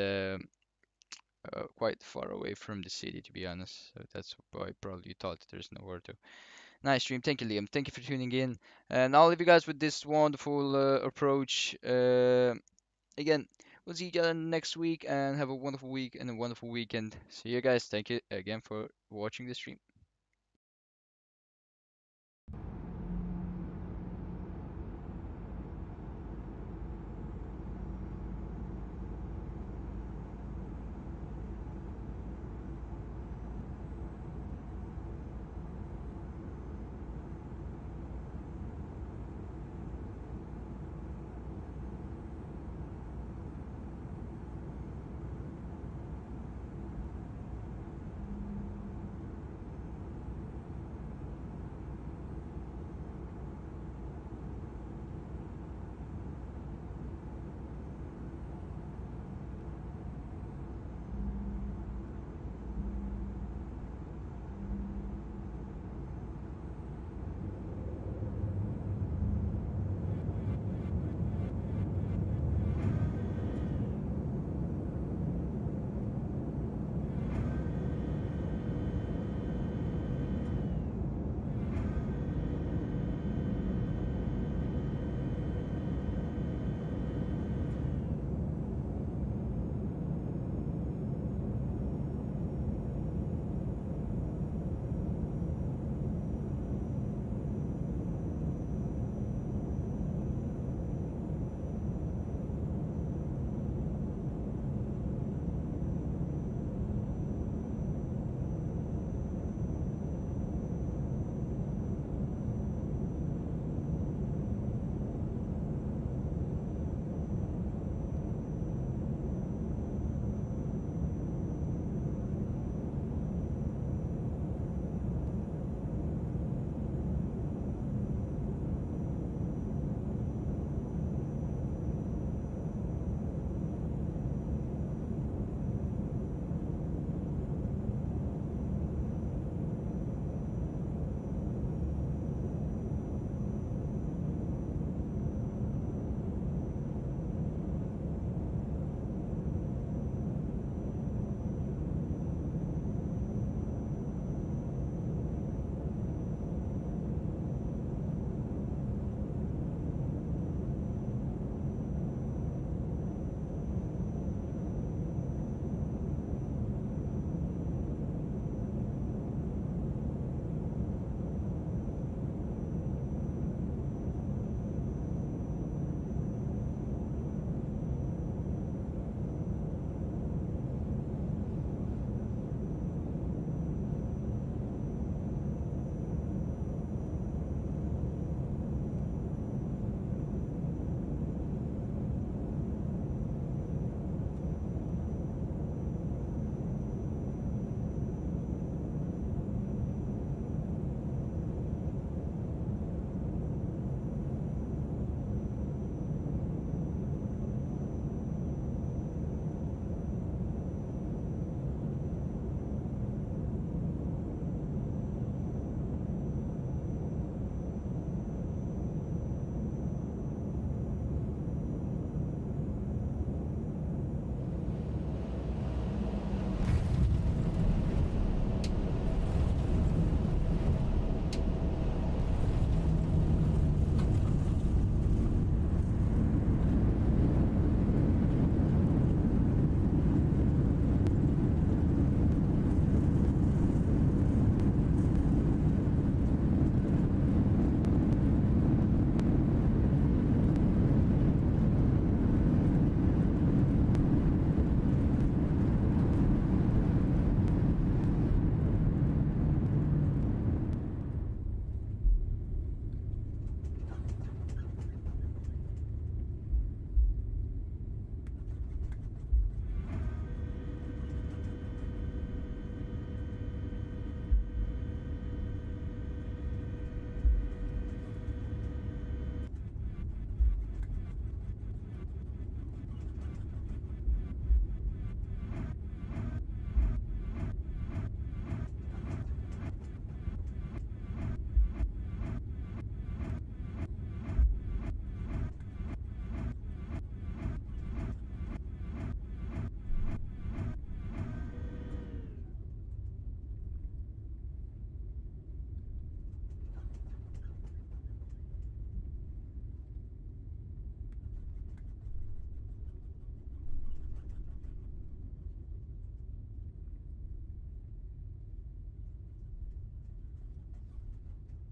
quite far away from the city, to be honest. So that's why probably you thought there's no Orto. Nice stream. Thank you, Liam. Thank you for tuning in. And I'll leave you guys with this wonderful approach. Again, we'll see you guys next week and have a wonderful week and a wonderful weekend. See you guys. Thank you again for watching the stream.